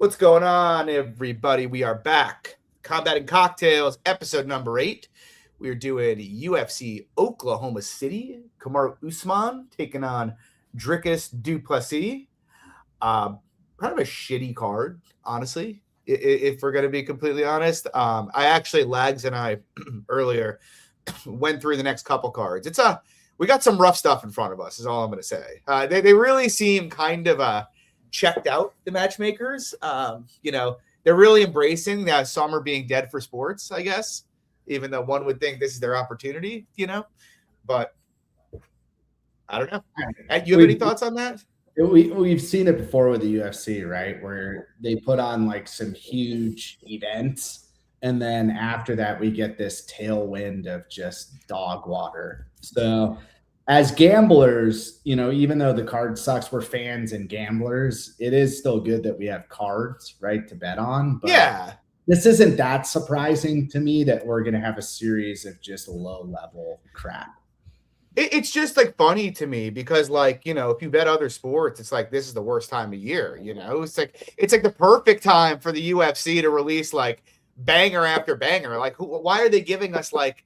What's going on, everybody? We are back. Combat and Cocktails, episode number 8. We're doing UFC Oklahoma City. Kamaru Usman taking on Dricus Du Plessis. Kind of a shitty card, honestly, if we're going to be completely honest. I actually, Lags and I, earlier, went through the next couple cards. We got some rough stuff in front of us, is all I'm going to say. They really seem kind of checked out, the matchmakers. They're really embracing that summer being dead for sports, I guess, even though one would think this is their opportunity, but I don't know. You have any thoughts on that? We've seen it before with the UFC, right? Where they put on like some huge events, and then after that we get this tailwind of just dog water. So as gamblers, even though the card sucks, we're fans and gamblers. It is still good that we have cards, right, to bet on. But yeah, this isn't that surprising to me that we're going to have a series of just low-level crap. It's just like funny to me because, like, if you bet other sports, it's like this is the worst time of year. It's like the perfect time for the UFC to release like banger after banger. Like, why are they giving us like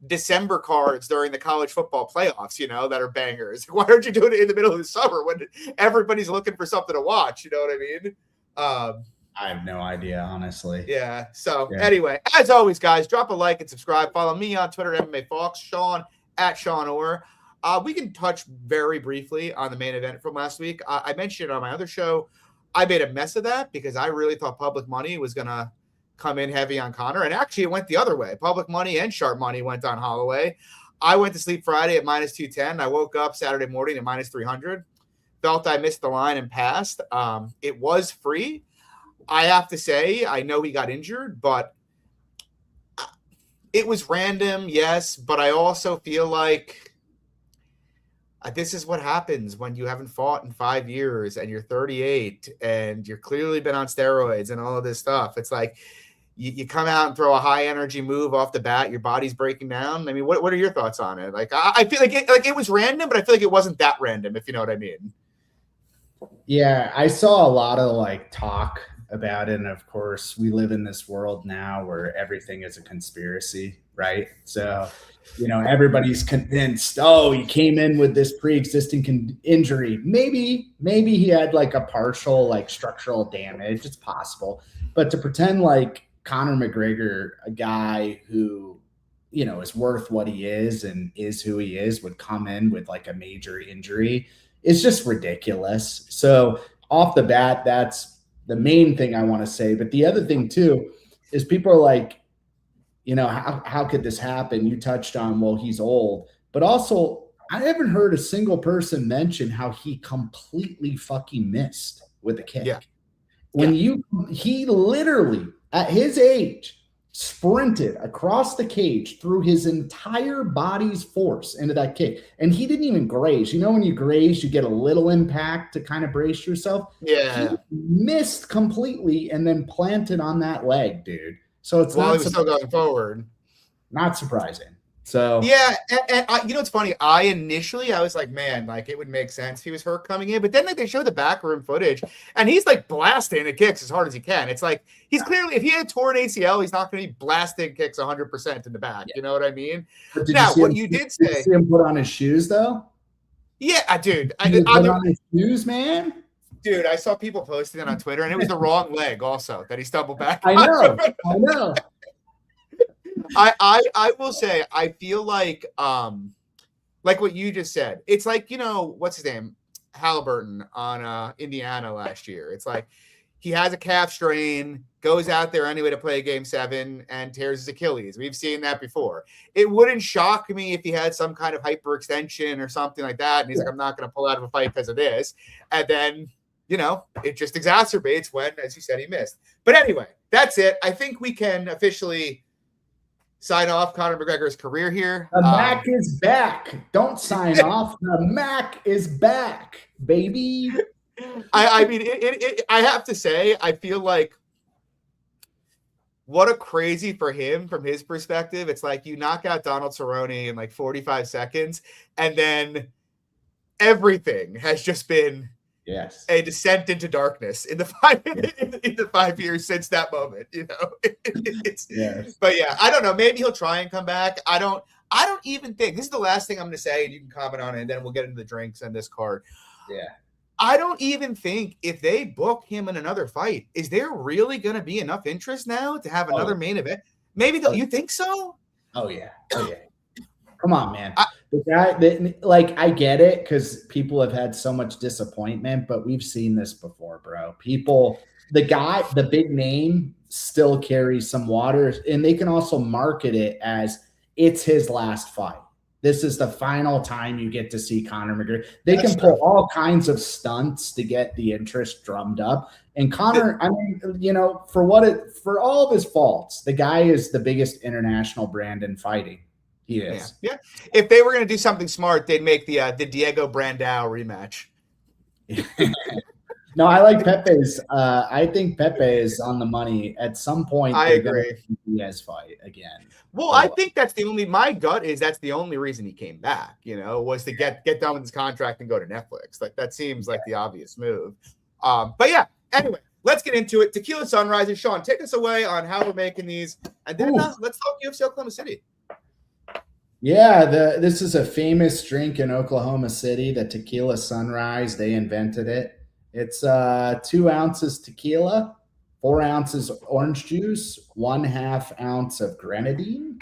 December cards during the college football playoffs, that are bangers? Why aren't you doing it in the middle of the summer when everybody's looking for something to watch? You know what I mean? I have no idea, honestly. Yeah. So anyway, as always, guys, drop a like and subscribe. Follow me on Twitter, MMA Fox, Shawn at Shawn Orr. We can touch very briefly on the main event from last week. I mentioned it on my other show. I made a mess of that because I really thought Public Money was going to come in heavy on Conor, and actually it went the other way. Public Money and Sharp Money went on Holloway. I went to sleep Friday at minus 210. I woke up Saturday morning at minus 300. Felt I missed the line and passed. It was free. I have to say, I know he got injured, but it was random, yes, but I also feel like this is what happens when you haven't fought in 5 years and you're 38 and you're clearly been on steroids and all of this stuff. It's like you come out and throw a high energy move off the bat, your body's breaking down. I mean, what are your thoughts on it? Like, I feel like it was random, but I feel like it wasn't that random, if you know what I mean. Yeah, I saw a lot of like talk about it, and of course we live in this world now where everything is a conspiracy, right? So everybody's convinced, he came in with this pre-existing injury. Maybe he had like a partial like structural damage. It's possible, but to pretend like Conor McGregor, a guy who is worth what he is and is who he is, would come in with like a major injury is just ridiculous. So off the bat, that's the main thing I want to say. But the other thing too is people are like, how could this happen? You touched on, well, he's old, but also I haven't heard a single person mention how he completely fucking missed with the kick. Yeah. He literally at his age sprinted across the cage through his entire body's force into that kick. And he didn't even graze. When you graze, you get a little impact to kind of brace yourself. Yeah. He missed completely and then planted on that leg, dude. So it's while he was still going forward. Not surprising. So yeah, and it's funny. I was like, man, like it would make sense if he was hurt coming in, but then like they show the backroom footage, and he's like blasting the kicks as hard as he can. It's like he's clearly, if he had torn ACL, he's not going to be blasting kicks 100% in the back. Yeah. You know what I mean? Now, what you did say, did you see him put on his shoes though? Yeah, dude. Put on his shoes, man. Dude, I saw people posting it on Twitter, and it was the wrong leg also that he stumbled back. I know. I will say, I feel like what you just said. It's like, what's his name? Halliburton on Indiana last year. It's like he has a calf strain, goes out there anyway to play game 7 and tears his Achilles. We've seen that before. It wouldn't shock me if he had some kind of hyperextension or something like that. And he's like, I'm not going to pull out of a fight because of this. And then, it just exacerbates when, as you said, he missed. But anyway, that's it. I think we can officially sign off Conor McGregor's career here. The Mac is back. Don't sign off. The Mac is back, baby. I mean, I have to say, I feel like what a crazy for him from his perspective. It's like you knock out Donald Cerrone in like 45 seconds, and then everything has just been Yes. a descent into darkness in the 5 years since that moment. Yes. But yeah, I don't know. Maybe he'll try and come back. I don't even think this is the last thing I'm going to say, and you can comment on it, and then we'll get into the drinks and this card. Yeah. I don't even think if they book him in another fight, is there really going to be enough interest now to have another main event? Maybe you think so? Oh yeah. Come on, man. The guy like, I get it because people have had so much disappointment, but we've seen this before, bro. The big name still carries some water, and they can also market it as it's his last fight. This is the final time you get to see Conor McGregor. They can pull all kinds of stunts to get the interest drummed up. And Conor, I mean, for all of his faults, the guy is the biggest international brand in fighting. He is. Yeah. If they were going to do something smart, they'd make the Diego Brandao rematch. No, I like Pepe's. I think Pepe is on the money. At some point, I agree. Diaz fight again. Well, I think that's my gut is that's the only reason he came back, was to get done with his contract and go to Netflix. Like that seems like the obvious move. But yeah, anyway, let's get into it. Tequila Sunrises. Shawn, take us away on how we're making these. And then let's talk UFC Oklahoma City. Yeah, this is a famous drink in Oklahoma City, the Tequila Sunrise. They invented it. It's 2 ounces tequila, 4 ounces orange juice, 1/2 ounce of grenadine.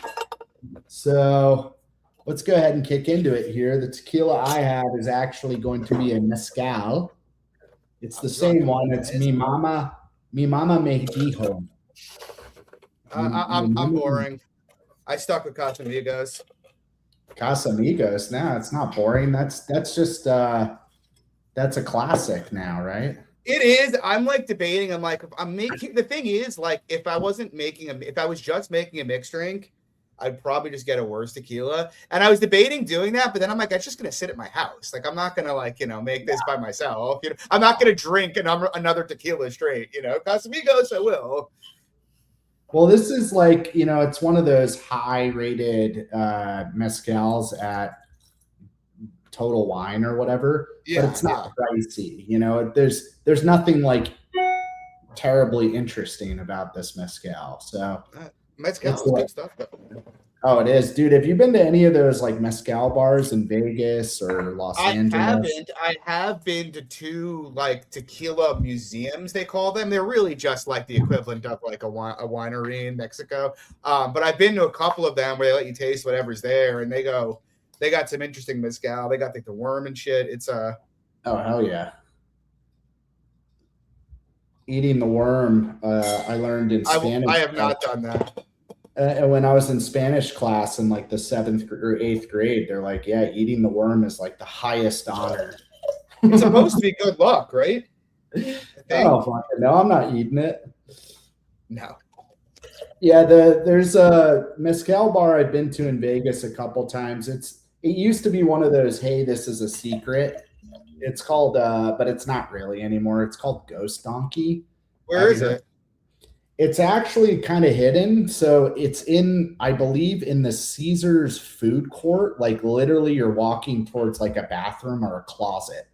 So let's go ahead and kick into it here. The tequila I have is actually going to be a mezcal. It's the same one. It's Mi Mama Me Dijo. I'm boring. I stuck with Casamigos. Casamigos. No, it's not boring. That's just that's a classic now, right? It is. I'm like debating. I'm like, the thing is, like, if I was just making a mixed drink, I'd probably just get a worse tequila. And I was debating doing that, but then I'm like, it's just gonna sit at my house. Like, I'm not gonna make this by myself. I'm not gonna drink another tequila straight. Casamigos, I will. Well, this is like, it's one of those high-rated mezcals at Total Wine or whatever, but it's not pricey. There's nothing like terribly interesting about this mezcal. So mezcal is good stuff, though. Oh, it is, dude. Have you been to any of those like mezcal bars in Vegas or Los Angeles? I have been to 2 like tequila museums, they call them. They're really just like the equivalent of like a winery in Mexico. But I've been to a couple of them where they let you taste whatever's there, and they got some interesting mezcal. They got like the worm and shit. It's oh hell yeah. Eating the worm, I learned in Spanish. I have not done that. When I was in Spanish class in like the 7th or 8th grade, they're like, yeah, eating the worm is like the highest honor. It's supposed to be good luck, right? Oh, no, I'm not eating it. No. Yeah, there's a mezcal bar I've been to in Vegas a couple times. It used to be one of those, hey, this is a secret. It's called, but it's not really anymore. It's called Ghost Donkey. Where is it? It's actually kind of hidden. So it's I believe, in the Caesars food court. Like literally you're walking towards like a bathroom or a closet.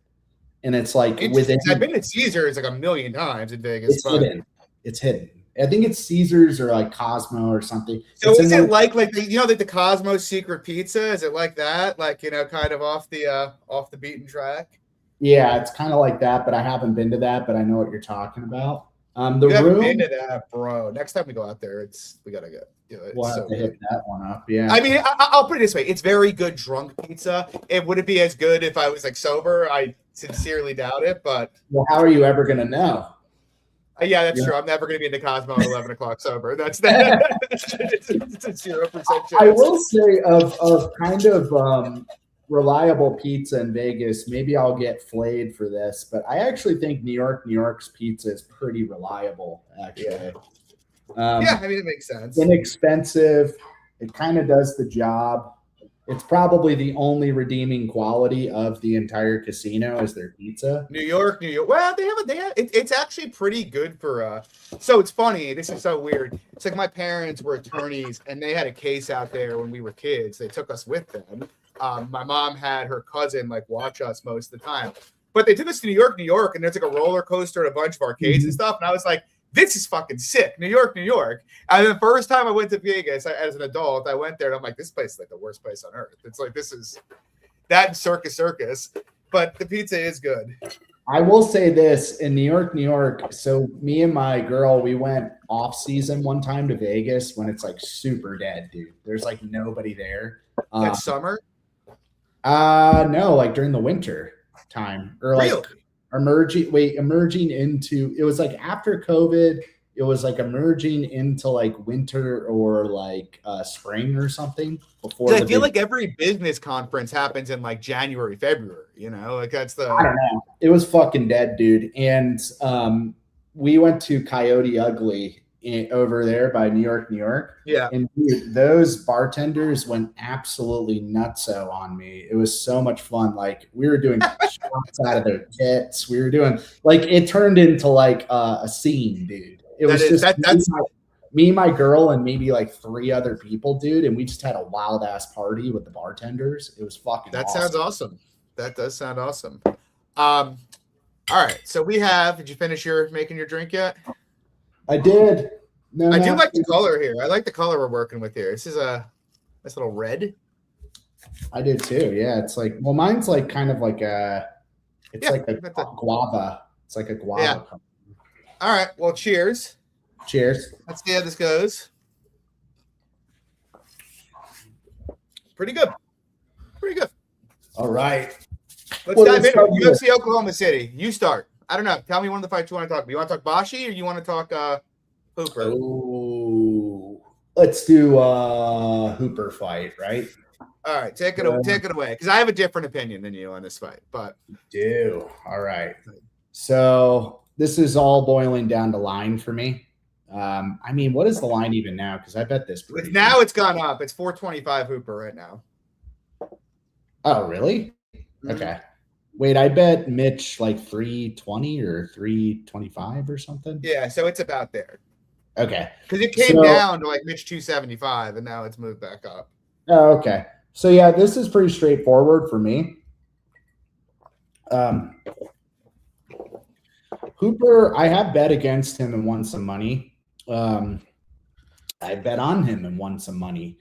And it's like within. I've been to Caesars like a million times in Vegas. It's hidden. I think it's Caesars or like Cosmo or something. So is it like the Cosmo secret pizza? Is it like that? Like, kind of off the beaten track? Yeah, it's kind of like that, but I haven't been to that, but I know what you're talking about. You haven't been to that, bro. Next time we go out there, we gotta go. We'll have to hit that one up. Yeah. I mean, I'll put it this way: it's very good drunk pizza. It wouldn't be as good if I was like sober. I sincerely doubt it, but how are you ever gonna know? Yeah, that's true. I'm never gonna be in the Cosmo at 11 o'clock sober. That's that. It's a 0% chance. I will say of kind of reliable pizza in Vegas. Maybe I'll get flayed for this, but I actually think New York's pizza is pretty reliable. Actually, I mean, it makes sense. Inexpensive. It kind of does the job. It's probably the only redeeming quality of the entire casino is their pizza. New York. Well, it's actually pretty good for. So it's funny. This is so weird. It's like my parents were attorneys, and they had a case out there when we were kids. They took us with them. My mom had her cousin like watch us most of the time. But they took us to New York, and there's like a roller coaster and a bunch of arcades and stuff. And I was like, this is fucking sick. New York. And the first time I went to Vegas as an adult, I went there and I'm like, this place is like the worst place on earth. It's like, this is that and Circus. But the pizza is good. I will say this in New York. So me and my girl, we went off season one time to Vegas when it's like super dead, dude. There's like nobody there. It's summer? No, like during the winter time or like really? emerging into, it was like after COVID, it was like emerging into like winter or like spring or something before. I feel like every business conference happens in like January, February, you know, like that's I don't know. It was fucking dead, dude. And we went to Coyote Ugly over there by New York. Yeah. And dude, those bartenders went absolutely nutso on me. It was so much fun. Like we were doing shots out of their tits. We were doing like, it turned into like a scene, dude. It was just me, my girl, and maybe like 3 other people, dude. And we just had a wild ass party with the bartenders. It was fucking awesome. Sounds awesome. That does sound awesome. All right. So did you finish making your drink yet? I did. No, I do like the color here. I like the color we're working with here. This is a nice little red. I did too. Yeah. It's like, well, mine's like kind of like like a guava. It's like a guava. Yeah. All right. Well, cheers. Cheers. Let's see how this goes. Pretty good. All right. Let's dive into UFC Oklahoma City. You start. I don't know. Tell me one of the fights you want to talk about. You want to talk Bashi or you want to talk Hooper? Oh, let's do Hooper fight, right? All right, take it away, because I have a different opinion than you on this fight. But all right. So this is all boiling down to line for me. I mean, what is the line even now? Because I bet this now it's gone up. It's 425 Hooper right now. Oh, really? Mm-hmm. Okay. Wait, I bet Mitch like 320 or 325 or something. Yeah, so it's about there. Okay. Because it came down to like Mitch 275, and now it's moved back up. Oh, okay. So yeah, this is pretty straightforward for me. Hooper, I have bet against him and won some money. I bet on him and won some money.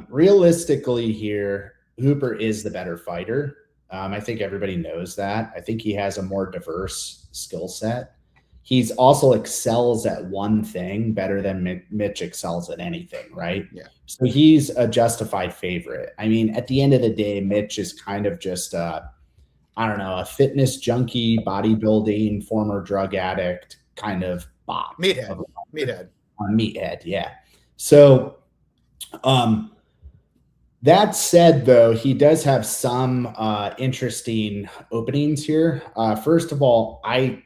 Realistically here, Hooper is the better fighter. I think everybody knows that. I think he has a more diverse skill set. He's also excels at one thing better than Mitch excels at anything, right? Yeah. So he's a justified favorite. I mean, at the end of the day, Mitch is kind of just a fitness junkie, bodybuilding, former drug addict kind of bot. Meathead, yeah. So, that said, though, he does have some interesting openings here. First of all, I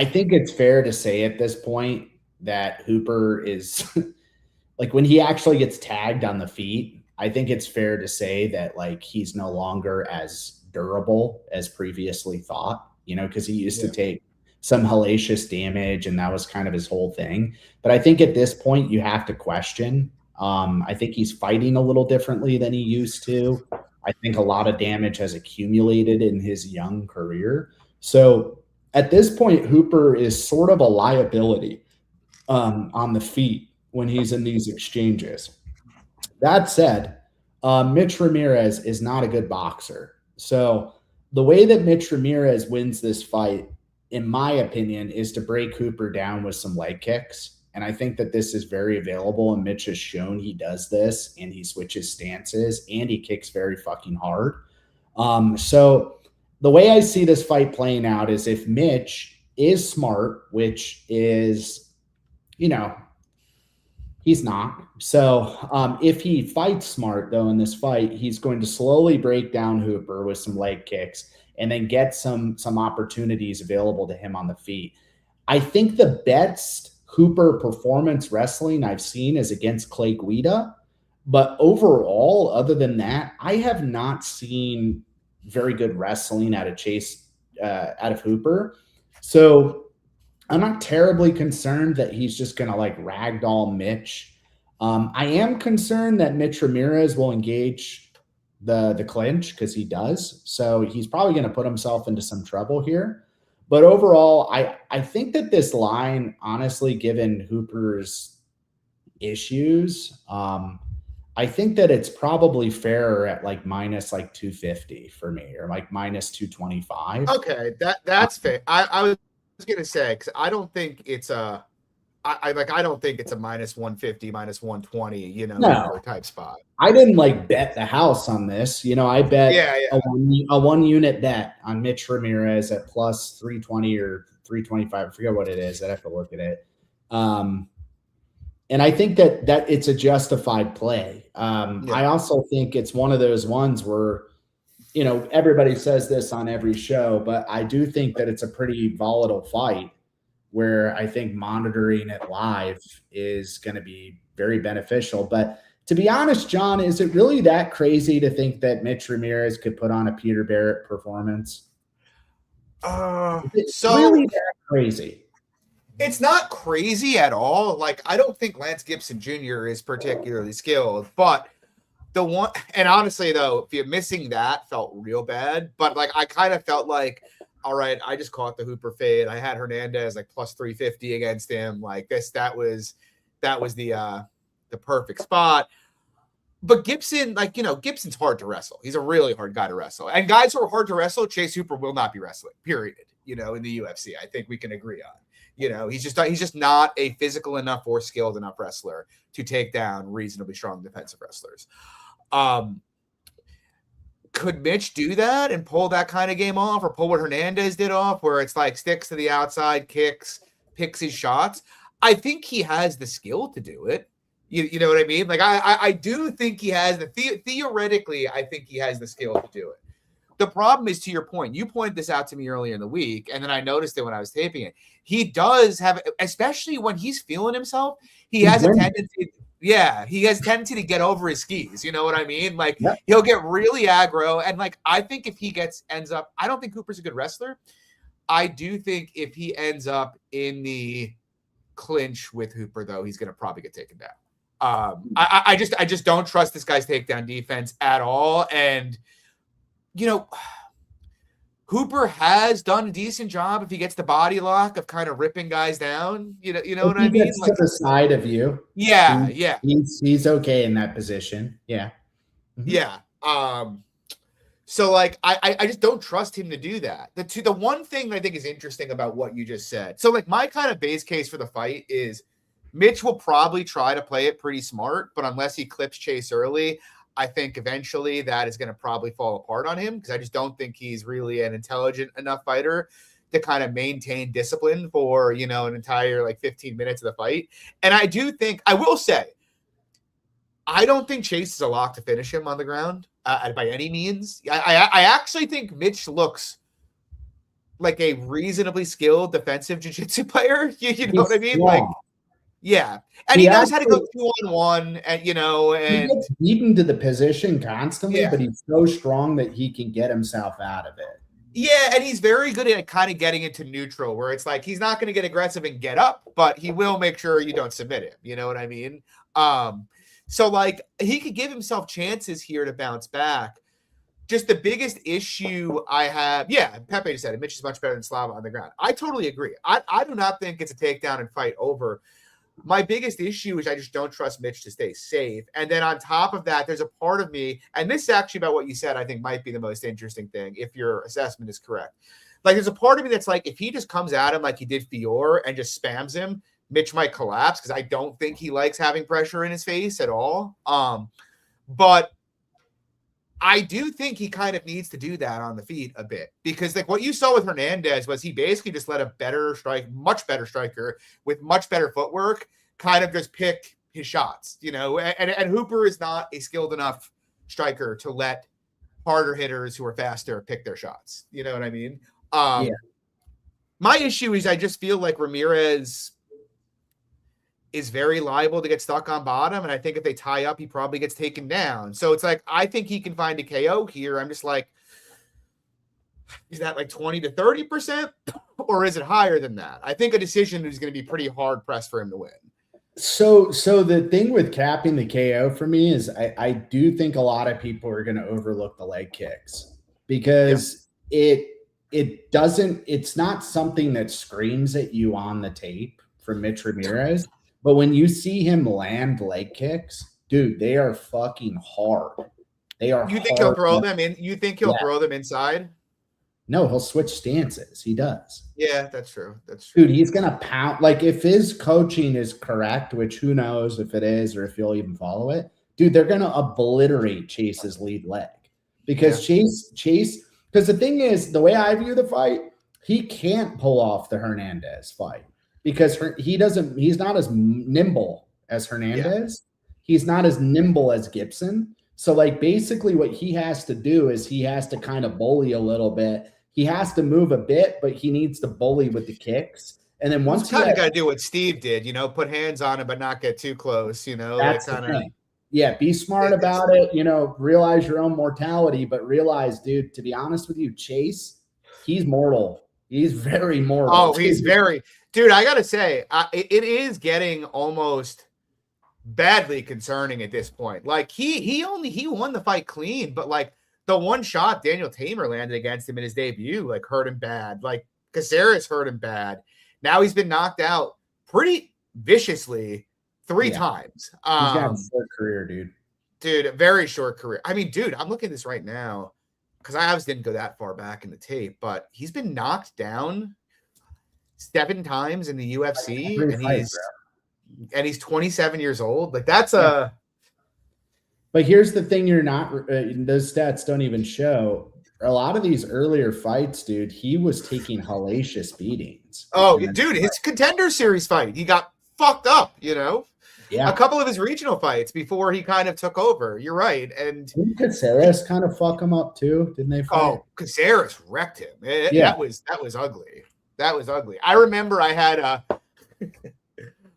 think it's fair to say at this point that Hooper is like when he actually gets tagged on the feet, I think it's fair to say that like he's no longer as durable as previously thought, you know, because he used to take some hellacious damage and that was kind of his whole thing. But I think at this point you have to question. I think he's fighting a little differently than he used to. I think a lot of damage has accumulated in his young career. So at this point, Hooper is sort of a liability on the feet when he's in these exchanges. That said, Mitch Ramirez is not a good boxer. So the way that Mitch Ramirez wins this fight, in my opinion, is to break Hooper down with some leg kicks. And I think that this is very available, and Mitch has shown he does this, and he switches stances, and he kicks very fucking hard. So the way I see this fight playing out is if Mitch is smart, which is, you know, he's not. So if he fights smart, though, in this fight, he's going to slowly break down Hooper with some leg kicks and then get some opportunities available to him on the feet. I think the best Hooper performance wrestling I've seen is against Clay Guida. But overall, other than that, I have not seen very good wrestling out of Hooper. So I'm not terribly concerned that he's just going to like ragdoll Mitch. I am concerned that Mitch Ramirez will engage the clinch because he does. So he's probably going to put himself into some trouble here. But overall, I think that this line, honestly, given Hooper's issues, I think that it's probably fairer at like minus like 250 for me, or like minus 225. Okay, that's fair. I was gonna say, because I don't think it's a I don't think it's a minus 150, minus 120, No, type spot. I didn't like bet the house on this. I bet Yeah. a one unit bet on Mitch Ramirez at plus 320 or 325. I forget what it is. I'd have to look at it. And I think that it's a justified play. Yeah. I also think it's one of those ones where, everybody says this on every show, but I do think that it's a pretty volatile fight where I think monitoring it live is going to be very beneficial. But to be honest, John, is it really that crazy to think that Mitch Ramirez could put on a Peter Barrett performance? It's really that crazy. It's not crazy at all. Like, I don't think Lance Gibson Jr. is particularly skilled, but the one, and honestly though, if you're missing that, felt real bad. But like, I kind of felt like, all right, I just caught the Hooper fade. I had Hernandez like plus 350 against him. Like that was the perfect spot. But Gibson, Gibson's hard to wrestle. He's a really hard guy to wrestle. And guys who are hard to wrestle, Chase Hooper will not be wrestling, period. In the UFC, I think we can agree on. He's just not a physical enough or skilled enough wrestler to take down reasonably strong defensive wrestlers. Could Mitch do that and pull that kind of game off, or pull what Hernandez did off, where it's like sticks to the outside, kicks, picks his shots? I think he has the skill to do it. You know what I mean? Like I do think he has theoretically, I think he has the skill to do it. The problem is, to your point, you pointed this out to me earlier in the week, and then I noticed it when I was taping it. He does have, especially when he's feeling himself, he has a tendency. Yeah, he has a tendency to get over his skis. You know what I mean? Like, he'll get really aggro, and like I think if he ends up, I don't think Cooper's a good wrestler. I do think if he ends up in the clinch with Hooper, though, he's going to probably get taken down. I just don't trust this guy's takedown defense at all, and Hooper has done a decent job if he gets the body lock of kind of ripping guys down. You know what I mean? Gets to the side of you. Yeah. He's okay in that position. Yeah. Mm-hmm. Yeah. So like I just don't trust him to do that. The one thing I think is interesting about what you just said. So like my kind of base case for the fight is Mitch will probably try to play it pretty smart, but unless he clips Chase early, I think eventually that is going to probably fall apart on him, because I just don't think he's really an intelligent enough fighter to kind of maintain discipline for, an entire like 15 minutes of the fight. And I will say, I don't think Chase is a lock to finish him on the ground by any means. I actually think Mitch looks like a reasonably skilled defensive jiu-jitsu player. You know what I mean? Strong. Like, yeah. And he knows how to go 2-on-1 and he gets beaten to the position constantly, but he's so strong that he can get himself out of it. Yeah, and he's very good at kind of getting into neutral, where it's like he's not going to get aggressive and get up, but he will make sure you don't submit him. You know what I mean? So like he could give himself chances here to bounce back. Just the biggest issue I have, Pepe just said it, Mitch is much better than Slava on the ground. I totally agree. I do not think it's a takedown and fight over. My biggest issue is I just don't trust Mitch to stay safe. And then on top of that, there's a part of me, and this is actually about what you said, I think might be the most interesting thing, if your assessment is correct. Like, there's a part of me that's like, if he just comes at him like he did Fior and just spams him, Mitch might collapse, because I don't think he likes having pressure in his face at all. But I do think he kind of needs to do that on the feet a bit, because like what you saw with Hernandez was he basically just let a much better striker with much better footwork kind of just pick his shots, and Hooper is not a skilled enough striker to let harder hitters who are faster pick their shots. You know what I mean? My issue is I just feel like Ramirez is very liable to get stuck on bottom, and I think if they tie up, he probably gets taken down. So it's like, I think he can find a KO here. I'm just like, is that like 20 to 30%, or is it higher than that? I think a decision is going to be pretty hard pressed for him to win. So the thing with capping the KO for me is I do think a lot of people are going to overlook the leg kicks Yeah. because it's not something that screams at you on the tape from Mitch Ramirez, but when you see him land leg kicks, dude, they are fucking hard. They are You think he'll hard. throw them in? You think he'll Yeah. throw them inside? No, he'll switch stances. He does. Yeah, that's true. That's true. Dude, he's gonna pound. Like if his coaching is correct, which who knows if it is or if he'll even follow it. Dude, they're gonna obliterate Chase's lead leg because Chase. Because the thing is, the way I view the fight, he can't pull off the Hernandez fight because he doesn't. He's not as nimble as Hernandez. He's not as nimble as Gibson. So like basically, what he has to do is he has to kind of bully a little bit. He has to move a bit, but he needs to bully with the kicks. And then once you kind of got to do what Steve did, put hands on him, but not get too close, that's like the thing. Yeah, be smart about it, realize your own mortality, but realize, dude, to be honest with you, Chase, he's mortal. He's very mortal. Oh, he's very, dude, I got to say, it is getting almost badly concerning at this point. Like he won the fight clean, but like, the one shot Daniel Tamer landed against him in his debut, like hurt him bad. Like Caceres hurt him bad. Now he's been knocked out pretty viciously 3 times. He's got a short career, dude. Dude, a very short career. I mean, dude, I'm looking at this right now because I obviously didn't go that far back in the tape, but he's been knocked down 7 times in the UFC, and he's 27 years old. Like that's a. But here's the thing: you're not. Those stats don't even show. A lot of these earlier fights, dude, he was taking hellacious beatings. Oh, dude, his Contender Series fight, he got fucked up. Yeah, a couple of his regional fights before he kind of took over. You're right, and didn't Caceres kind of fuck him up too? Didn't they? Oh, Caceres wrecked him. That was ugly. That was ugly. I remember I had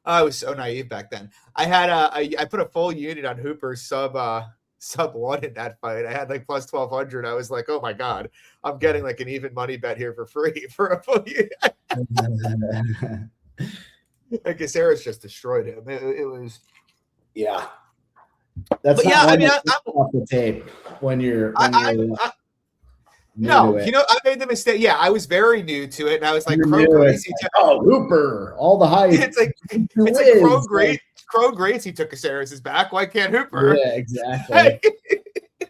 I was so naive back then. I put a full unit on Hooper sub 1 in that fight. I had like plus 1,200. I was like, oh my God, I'm getting like an even money bet here for free for a full unit. Like Caceres just destroyed him. It was. Yeah. That's I mean, off the tape when you're. No, I made the mistake. Yeah, I was very new to it, and I was like, Hooper, all the hype. It's like Crow Gracie took Caceres' back. Why can't Hooper? Yeah, exactly.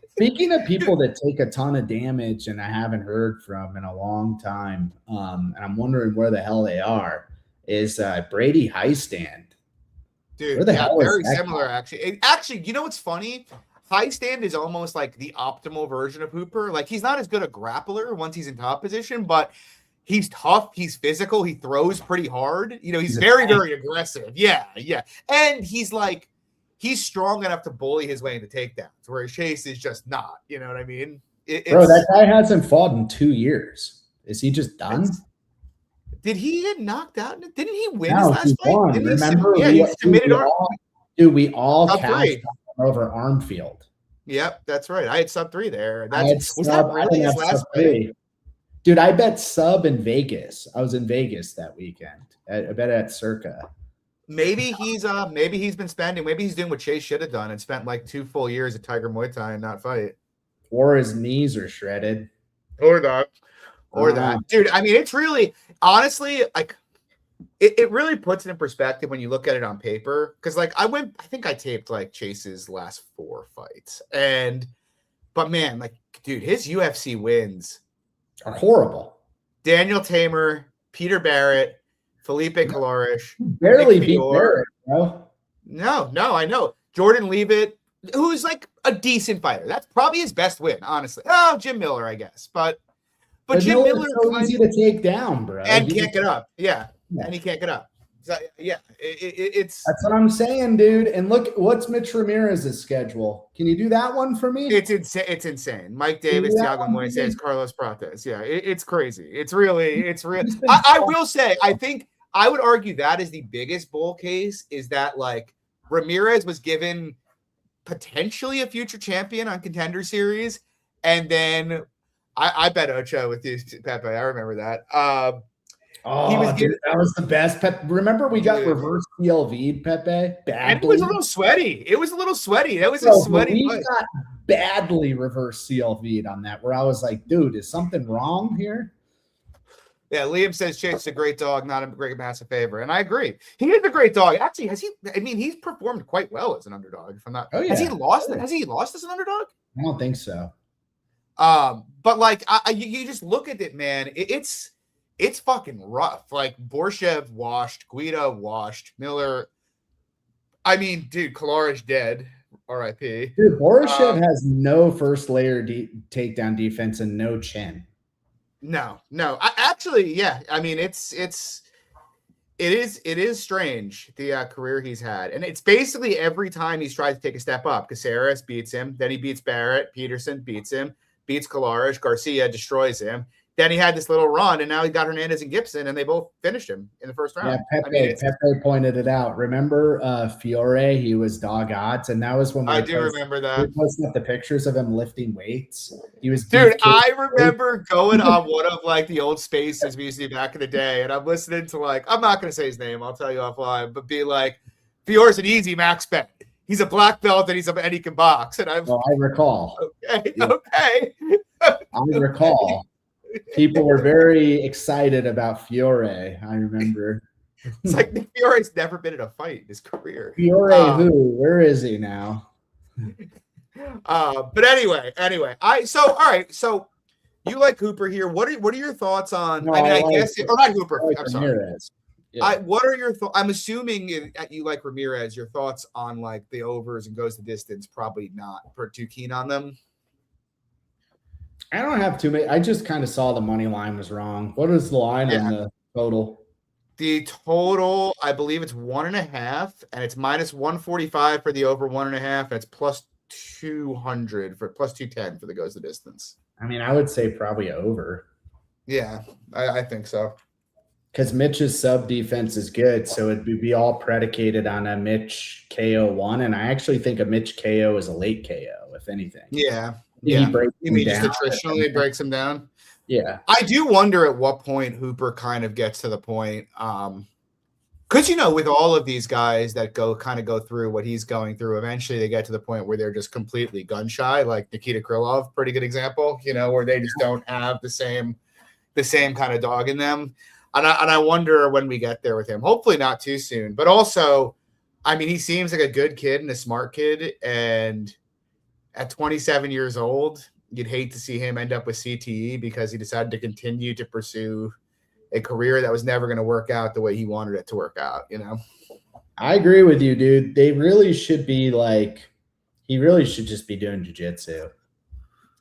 Speaking of people that take a ton of damage and I haven't heard from in a long time, and I'm wondering where the hell they are, is Brady Highstand. Dude, very similar, actually. Actually, you know what's funny? Highstand is almost like the optimal version of Hooper. Like he's not as good a grappler once he's in top position, but he's tough. He's physical. He throws pretty hard. He's very, very aggressive. Yeah. And he's strong enough to bully his way into takedowns, where Chase is just not. You know what I mean? Bro, that guy hasn't fought in 2 years. Is he just done? Did he get knocked out? Didn't he win his last fight? Remember? He submitted we all cashed over Armfield. Yep, that's right. I had sub 3 there. Was that really his last fight? Dude, I bet sub in Vegas. I was in Vegas that weekend. I bet at Circa. Maybe he's been spending. Maybe he's doing what Chase should have done and spent like 2 full years at Tiger Muay Thai and not fight. Or his knees are shredded. Or that. Dude, I mean, it's really, honestly, like, it really puts it in perspective when you look at it on paper. Because, like, I think I taped, like, Chase's last 4 fights. But, man, like, dude, his UFC wins are horrible. Daniel Tamer, Peter Barrett, Felipe Colares. Barely beat Barrett, bro. No, I know. Jordan Leavitt, who's, like, a decent fighter. That's probably his best win, honestly. Oh, Jim Miller, I guess. But Jim Miller is so easy to take down, bro. And can't get up. Yeah. And he can't get up. So, yeah, it's that's what I'm saying, dude. And look, what's Mitch Ramirez's schedule? Can you do that one for me? It's insane. Mike Davis, Thiago Moises, Carlos Prates. Yeah, it's crazy. It's real. I will say, I think I would argue that is the biggest bull case. Is that like Ramirez was given potentially a future champion on Contender Series, and then I bet Ocho with you, Pepe. I remember that. Oh, dude, that was the best. Remember we got reverse CLV'd, Pepe? Badly. And it was a little sweaty. That was a sweaty fight. Got badly reverse CLV'd on that, where I was like, dude, is something wrong here? Yeah, Liam says Chase is a great dog, not a great massive favor. And I agree. He is a great dog. Actually, he's performed quite well as an underdog. If I'm not, has he lost as an underdog? I don't think so. But like you just look at it, man, it's fucking rough. Like Borshev washed, Guida washed, Miller. I mean, dude, Kalaric dead. R.I.P. Dude, Borshev has no first layer takedown defense and no chin. No. Yeah. I mean, it is strange, the career he's had. And it's basically every time he's tried to take a step up. Caceres beats him. Then he beats Barrett. Peterson beats him. Beats Kalaric. Garcia destroys him. Then he had this little run, and now he got Hernandez and Gibson, and they both finished him in the first round. Yeah, Pepe pointed it out. Remember Fiore? He was dog odds, and that was when I do remember that. We posted up the pictures of him lifting weights. He was I remember going on one of like the old spaces we used to do back in the day, and I'm listening to like, I'm not going to say his name, I'll tell you offline, but be like, Fiore's an easy max bet. He's a black belt and he can box. And I recall. Okay. Yeah. Okay. I recall. People were very excited about Fiore. I remember. It's like Fiore's never been in a fight in his career. Fiore, who? Where is he now? But anyway, all right. So you like Hooper here. What are your thoughts on? No, I guess not Hooper. I'm sorry. Ramirez. Yeah. What are your thoughts? I'm assuming you like Ramirez. Your thoughts on like the overs and goes the distance? Probably not too keen on them. I don't have too many. I just kind of saw the money line was wrong. What is the line on the total? The total, I believe it's 1.5, and it's minus 145 for the over 1.5, and it's plus 200 for plus 210 for the goes the distance. I mean, I would say probably over. Yeah, I think so. Because Mitch's sub defense is good, so it'd be all predicated on a Mitch KO one, and I actually think a Mitch KO is a late KO, if anything. Yeah. He breaks you mean just attritionally breaks him down? Yeah. I do wonder at what point Hooper kind of gets to the point. Because, with all of these guys that go through what he's going through, eventually they get to the point where they're just completely gun shy, like Nikita Krylov, pretty good example, where they just don't have the same kind of dog in them. And I wonder when we get there with him. Hopefully not too soon. But also, I mean, he seems like a good kid and a smart kid, and at 27 years old, you'd hate to see him end up with CTE because he decided to continue to pursue a career that was never going to work out the way he wanted it to work out, I agree with you, dude. They really should be like, he really should just be doing jiu-jitsu.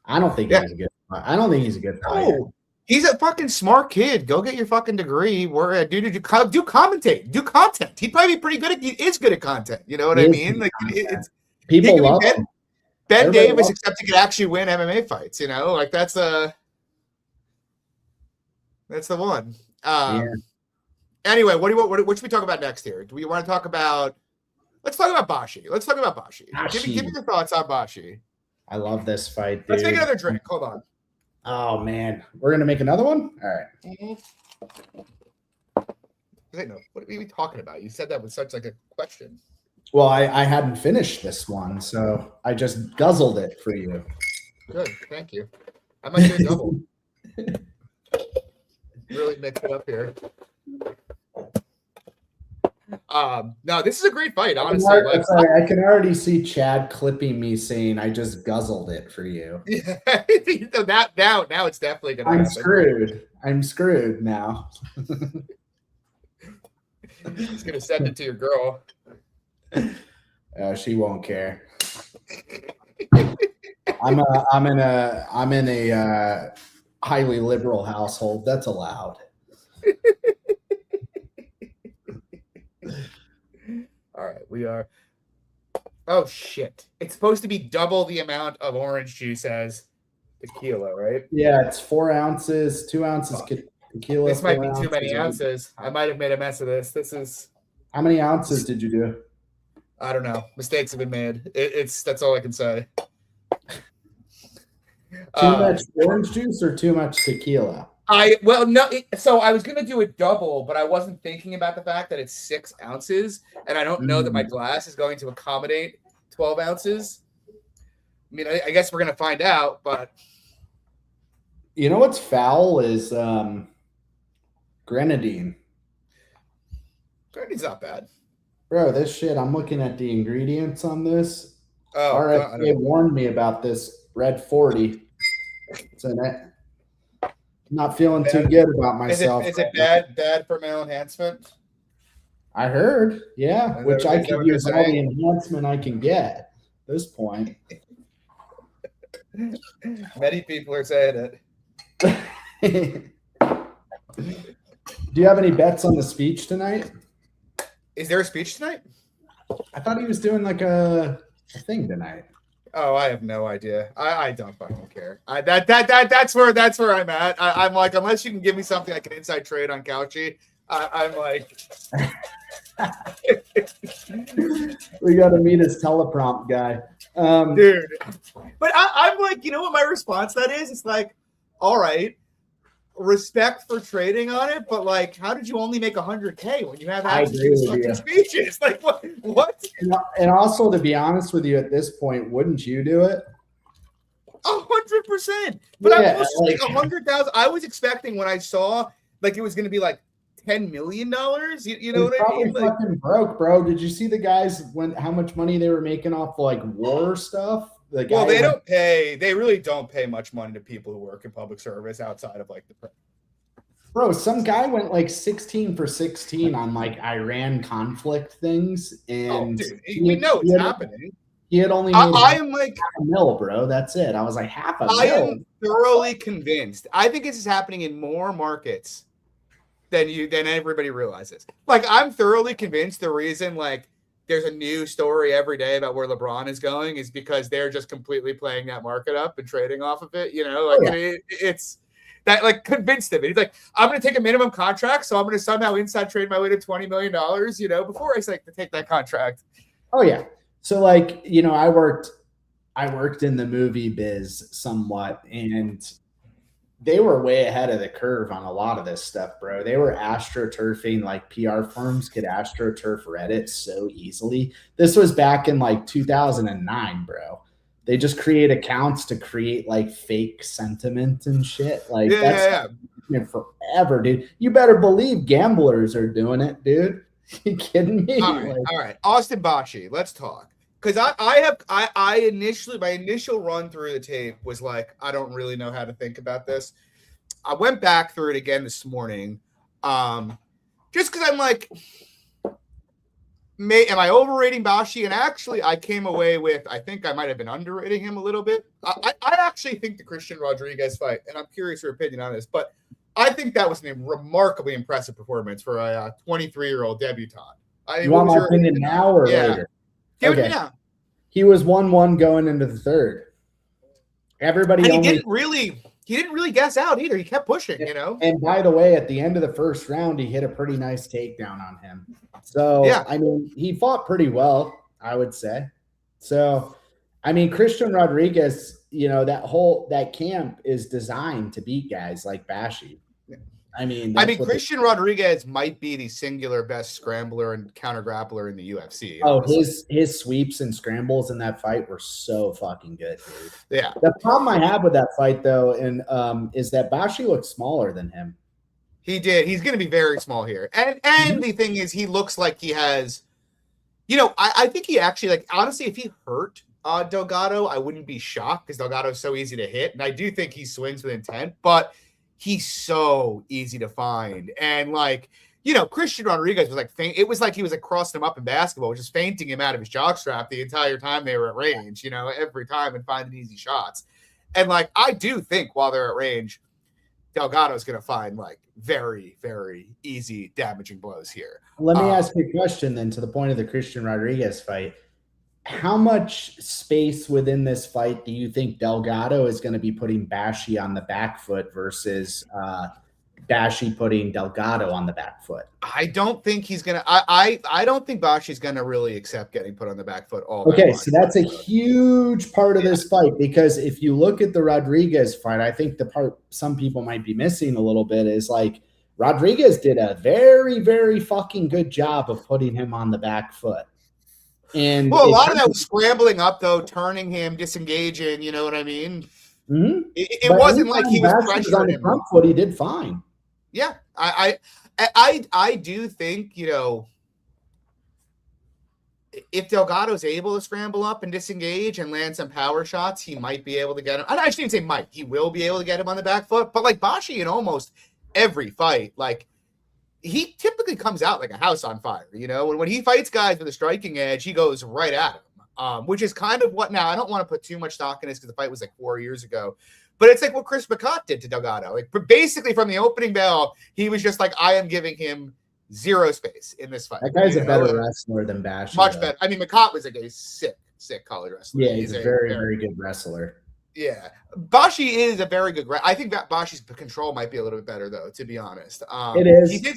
I don't think he's a good fighter. No, he's a fucking smart kid. Go get your fucking degree. Do commentate, do content. He'd probably be pretty good he is good at content. You know what I mean? Like people love him. Ben Davis, except he could actually win MMA fights, like that's the one. Anyway, what should we talk about next here? Do we want to talk about? Let's talk about Bashi. Give me your thoughts on Bashi. I love this fight, dude. Let's take another drink. Hold on. Oh man, we're gonna make another one. All right. Mm-hmm. No, what are we talking about? You said that with such like a question. Well, I hadn't finished this one, so I just guzzled it for you. Good, thank you. I might do a double. Really mix it up here. No, this is a great fight, honestly. I can already see Chad clipping me saying I just guzzled it for you. Yeah, now it's definitely gonna happen. I'm screwed now. He's gonna send it to your girl. She won't care. I'm in a highly liberal household. That's allowed. All right, we are. Oh shit! It's supposed to be double the amount of orange juice as tequila, right? Yeah, it's 4 ounces, 2 ounces tequila. This might be too many ounces. I might have made a mess of this. This is. How many ounces did you do? I don't know. Mistakes have been made. That's all I can say. Too much orange juice or too much tequila? So I was gonna do a double, but I wasn't thinking about the fact that it's 6 ounces, and I don't know that my glass is going to accommodate 12 ounces. I mean, I guess we're gonna find out, but You know what's foul is grenadine. Grenadine's not bad. Bro, this shit, I'm looking at the ingredients on this. Oh, RFK warned me about this red 40. It's in it. Not feeling too good about myself. Is it bad for male enhancement? I heard, yeah, which I can use all the enhancement I can get at this point. Many people are saying it. Do you have any bets on the speech tonight? Is there a speech tonight? I thought he was doing like a thing tonight. Oh, I have no idea. I don't fucking care. That's where I'm at. I'm like, unless you can give me something like an inside trade on Couchy, I'm like, we got to meet his teleprompt guy, dude. But I'm like, you know what my response to that is? It's like, all right, respect for trading on it, but like, how did you only make $100K when you have fucking speeches? Like, what? And also, to be honest with you, at this point, wouldn't you do it? 100%. But I'm also like 100,000. I was expecting when I saw like it was going to be like $10 million. You know what I mean? Like, fucking broke, bro. Did you see the guys how much money they were making off like war stuff? Well, they don't pay. They really don't pay much money to people who work in public service outside of like the. Bro, some guy went like 16 for 16 on like Iran conflict things, and dude, we know it's happening. He had only made half a mil, bro. That's it. I was like, half a mil. I am thoroughly convinced. I think this is happening in more markets than everybody realizes. Like, I'm thoroughly convinced the reason like there's a new story every day about where LeBron is going is because they're just completely playing that market up and trading off of it. You know, like it's that like convinced him. He's like, I'm going to take a minimum contract, so I'm going to somehow inside trade my way to $20 million. You know, before I say to take that contract. Oh yeah. So like, you know, I worked in the movie biz somewhat, and they were way ahead of the curve on a lot of this stuff, bro. They were astroturfing, like PR firms could astroturf Reddit so easily. This was back in like 2009, bro. They just create accounts to create like fake sentiment and shit. Like that's forever, dude. You better believe gamblers are doing it, dude. You kidding me? All right. Austin Bashi, let's talk. Because I initially, my initial run through the tape was like, I don't really know how to think about this. I went back through it again this morning, just because I'm like, am I overrating Bashi? And actually, I came away with, I think I might have been underrating him a little bit. I actually think the Christian Rodriguez fight, and I'm curious your opinion on this, but I think that was a remarkably impressive performance for a 23-year-old debutant. You want my opinion now or later? Give it now. He was 1-1 going into the third. Everybody and he didn't really guess out either. He kept pushing, you know. And by the way, at the end of the first round, he hit a pretty nice takedown on him. So I mean, he fought pretty well, I would say. So I mean, Christian Rodriguez, you know, that camp is designed to beat guys like Bashi. I mean, Christian Rodriguez might be the singular best scrambler and counter grappler in the UFC. Oh, his sweeps and scrambles in that fight were so fucking good, dude. Yeah. The problem I have with that fight, though, is that Bashi looks smaller than him. He did. He's going to be very small here, and the thing is, he looks like he has. You know, I think he actually, like, honestly, if he hurt Delgado, I wouldn't be shocked because Delgado is so easy to hit, and I do think he swings with intent, but he's so easy to find. And like, you know, Christian Rodriguez was like, it was like he was like crossing him up in basketball, just fainting him out of his jockstrap the entire time they were at range, you know, every time, and finding easy shots. And like, I do think while they're at range, Delgado's going to find like very, very easy damaging blows here. Let me ask you a question then, to the point of the Christian Rodriguez fight. How much space within this fight do you think Delgado is going to be putting Bashi on the back foot versus Bashi putting Delgado on the back foot? I don't think he's gonna. I don't think Bashi's gonna really accept getting put on the back foot all that Okay, much. so that's a huge part of this fight, because if you look at the Rodriguez fight, I think the part some people might be missing a little bit is like Rodriguez did a very, very fucking good job of putting him on the back foot. And Well, a lot of that was scrambling up, though, turning him, disengaging. You know what I mean? Mm-hmm. It wasn't like he was pressuring on the him. front foot. He did fine. Yeah, I do think, you know, if Delgado's able to scramble up and disengage and land some power shots, he might be able to get him. I shouldn't say might. He will be able to get him on the back foot. But like Bashi in almost every fight, like he typically comes out like a house on fire. You know, when he fights guys with a striking edge, he goes right at him, which is kind of what now. I don't want to put too much stock in this because the fight was like 4 years ago. But it's like what Chris McCott did to Delgado. Like, basically, from the opening bell, he was just like, I am giving him zero space in this fight. That guy's a better wrestler than Bashi. Much better. I mean, McCott was like a sick college wrestler. Yeah, he's a very, very good wrestler. Yeah. Bashi is a very good I think that Bashi's control might be a little bit better, though, to be honest. It is. He did,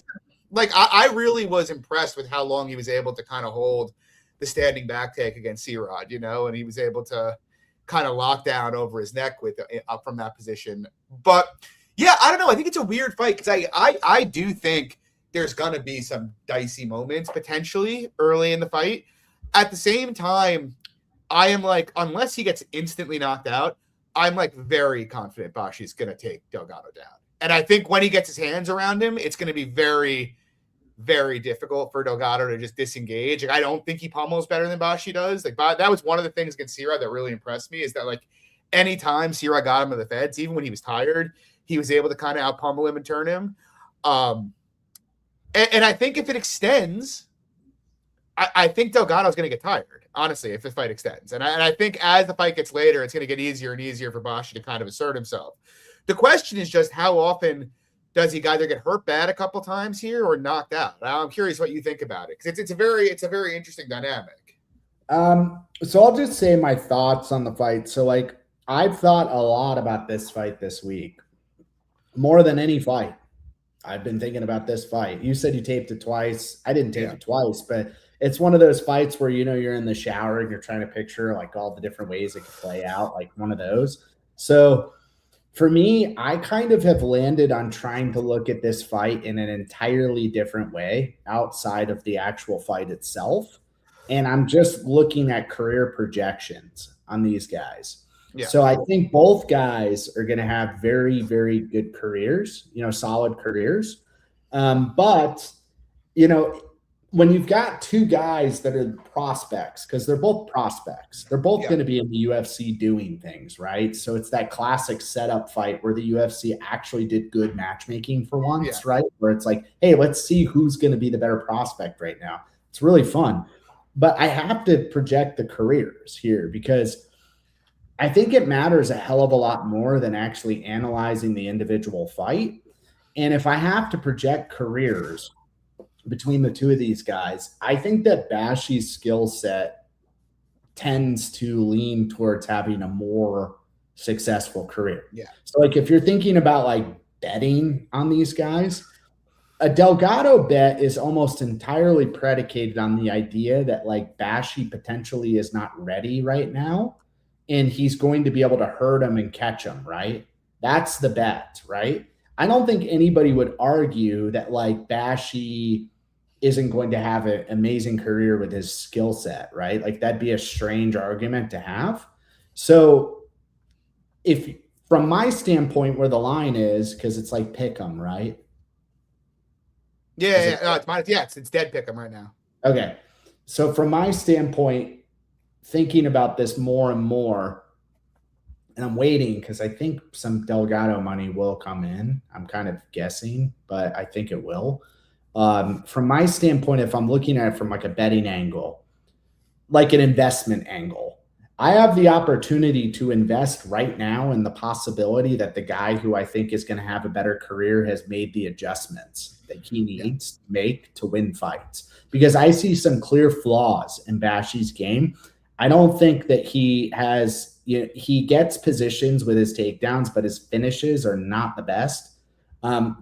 like, I really was impressed with how long he was able to kind of hold the standing back take against C-Rod, you know, and he was able to kind of lock down over his neck with up from that position. But yeah, I don't know. I think it's a weird fight because I do think there's gonna be some dicey moments potentially early in the fight. At the same time, I am like, unless he gets instantly knocked out, I'm like very confident Bashi's gonna take Delgado down. And I think when he gets his hands around him, it's gonna be very, very difficult for Delgado to just disengage. Like, I don't think he pummels better than Bashi does. Like, that was one of the things against C-Rod that really impressed me, is that like anytime C-Rod got him to the feds, even when he was tired, he was able to kind of out pummel him and turn him. And I think if it extends, I think Delgado's going to get tired, honestly, if the fight extends. And I think as the fight gets later, it's going to get easier and easier for Bashi to kind of assert himself. The question is just how often does he either get hurt bad a couple times here or knocked out? I'm curious what you think about it, because it's a very interesting dynamic. So I'll just say my thoughts on the fight. So like, I've thought a lot about this fight this week, more than any fight. I've been thinking about this fight. You said you taped it twice. I didn't tape it twice, but it's one of those fights where, you know, you're in the shower and you're trying to picture like all the different ways it could play out, like one of those. So for me, I kind of have landed on trying to look at this fight in an entirely different way outside of the actual fight itself. And I'm just looking at career projections on these guys. Yeah. So I think both guys are going to have very, very good careers, you know, solid careers. But, you know, when you've got two guys that are prospects, because they're both prospects, they're both going to be in the UFC doing things, right? So it's that classic setup fight where the UFC actually did good matchmaking for once, right? Where it's like, hey, let's see who's going to be the better prospect right now. It's really fun. But I have to project the careers here because I think it matters a hell of a lot more than actually analyzing the individual fight. And if I have to project careers between the two of these guys, I think that Bashi's skill set tends to lean towards having a more successful career. Yeah. So like if you're thinking about like betting on these guys, a Delgado bet is almost entirely predicated on the idea that like Bashi potentially is not ready right now and he's going to be able to hurt him and catch him, right? That's the bet, right? I don't think anybody would argue that like Bashi isn't going to have an amazing career with his skill set, right? Like that'd be a strange argument to have. So if from my standpoint where the line is, because it's like pick 'em, right? It's dead pick 'em right now. Okay. So from my standpoint, thinking about this more and more, and I'm waiting because I think some Delgado money will come in. I'm kind of guessing, but I think it will. From my standpoint, if I'm looking at it from like a betting angle, like an investment angle, I have the opportunity to invest right now in the possibility that the guy who I think is going to have a better career has made the adjustments that he needs to make to win fights. Because I see some clear flaws in Bashi's game. I don't think that he has, he gets positions with his takedowns, but his finishes are not the best.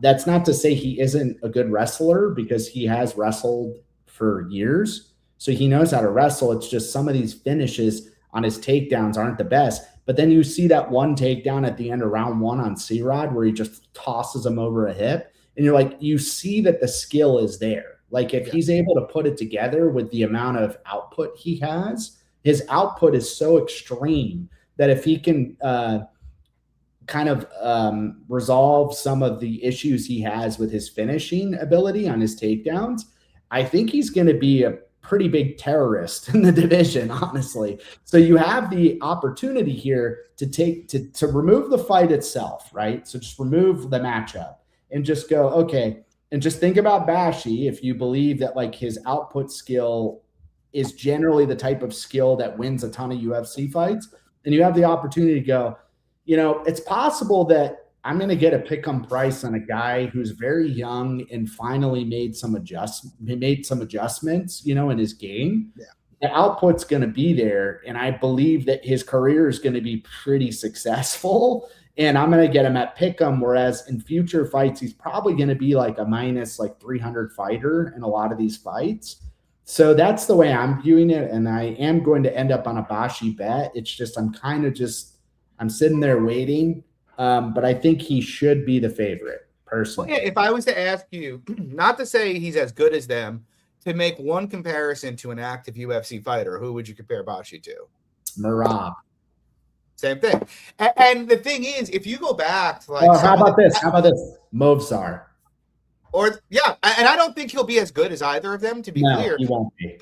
That's not to say he isn't a good wrestler, because he has wrestled for years. So he knows how to wrestle. It's just some of these finishes on his takedowns aren't the best. But then you see that one takedown at the end of round 1 on C-Rod where he just tosses him over a hip. And you're like, you see that the skill is there. Like if he's able to put it together with the amount of output he has, his output is so extreme that if he can kind of resolve some of the issues he has with his finishing ability on his takedowns, I think he's going to be a pretty big terrorist in the division, honestly. So you have the opportunity here to remove the fight itself, right? So just remove the matchup and just go, okay, and just think about Bashi. If you believe that like his output skill is generally the type of skill that wins a ton of UFC fights, and you have the opportunity to go, it's possible that I'm going to get a pick-em price on a guy who's very young and finally made some adjustments, in his game. Yeah. The output's going to be there, and I believe that his career is going to be pretty successful. And I'm going to get him at pick-em, whereas in future fights, he's probably going to be like a minus like 300 fighter in a lot of these fights. So that's the way I'm viewing it, and I am going to end up on a Bashi bet. It's just I'm sitting there waiting, but I think he should be the favorite, personally. Well, yeah, if I was to ask you, not to say he's as good as them, to make one comparison to an active UFC fighter, who would you compare Bashi to? Merab. Same thing. And the thing is, if you go back to like, how about this? Movsar. Or yeah, and I don't think he'll be as good as either of them, to be clear. He won't be.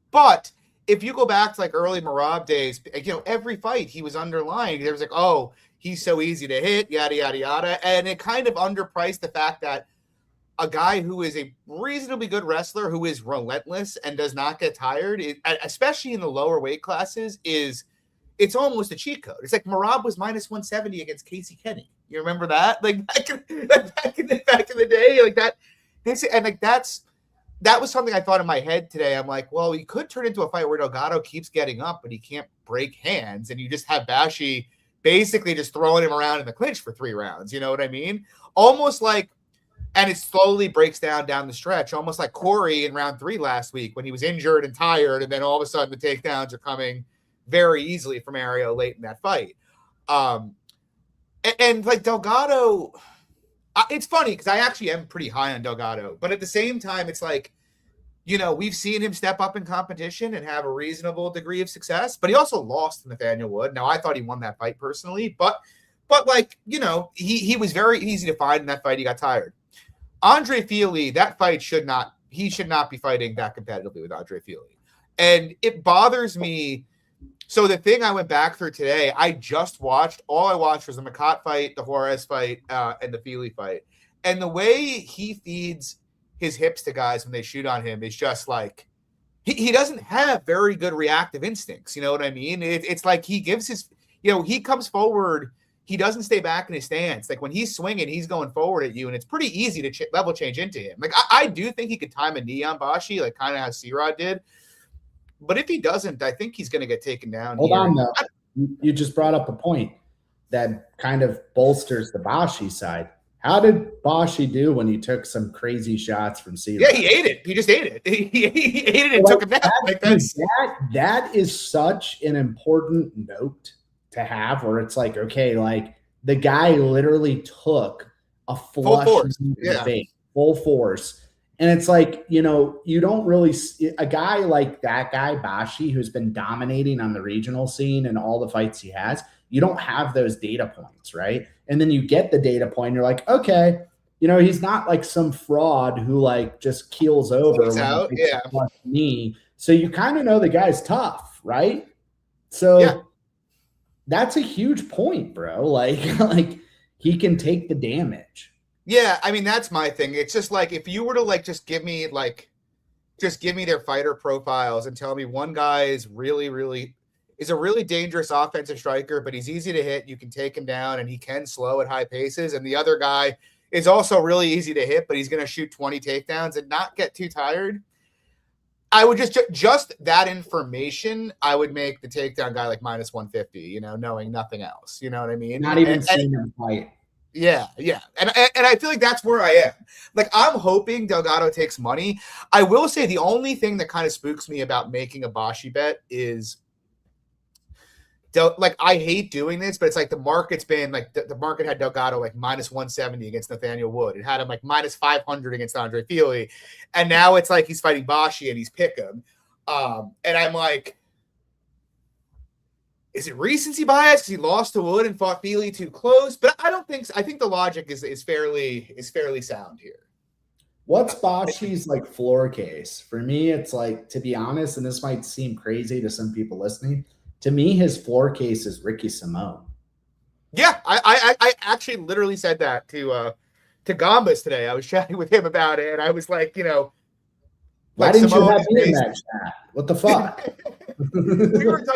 But if you go back to like early Merab days, every fight he was underlying. There was like, oh, he's so easy to hit, yada yada yada, and it kind of underpriced the fact that a guy who is a reasonably good wrestler, who is relentless and does not get tired, especially in the lower weight classes, it's almost a cheat code. It's like Merab was minus 170 against Casey Kenny. You remember that? Like back in the day, like that. And like that was something I thought in my head today. I'm like, well, he could turn into a fight where Delgado keeps getting up, but he can't break hands, and you just have Bashi basically just throwing him around in the clinch for 3 rounds. You know what I mean? Almost like, and it slowly breaks down the stretch, almost like Corey in round 3 last week when he was injured and tired, and then all of a sudden the takedowns are coming very easily from Ario late in that fight. And like Delgado, it's funny because I actually am pretty high on Delgado, but at the same time, it's like, we've seen him step up in competition and have a reasonable degree of success, but he also lost to Nathaniel Wood. Now, I thought he won that fight personally, but like, he was very easy to find in that fight. He got tired. Andre Fili, that fight should not be fighting that competitively with Andre Fili. And it bothers me. So the thing I went back through today, all I watched was the Makkat fight, the Juarez fight, and the Fili fight. And the way he feeds his hips to guys when they shoot on him is just like, he doesn't have very good reactive instincts. You know what I mean? It's like he gives he comes forward. He doesn't stay back in his stance. Like when he's swinging, he's going forward at you, and it's pretty easy to level change into him. Like I do think he could time a knee on Bashi, like kind of how C-Rod did. But if he doesn't, I think he's going to get taken down. Hold on, though. You just brought up a point that kind of bolsters the Bashi side. How did Bashi do when he took some crazy shots from C-Rod? Yeah, he ate it. He just ate it. He ate it and took it back. That is such an important note to have, where it's like, okay, like the guy literally took a flush in the face, full force. And it's like, you don't really see a guy like that guy, Bashi, who's been dominating on the regional scene and all the fights he has. You don't have those data points, right? And then you get the data point. You're like, okay, he's not like some fraud who like just keels over when he takes a knee. So you kind of know the guy's tough, right? So that's a huge point, bro. Like he can take the damage. Yeah, I mean, that's my thing. It's just like, if you were to like just give me their fighter profiles and tell me one guy is really a really dangerous offensive striker, but he's easy to hit, you can take him down, and he can slow at high paces, and the other guy is also really easy to hit, but he's going to shoot 20 takedowns and not get too tired, I would just that information, I would make the takedown guy like minus 150, knowing nothing else. You know what I mean? Not even seeing him fight. Yeah, and I feel like that's where I am. Like, I'm hoping Delgado takes money. I will say the only thing that kind of spooks me about making a Bashi bet is, like, I hate doing this, but it's like the market's been like the market had Delgado like minus 170 against Nathaniel Wood. It had him like minus 500 against Andre Fili, and now it's like he's fighting Bashi and he's pick him. And I'm like, is it recency bias because he lost to Wood and fought Fili too close? But I don't think so. I think the logic is fairly sound here. What's Bashi's like floor case? For me, it's like, to be honest, and this might seem crazy to some people listening, to me, his floor case is Ricky Simone. Yeah, I actually literally said that to Gambas today. I was chatting with him about it, and I was like, why didn't you have me in that chat? What the fuck?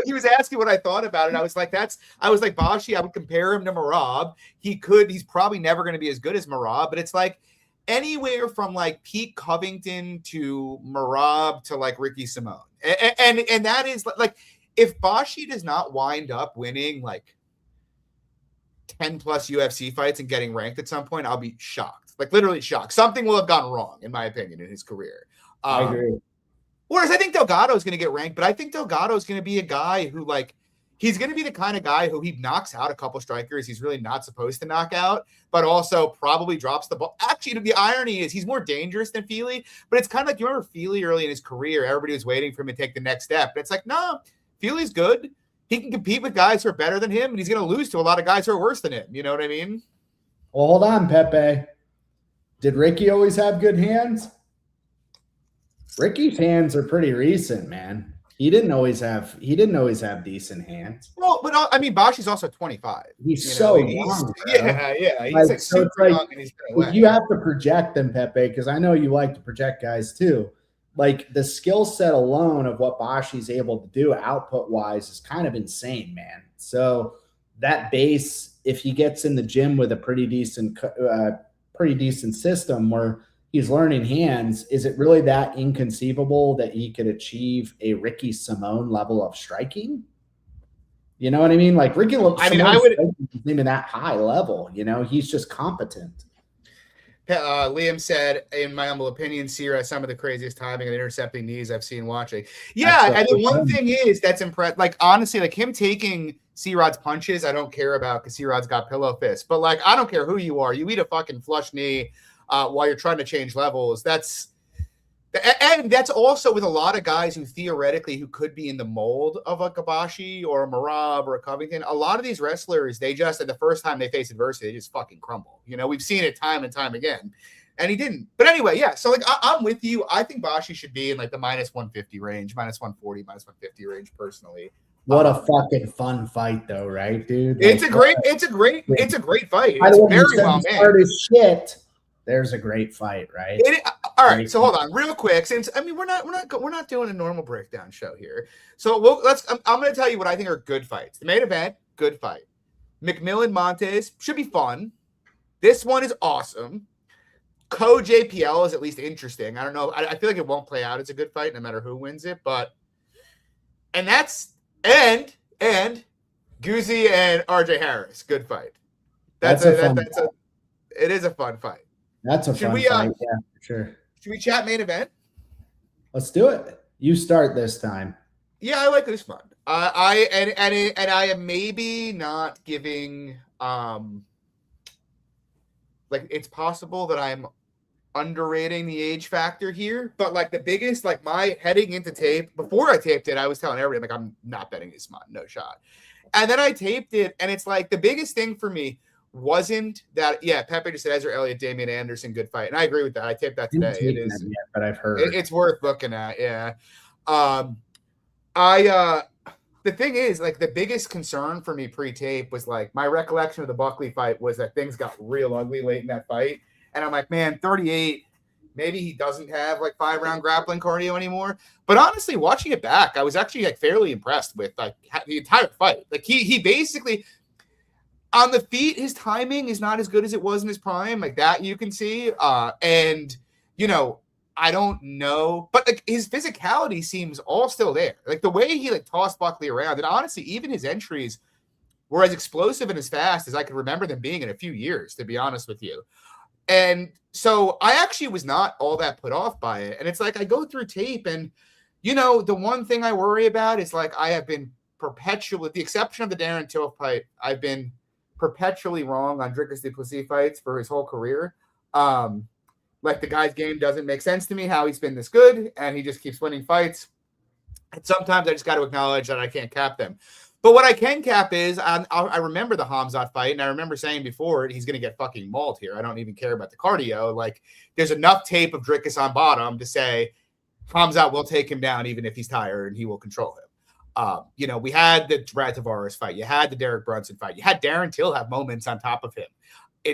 He was asking what I thought about it. I was like, Bashi, I would compare him to Merab. He's probably never going to be as good as Merab, but it's like anywhere from like Pete Covington to Merab to like Ricky Simone. And that is like, if Bashi does not wind up winning like 10 plus UFC fights and getting ranked at some point, I'll be shocked. Like, literally shocked. Something will have gone wrong, in my opinion, in his career. I agree. Whereas I think Delgado is going to get ranked, but I think Delgado is going to be a guy who, like, he's going to be the kind of guy who he knocks out a couple strikers he's really not supposed to knock out, but also probably drops the ball. Actually, the irony is he's more dangerous than Fili, but it's kind of like, you remember Fili early in his career, everybody was waiting for him to take the next step. But it's like, no, Fili's good. He can compete with guys who are better than him, and he's going to lose to a lot of guys who are worse than him. You know what I mean? Well, hold on, Pepe. Did Ricky always have good hands? Ricky's hands are pretty recent, man. He didn't always have decent hands. Well, but I mean, Bashi's also 25. He's so young. Yeah. He's super young, and he's if you have to project them, Pepe, because I know you like to project guys too. Like, the skill set alone of what Bashi's able to do output wise is kind of insane, man. So that base, if he gets in the gym with a pretty decent system where he's learning hands, is it really that inconceivable that he could achieve a Ricky Simone level of striking? You know what I mean? Like, Ricky, I would even that high level. He's just competent. Liam said, in my humble opinion, Sierra has some of the craziest timing and intercepting knees I've seen watching. Yeah, and the one thing is that's impressive. Like, honestly, like him taking C-Rod's punches, I don't care about because C-Rod's got pillow fists. But like, I don't care who you are. You eat a fucking flush knee while you're trying to change levels. And that's also with a lot of guys who theoretically who could be in the mold of a Kabashi or a Merab or a Covington. A lot of these wrestlers, they just, at the first time they face adversity, they just fucking crumble. We've seen it time and time again. And he didn't. But anyway, yeah. So like, I'm with you. I think Bashi should be in like the minus 150 range, minus 140, minus 150 range personally. What a fucking fun fight though, right, dude? It's a great fight. It's very well made. Shit. There's a great fight, right? All right, so hold on, real quick. Since we're not doing a normal breakdown show here, so I'm going to tell you what I think are good fights. The main event, good fight. McMillan Montes should be fun. This one is awesome. JPL is at least interesting. I don't know. I feel like it won't play out as a good fight no matter who wins it, and Guzzi and RJ Harris, good fight. It is a fun fight. That's a fun fight, yeah, for sure. Should we chat main event? Let's do it. You start this time. Yeah, I like Usman. I am maybe not giving like, it's possible that I'm underrating the age factor here, but like the biggest, like, my heading into tape, before I taped it, I was telling everybody, like, I'm not betting Usman, no shot. And then I taped it, and it's like the biggest thing for me wasn't that, yeah, Pepe just said Ezra Elliott, Damian Anderson, good fight. And I agree with that. I taped that today. It is, yet, but I've heard it's worth looking at. Yeah. The thing is, like, the biggest concern for me pre-tape was like my recollection of the Buckley fight was that things got real ugly late in that fight. And I'm like, man, 38, maybe he doesn't have like 5-round grappling cardio anymore. But honestly, watching it back, I was actually like fairly impressed with like the entire fight. Like he basically, on the feet, his timing is not as good as it was in his prime. Like that you can see. And, I don't know, but like his physicality seems all still there. Like the way he like tossed Buckley around, and honestly, even his entries were as explosive and as fast as I could remember them being in a few years, to be honest with you. And so I actually was not all that put off by it. And it's like I go through tape and, the one thing I worry about is like I have been perpetually, with the exception of the Darren Till fight, I've been perpetually wrong on Dricus du Plessis fights for his whole career. Like the guy's game doesn't make sense to me, how he's been this good, and he just keeps winning fights. And sometimes I just got to acknowledge that I can't cap them. But what I can cap is I remember the Hamzat fight, and I remember saying before he's going to get fucking mauled here. I don't even care about the cardio. Like, there's enough tape of Dricus on bottom to say Hamzat will take him down even if he's tired, and he will control him. We had the Brad Tavares fight. You had the Derek Brunson fight. You had Darren Till have moments on top of him.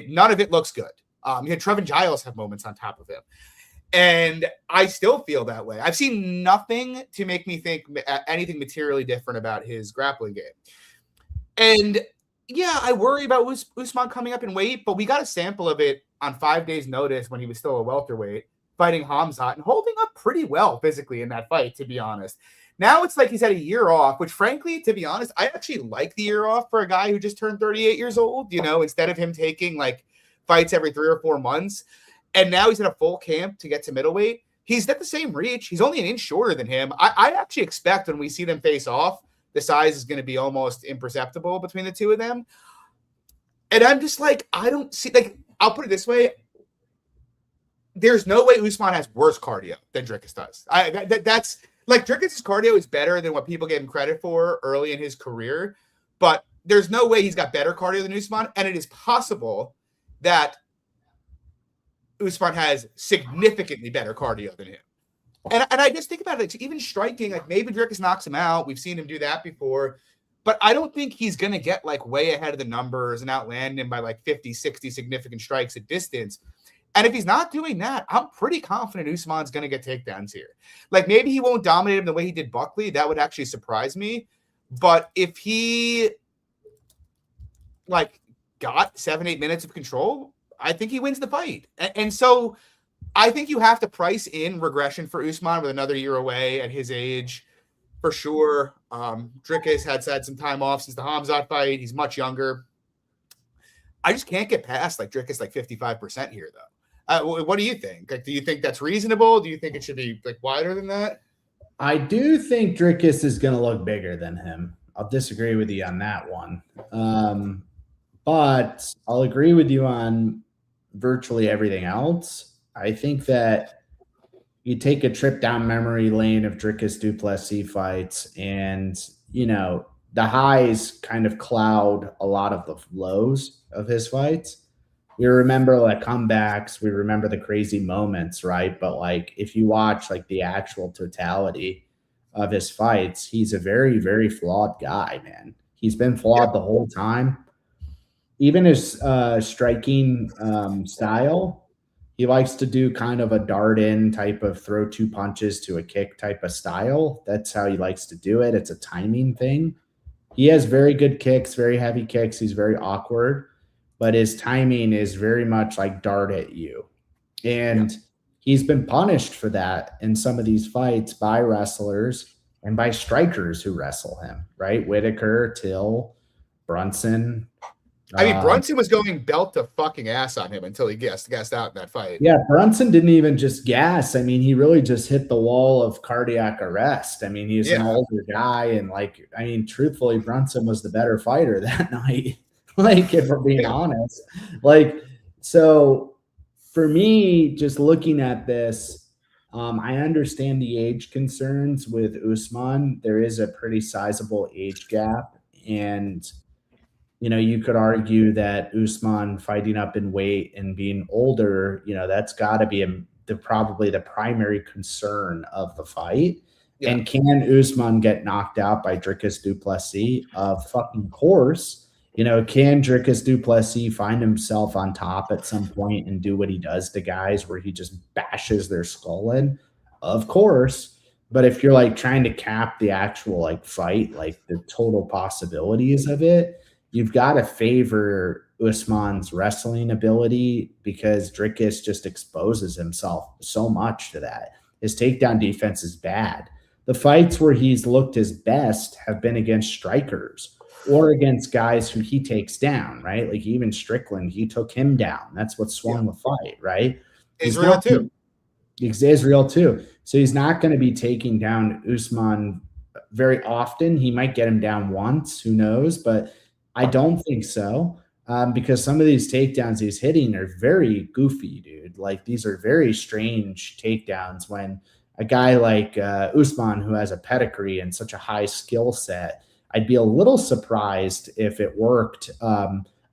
None of it looks good. You had Trevin Giles have moments on top of him. And I still feel that way. I've seen nothing to make me think anything materially different about his grappling game. And yeah, I worry about Usman coming up in weight, but we got a sample of it on 5 days' notice when he was still a welterweight, fighting Hamzat and holding up pretty well physically in that fight, to be honest. Now it's like he's had a year off, which frankly, to be honest, I actually like the year off for a guy who just turned 38 years old, instead of him taking like fights every 3 or 4 months. And now he's in a full camp to get to middleweight. He's got the same reach. He's only an inch shorter than him. I actually expect when we see them face off, the size is going to be almost imperceptible between the two of them. And I'm just like, I don't see, like, I'll put it this way. There's no way Usman has worse cardio than Dricus does. That's like Dricus' cardio is better than what people gave him credit for early in his career, but there's no way he's got better cardio than Usman. And it is possible that Usman has significantly better cardio than him. And I just think about it, even striking, like maybe Dricus knocks him out. We've seen him do that before, but I don't think he's going to get like way ahead of the numbers and outland him by like 50, 60 significant strikes at distance. And if he's not doing that, I'm pretty confident Usman's going to get takedowns here. Like maybe he won't dominate him the way he did Buckley. That would actually surprise me. But if he like got 7-8 minutes of control, I think he wins the fight. And so I think you have to price in regression for Usman with another year away at his age, for sure. Dricus had some time off since the Hamzat fight. He's much younger. I just can't get past like Dricus like 55% here, though. What do you think? Like, do you think that's reasonable? Do you think it should be like wider than that? I do think Dricus is going to look bigger than him. I'll disagree with you on that one. But I'll agree with you on virtually everything else. I think that you take a trip down memory lane of Dricus du Plessis fights, and the highs kind of cloud a lot of the lows of his fights. We remember like comebacks, we remember the crazy moments, right? But like if you watch like the actual totality of his fights, he's a very, very flawed guy, man. He's been flawed the whole time. Even his striking style, he likes to do kind of a dart in type of throw 2 punches to a kick type of style. That's how he likes to do it. It's a timing thing. He has very good kicks, very heavy kicks. He's very awkward, but his timing is very much like dart at you. And he's been punished for that in some of these fights by wrestlers and by strikers who wrestle him, right? Whitaker, Till, Brunson. I mean, Brunson was going belt to fucking ass on him until he gassed out in that fight. Yeah, Brunson didn't even just gas. I mean, he really just hit the wall of cardiac arrest. I mean, he's an older guy. And truthfully, Brunson was the better fighter that night. Like, if we're being honest. So for me, just looking at this, I understand the age concerns with Usman. There is a pretty sizable age gap. And you could argue that Usman fighting up in weight and being older, that's got to be probably the primary concern of the fight. Yeah. And can Usman get knocked out by Dricus du Plessis? Of fucking course. Can Dricus du Plessis find himself on top at some point and do what he does to guys where he just bashes their skull in? Of course. But if you're like trying to cap the actual like fight, like the total possibilities of it, you've got to favor Usman's wrestling ability because Dricus just exposes himself so much to that. His takedown defense is bad. The fights where he's looked his best have been against strikers. or against guys who he takes down, right? Like even Strickland, he took him down. That's what swung the fight, right? Israel too. Israel too. So he's not going to be taking down Usman very often. He might get him down once, who knows? But I don't think so, because some of these takedowns he's hitting are very goofy, dude. Like these are very strange takedowns when a guy like Usman, who has a pedigree and such a high skill set, I'd be a little surprised if it worked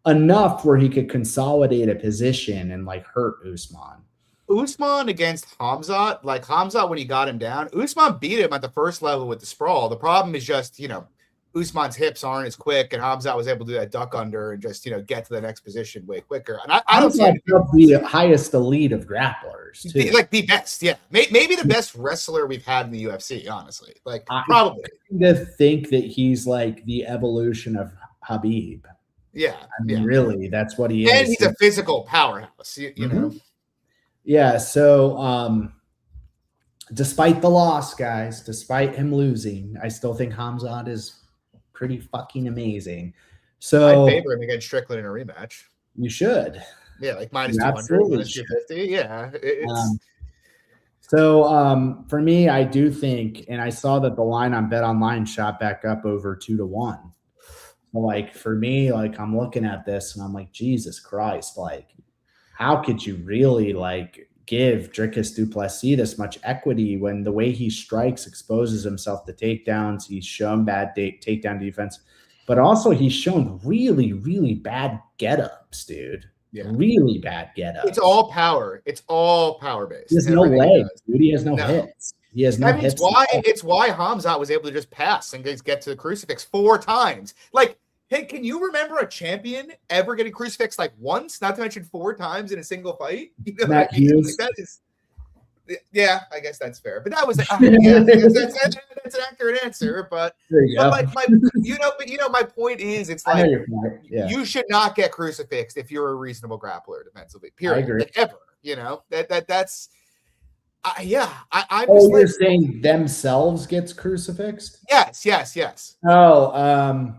enough where he could consolidate a position and like hurt Usman. Usman against Hamzat, like Hamzat when he got him down, Usman beat him at the first level with the sprawl. The problem is just, Usman's hips aren't as quick, and Hamzat was able to do that duck under and just, get to the next position way quicker. And I don't see the highest elite of grapplers, too. Like the best, yeah. Maybe the best wrestler we've had in the UFC, honestly. Like probably. I kind of think that he's like the evolution of Habib. Yeah, really, that's what he is. And he's a physical powerhouse, you know. Yeah, so despite the loss, guys, despite him losing, I still think Hamzat is pretty fucking amazing. So I favor him against Strickland in a rematch. You should. Yeah, like minus 200, minus 250. Yeah. So for me, I do think, and I saw that the line on Bet Online shot back up over 2-1. So like for me, like I'm looking at this and I'm like, Jesus Christ, like how could you really like give Dricus du Plessis this much equity when the way he strikes exposes himself to takedowns? He's shown bad takedown defense, but also he's shown really, really bad get-ups, dude. Yeah. Really bad get-ups. It's all power. It's all power-based. He has no legs, dude. He has no hits. He has no hits. It's why Hamzat was able to just pass and get to the crucifix 4 times. Like, hey, can you remember a champion ever getting crucifixed like once, not to mention 4 times in a single fight? You know what I mean? Like that is, yeah, I guess that's fair. But that was that's an accurate answer. But like my point is, it's like you should not get crucifixed if you're a reasonable grappler defensively. Period. I agree. Like, ever. That's. You're saying themselves gets crucifixed? Yes. Oh,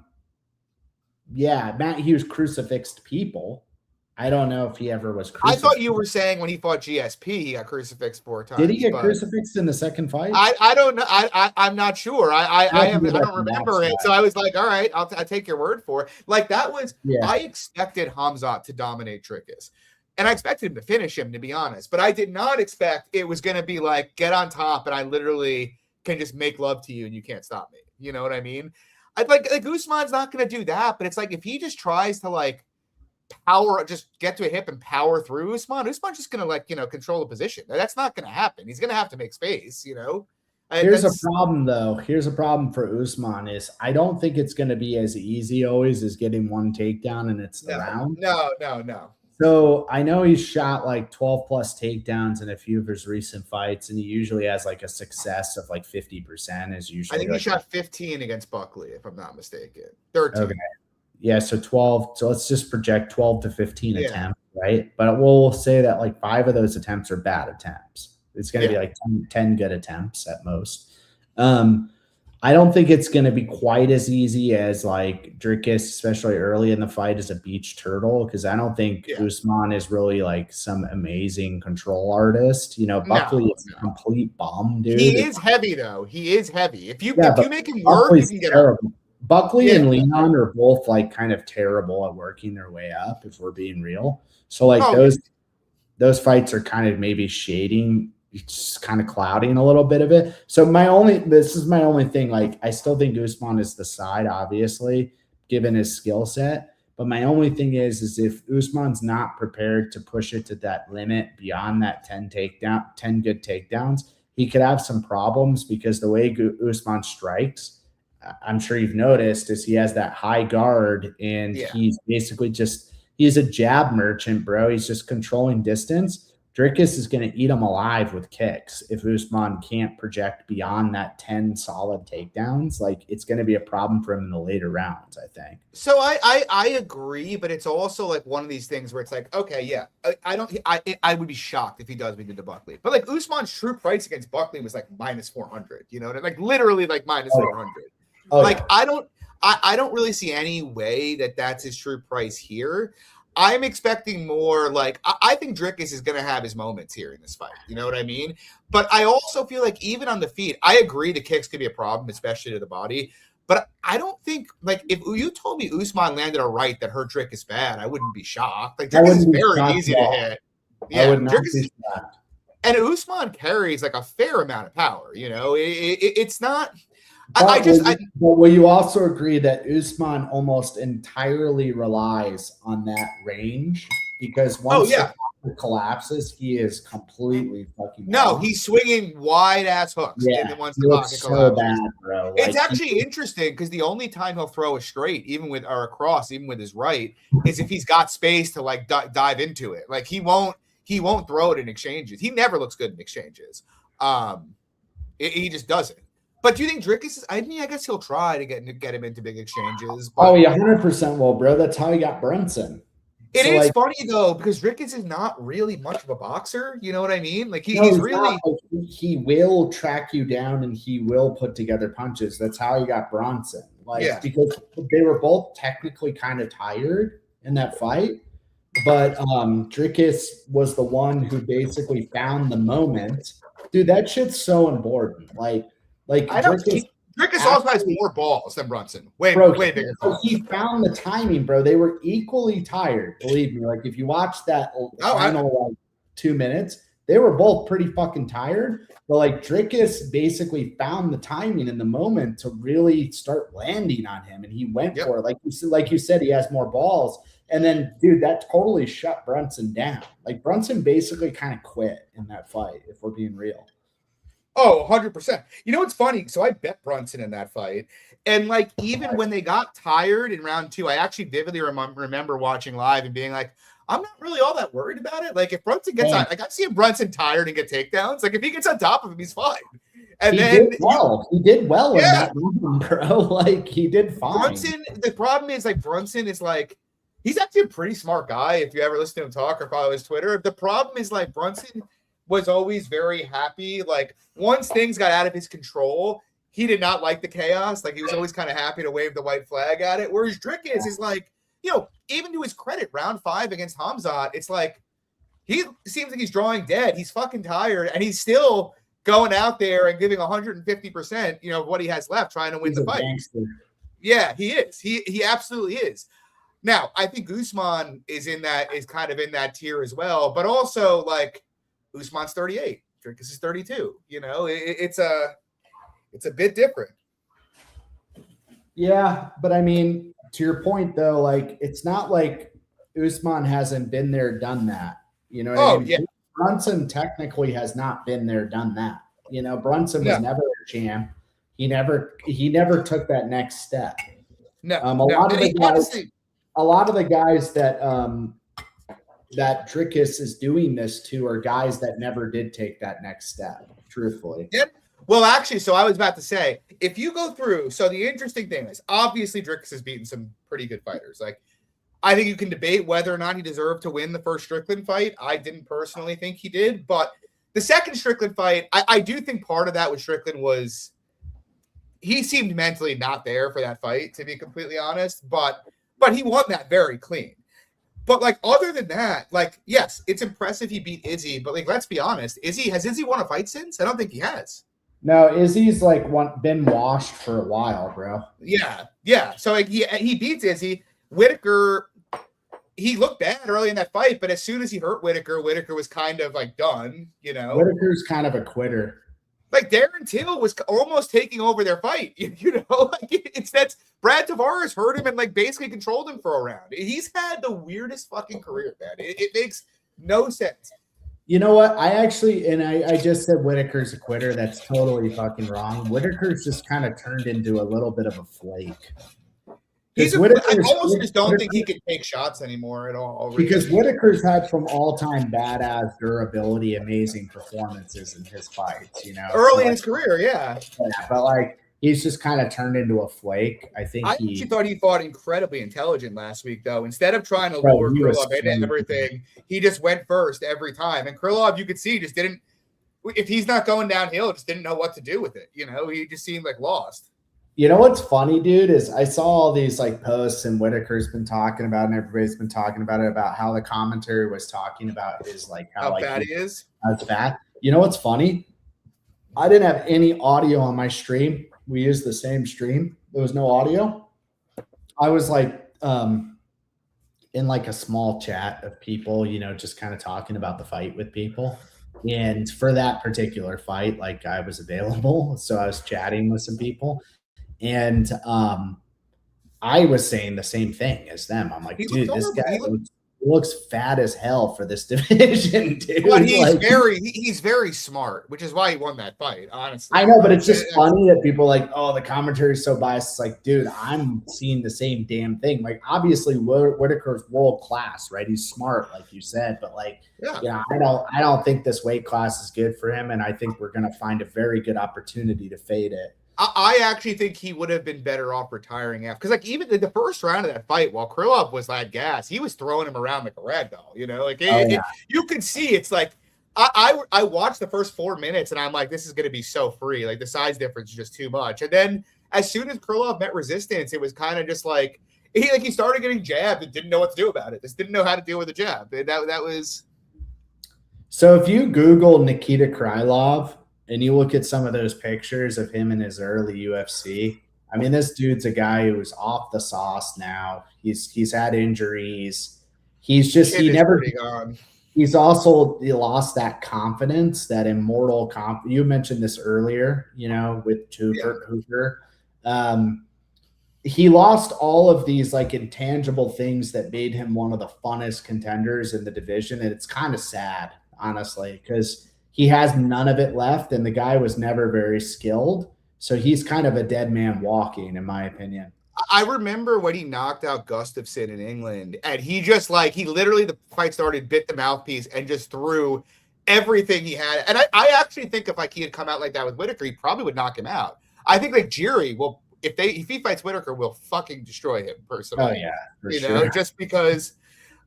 yeah, Matt Hughes crucifixed people. I don't know if he ever was crucifixed. I thought you were saying when he fought GSP, he got crucifixed 4 times. Did he get crucifixed in the second fight? I don't know. I'm not sure. I don't remember it. So I was like, all right, I'll take your word for it. Like that was, I expected Hamzat to dominate Dricus. And I expected him to finish him, to be honest. But I did not expect it was going to be like, get on top and I literally can just make love to you and you can't stop me. You know what I mean? Like Usman's not going to do that, but it's like if he just tries to like just get to a hip and power through Usman's just going to like, control the position. That's not going to happen. He's going to have to make space, Here's a problem though. Here's a problem for Usman is I don't think it's going to be as easy always as getting 1 takedown and it's the round. No. So I know he's shot like 12 plus takedowns in a few of his recent fights, and he usually has like a success of like 50% is usually. I think he shot 15 against Buckley, if I'm not mistaken. 13. Okay. Yeah, so 12. So let's just project 12 to 15 attempts, right? But we'll say that like 5 of those attempts are bad attempts. It's going to be like 10 good attempts at most. I don't think it's going to be quite as easy as like Dricus, especially early in the fight, as a beach turtle, because I don't think Usman is really like some amazing control artist. Buckley is a complete bomb, dude. He is heavy, though. He is heavy. If you make him work, you can get terrible. Buckley and Leon are both like kind of terrible at working their way up, if we're being real. So like those fights are kind of maybe shading. It's kind of clouding a little bit of it. So this is my only thing. Like, I still think Usman is the side, obviously, given his skill set. But my only thing is if Usman's not prepared to push it to that limit beyond that 10 good takedowns, he could have some problems because the way Usman strikes, I'm sure you've noticed, is he has that high guard and he's basically he's a jab merchant, bro. He's just controlling distance. Dricus is going to eat him alive with kicks if Usman can't project beyond that 10 solid takedowns. Like, it's going to be a problem for him in the later rounds, I think. So I agree, but it's also like one of these things where it's like, okay, I would be shocked if he does what he did to Buckley. But like Usman's true fights against Buckley was like minus 400, like literally like minus 400. I don't really see any way that that's his true price here. I'm expecting more like I think Drickus is going to have his moments here in this fight. You know what I mean? But I also feel like even on the feet, I agree the kicks could be a problem, especially to the body. But I don't think like if you told me Usman landed a right that hurt Drickus bad, I wouldn't be shocked. Like Drickus is very easy to hit. Yeah, I would not be shocked. And Usman carries like a fair amount of power. You know, it's not. But will you also agree that Usman almost entirely relies on that range? Because once the pocket collapses, he is completely fucking gone. He's swinging wide ass hooks. Yeah, and then once the pocket so bad, bro. It's actually interesting because the only time he'll throw a straight, even with or a cross, even with his right, is if he's got space to like dive into it. Like he won't throw it in exchanges. He never looks good in exchanges. He just doesn't. But do you think Drickus is? I mean, I guess he'll try to get him into big exchanges. But yeah, 100% will, bro. That's how he got Brunson. It is like, funny though because Drickus is not really much of a boxer. You know what I mean? Like he's really he will track you down and he will put together punches. That's how he got Bronson. Like because they were both technically kind of tired in that fight, but Drickus was the one who basically found the moment. Dude, that shit's so important. Like Drickus also has more balls than Brunson. Way bigger. He found the timing, bro. They were equally tired. Believe me. Like if you watch that final 2 minutes, they were both pretty fucking tired. But like Drickus basically found the timing in the moment to really start landing on him, and he went for it. Like you said, he has more balls. And then, dude, that totally shut Brunson down. Like Brunson basically kind of quit in that fight, if we're being real. Oh, 100%. You know what's funny? So I bet Brunson in that fight. And like even when they got tired in round 2, I actually vividly remember watching live and being like, I'm not really all that worried about it. Like if Brunson gets on, like I've seen Brunson tired and get takedowns. Like if he gets on top of him, he's fine. And he did well in that round, bro. Like he did fine. The problem is like Brunson is like he's actually a pretty smart guy. If you ever listen to him talk or follow his Twitter, the problem is like Brunson was always very happy. Like once things got out of his control, he did not like the chaos. Like he was always kind of happy to wave the white flag at it. Whereas Drickus is like, you know, even to his credit, round 5 against Hamzat, it's like he seems like he's drawing dead. He's fucking tired, and he's still going out there and giving 150%, you know, of what he has left, trying to win the fight. Gangster. Yeah, he is. He absolutely is. Now, I think Usman is kind of in that tier as well, but also like Usman's 38, Drickus is 32. You know, it's a bit different. Yeah, but I mean, to your point though, like it's not like Usman hasn't been there, done that. You know what I mean? Yeah. Brunson technically has not been there, done that. You know, Brunson was never a champ. He never took that next step. A lot of the guys that that Drickus is doing this to are guys that never did take that next step, truthfully. Yeah. Well, actually, so I was about to say, if you go through, so the interesting thing is, obviously Drickus has beaten some pretty good fighters. Like, I think you can debate whether or not he deserved to win the first Strickland fight. I didn't personally think he did, but the second Strickland fight, I do think part of that with Strickland was he seemed mentally not there for that fight, to be completely honest, but he won that very clean. But like other than that, like yes, it's impressive he beat Izzy, but like let's be honest, has Izzy won a fight since? I don't think he has. No, Izzy's like been washed for a while, bro. Yeah. So like, he beats Izzy. Whitaker, he looked bad early in that fight, but as soon as he hurt Whitaker was kind of like done. You know, Whitaker's kind of a quitter. Like Darren Till was almost taking over their fight. You know, like that's Brad Tavares hurt him and like basically controlled him for a round. He's had the weirdest fucking career, man. It makes no sense. You know what? I just said Whitaker's a quitter. That's totally fucking wrong. Whitaker's just kind of turned into a little bit of a flake. I almost just don't think he can take shots anymore at all. Really. Because Whitaker's had some all-time badass durability, amazing performances in his fights, you know. Early in his career, yeah. But like he's just kind of turned into a flake. I actually thought he fought incredibly intelligent last week, though. Instead of trying to lure Krylov into everything, he just went first every time. And Krylov, you could see, just didn't. If he's not going downhill, just didn't know what to do with it. You know, he just seemed like lost. You know what's funny, dude, is I saw all these like posts and Whitaker's been talking about and everybody's been talking about it, about how the commentary was talking about his like how like fat he is. How it's fat. You know what's funny? I didn't have any audio on my stream. We used the same stream. There was no audio. I was like in like a small chat of people, you know, just kind of talking about the fight with people. And for that particular fight, like I was available. So I was chatting with some people. And I was saying the same thing as them. I'm like, dude, this guy looks fat as hell for this division, dude. But he's very smart, which is why he won that fight, honestly. I know, but it's just funny that people are like, oh, the commentary is so biased. It's like, dude, I'm seeing the same damn thing. Like, obviously, Whitaker's world class, right? He's smart, like you said, but like, yeah, I don't think this weight class is good for him, and I think we're gonna find a very good opportunity to fade it. I actually think he would have been better off retiring after, because like even the first round of that fight, while Krylov was like gas, he was throwing him around like a rag doll. You know, like you could see it's like I watched the first 4 minutes and I'm like, this is going to be so free. Like the size difference is just too much. And then as soon as Krylov met resistance, it was kind of just like he started getting jabbed and didn't know what to do about it. Just didn't know how to deal with the jab. And that was. So if you Google Nikita Krylov and you look at some of those pictures of him in his early UFC, I mean, this dude's a guy who's off the sauce now. He's had injuries. He's also lost that confidence, that immortal You mentioned this earlier, you know, with Hooker. He lost all of these like intangible things that made him one of the funnest contenders in the division. And it's kind of sad, honestly, because he has none of it left, and the guy was never very skilled. So he's kind of a dead man walking, in my opinion. I remember when he knocked out Gustafsson in England, and he just like, he literally, the fight started, bit the mouthpiece, and just threw everything he had. And I actually think if like he had come out like that with Whitaker, he probably would knock him out. I think like Jiri will, if he fights Whitaker, will fucking destroy him personally. Oh yeah, you know, just because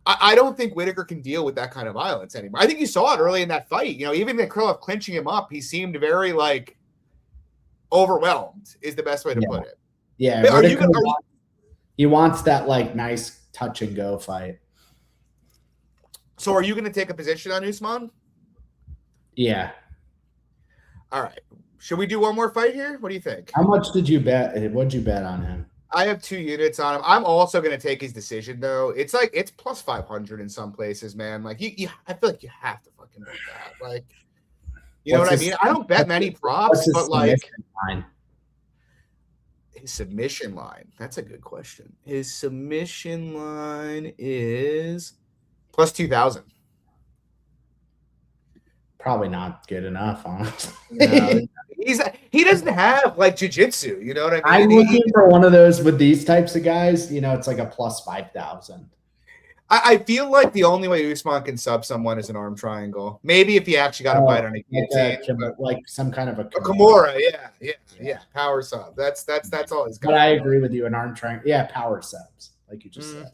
I don't think Whitaker can deal with that kind of violence anymore. I think you saw it early in that fight. You know, even the Krylov clinching him up, he seemed very like overwhelmed is the best way to put it. Yeah. He wants that like nice touch and go fight. So are you going to take a position on Usman? Yeah. All right. Should we do one more fight here? What do you think? How much did you bet? What'd you bet on him? I have 2 units on him. I'm also going to take his decision, though. It's like it's plus 500 in some places, man. Like I feel like you have to fucking bet that. Like, you know what I mean? I don't bet many props, but like his submission line. That's a good question. His submission line is plus 2,000. Probably not good enough, honestly. No, he doesn't have like jiu-jitsu, you know what I mean? I'm looking for one of those with these types of guys. You know, it's like a plus 5,000. I feel like the only way Usman can sub someone is an arm triangle. Maybe if he actually got a bite on a guillotine, like some kind of a Kimura. Yeah. Power sub. That's all he's got. But I agree with you. An arm triangle. Yeah, power subs, like you just said.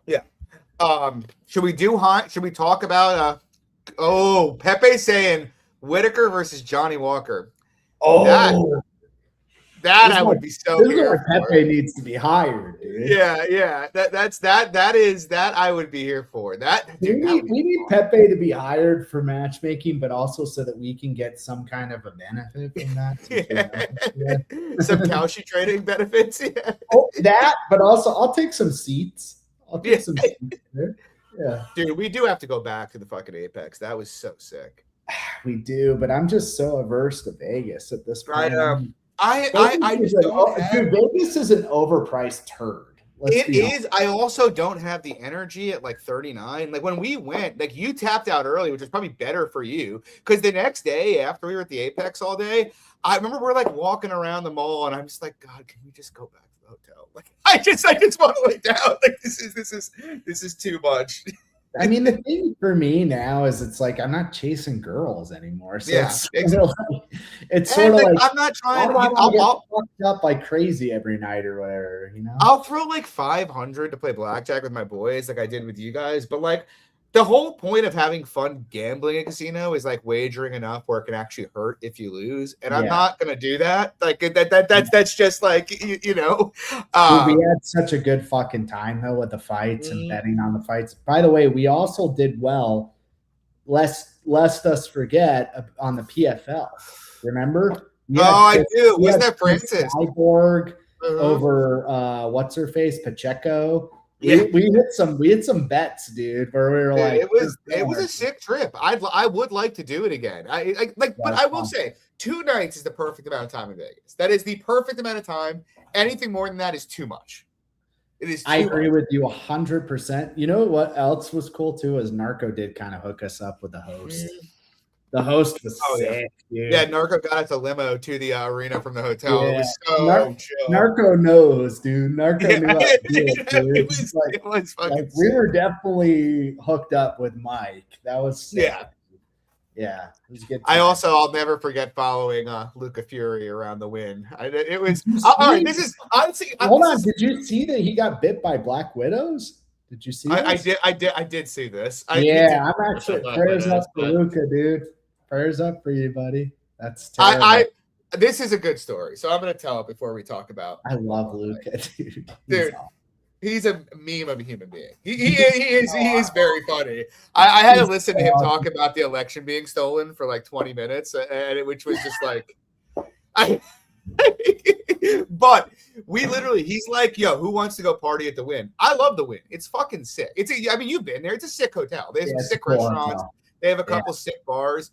Yeah. Should we talk about Pepe saying Whitaker versus Johnny Walker? Oh, that I would be so. This is where Pepe needs to be hired, dude. Yeah. That I would be here for. We need Pepe to be hired for matchmaking, but also so that we can get some kind of a benefit from that. Some Cauchy trading benefits. Yeah. Oh, that, but also I'll take some seats. I'll take some seats there. Yeah, dude, we do have to go back to the fucking Apex. That was so sick. We do, but I'm just so averse to Vegas at this point. I just don't have... Dude, Vegas is an overpriced turd. It is. I also don't have the energy at like 39. Like when we went, like you tapped out early, which is probably better for you. Because the next day after we were at the Apex all day, I remember we're like walking around the mall and I'm just like, God, can we just go back to the hotel? Like I just want to lay down. Like this is too much. I mean, the thing for me now is it's like I'm not chasing girls anymore. So yeah, it's sort of like I'm not trying to I'll fucked up like crazy every night or whatever, you know. I'll throw like 500 to play blackjack with my boys, like I did with you guys. But like the whole point of having fun gambling at a casino is like wagering enough where it can actually hurt if you lose. And I'm not gonna do that. Like that's just like you know. Dude, we had such a good fucking time though with the fights and betting on the fights. By the way, we also did well. Lest us forget on the PFL. Remember? I do. Wasn't that Francis? Cyborg over what's her face? Pacheco. We hit some bets, dude, where we were like, it was a sick trip. I would like to do it again. But I will say 2 nights is the perfect amount of time in Vegas. That is the perfect amount of time. Anything more than that is too much. It is. I agree with you 100%. You know what else was cool too? Is Narco did kind of hook us up with the host. The host was sick, dude. Yeah, Narco got us a limo to the arena from the hotel. Yeah. It was so chill. Narco knows, dude. Narco knew how to do it, dude. It was fucking sick. We were definitely hooked up with Mike. That was sick. Yeah. It was good. I'll never forget following Luca Fury around the win. It was all right. This is honestly. Hold on. Did you see that he got bit by black widows? Did you see? I did see this. I'm actually prayers up for Luca, dude. Prayers up for you, buddy. That's terrible. This is a good story, so I'm going to tell it before we talk about. I love Luca, dude. He's a meme of a human being. He is very funny. I had to listen to him talk about the election being stolen for like 20 minutes, which was just like, but he's like, yo, who wants to go party at the Wynn? I love the Wynn. It's fucking sick. You've been there. It's a sick hotel. They have some sick restaurants. They have a couple sick bars.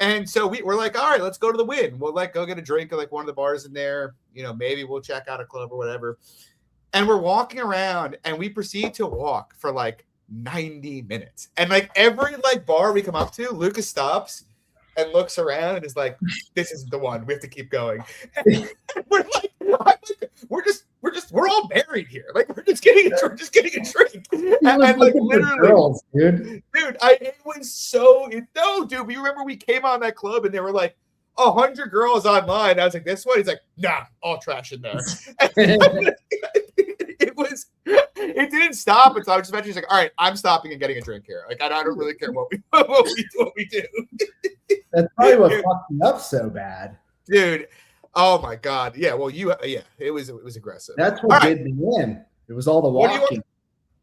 And so we're like, all right, let's go to the Wynn. We'll like go get a drink at like one of the bars in there. You know, maybe we'll check out a club or whatever. And we're walking around and we proceed to walk for like 90 minutes. And like every like bar we come up to, Lucas stops and looks around and is like, this isn't the one. We have to keep going. And we're all married here. Like we're just getting a drink. And like literally, girls, dude, it was so dude. You remember we came on that club and there were like 100 girls online. I was like, this one. He's like, nah, all trash in there. It didn't stop until I was just mentioning, he's like, all right, I'm stopping and getting a drink here. Like I don't really care what we do. That's probably what fucked me up so bad, dude. Oh my god. Yeah. Well, it was aggressive. That's what did me in. It was all the walking.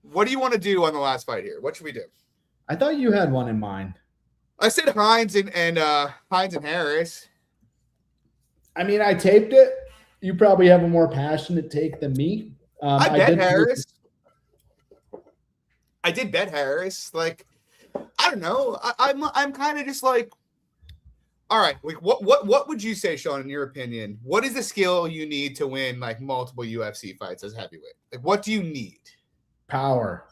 What do you want to do on the last fight here? What should we do? I thought you had one in mind. I said Hines and Harris. I mean, I taped it. You probably have a more passionate take than me. I bet Harris. I did bet Harris. Like, I don't know. I'm kind of just like, all right. Like, what would you say, Shawn? In your opinion, what is the skill you need to win like multiple UFC fights as heavyweight? Like, what do you need? Power.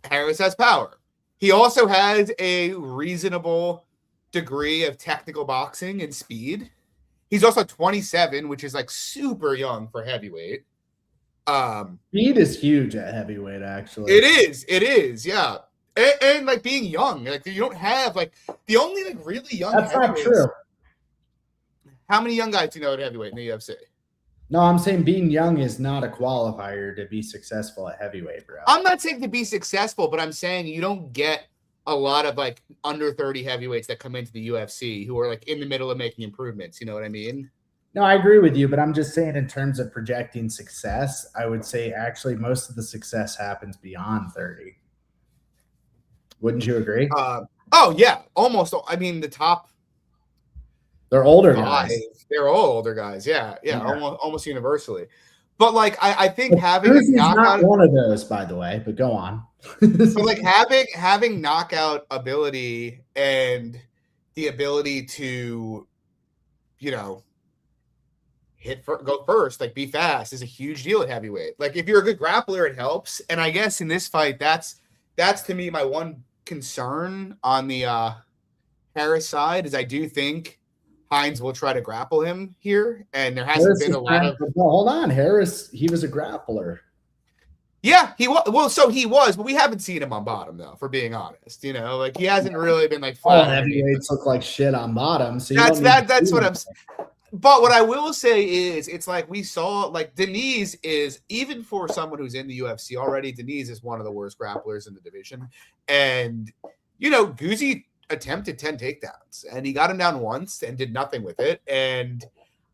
Harris has power. He also has a reasonable degree of technical boxing and speed. He's also 27, which is like super young for heavyweight. Speed is huge at heavyweight, actually. It is, yeah. And like being young, like you don't have like the only like really young. That's not true. How many young guys do you know at heavyweight in the UFC? No, I'm saying being young is not a qualifier to be successful at heavyweight, bro. I'm not saying to be successful, but I'm saying you don't get a lot of like under 30 heavyweights that come into the UFC who are like in the middle of making improvements. You know what I mean? No, I agree with you, but I'm just saying in terms of projecting success, I would say actually most of the success happens beyond 30. Wouldn't you agree? Oh yeah, almost. I mean, the top. They're older guys. They're all older guys. Yeah. Almost universally. But like, I think having not one of those, by the way. But go on. So like having knockout ability and the ability to, you know, go first, like be fast is a huge deal at heavyweight. Like if you're a good grappler, it helps. And I guess in this fight, that's to me my one concern on the Harris side is I do think Hines will try to grapple him here, and there hasn't been a lot of. Hold on, Harris. He was a grappler. Yeah, he was. Well, so he was, but we haven't seen him on bottom though. For being honest, you know, like he hasn't really been like. All heavyweights look like shit on bottom. So that's what I'm. But what I will say is, it's like we saw, like Denise is, even for someone who's in the UFC already, Denise is one of the worst grapplers in the division. And, Guzzi attempted 10 takedowns and he got him down once and did nothing with it. And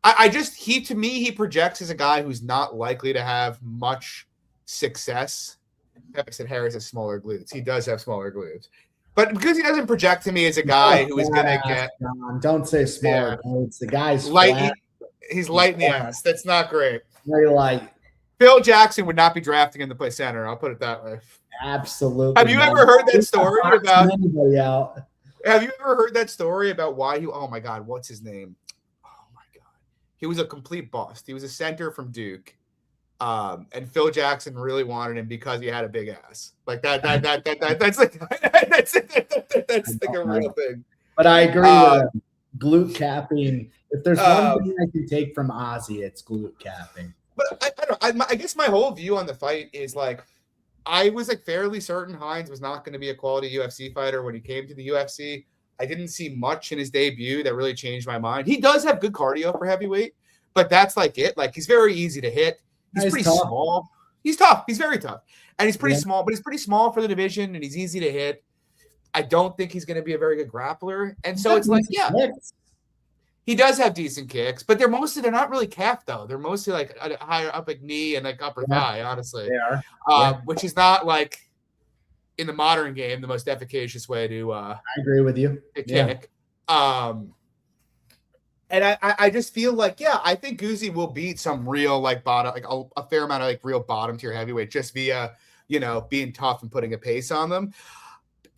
to me, he projects as a guy who's not likely to have much success. Pepe said Harris has smaller glutes. He does have smaller glutes. But because he doesn't project to me as a guy who is going to get. Don't say smaller glutes. The guy's light. He's light in the ass. That's not great. Very light. Phil Jackson would not be drafting him to play center. I'll put it that way. Absolutely. Have you ever heard that story about anybody out? Have you ever heard that story about why he? Oh my God, what's his name? Oh my God, he was a complete bust. He was a center from Duke. And Phil Jackson really wanted him because he had a big ass. Like that's like a real thing. But I agree with glute capping. If there's one thing I can take from Ozzy, it's glute capping. But I guess my whole view on the fight is like, I was like fairly certain Hines was not going to be a quality UFC fighter when he came to the UFC. I didn't see much in his debut that really changed my mind. He does have good cardio for heavyweight, but that's like it. Like he's very easy to hit. He's pretty small. He's tough. He's very tough. And he's pretty small, but he's pretty small for the division and he's easy to hit. I don't think he's going to be a very good grappler. And so it's like, yeah, he does have decent kicks, but they're not really calf though. They're mostly like higher up like knee and like upper thigh, honestly. They are. Which is not like in the modern game, the most efficacious way to I agree with you. Kick. And I just feel like, I think Guzzi will beat some real like bottom, like a fair amount of like real bottom tier heavyweight just via, being tough and putting a pace on them.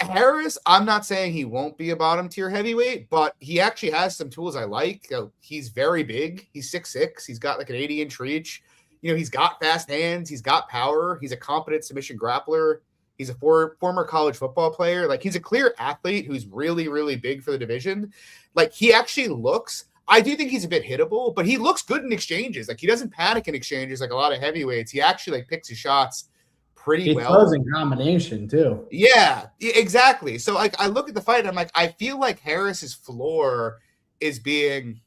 Harris, I'm not saying he won't be a bottom tier heavyweight, but he actually has some tools I like. He's very big. He's 6'6". He's got like an 80-inch reach. He's got fast hands. He's got power. He's a competent submission grappler. He's a former college football player. Like he's a clear athlete who's really, really big for the division. Like he actually looks, I do think he's a bit hittable, but he looks good in exchanges. Like he doesn't panic in exchanges like a lot of heavyweights. He actually like picks his shots pretty well. He throws in combination too. Yeah, exactly. So like I look at the fight and I'm like, I feel like Harris's floor is being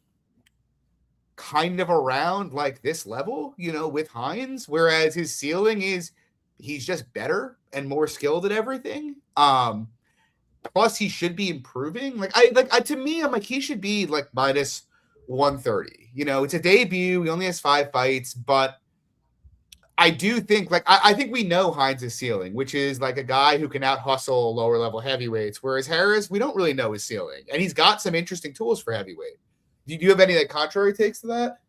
kind of around like this level, with Hines, whereas his ceiling is he's just better and more skilled at everything. Plus he should be improving. To me, I'm like, he should be like minus 130. It's a debut. He only has 5 fights, but I do think I think we know Hines' ceiling, which is like a guy who can out hustle lower level heavyweights. Whereas Harris, we don't really know his ceiling, and he's got some interesting tools for heavyweight. Do you have any like contrary takes to that?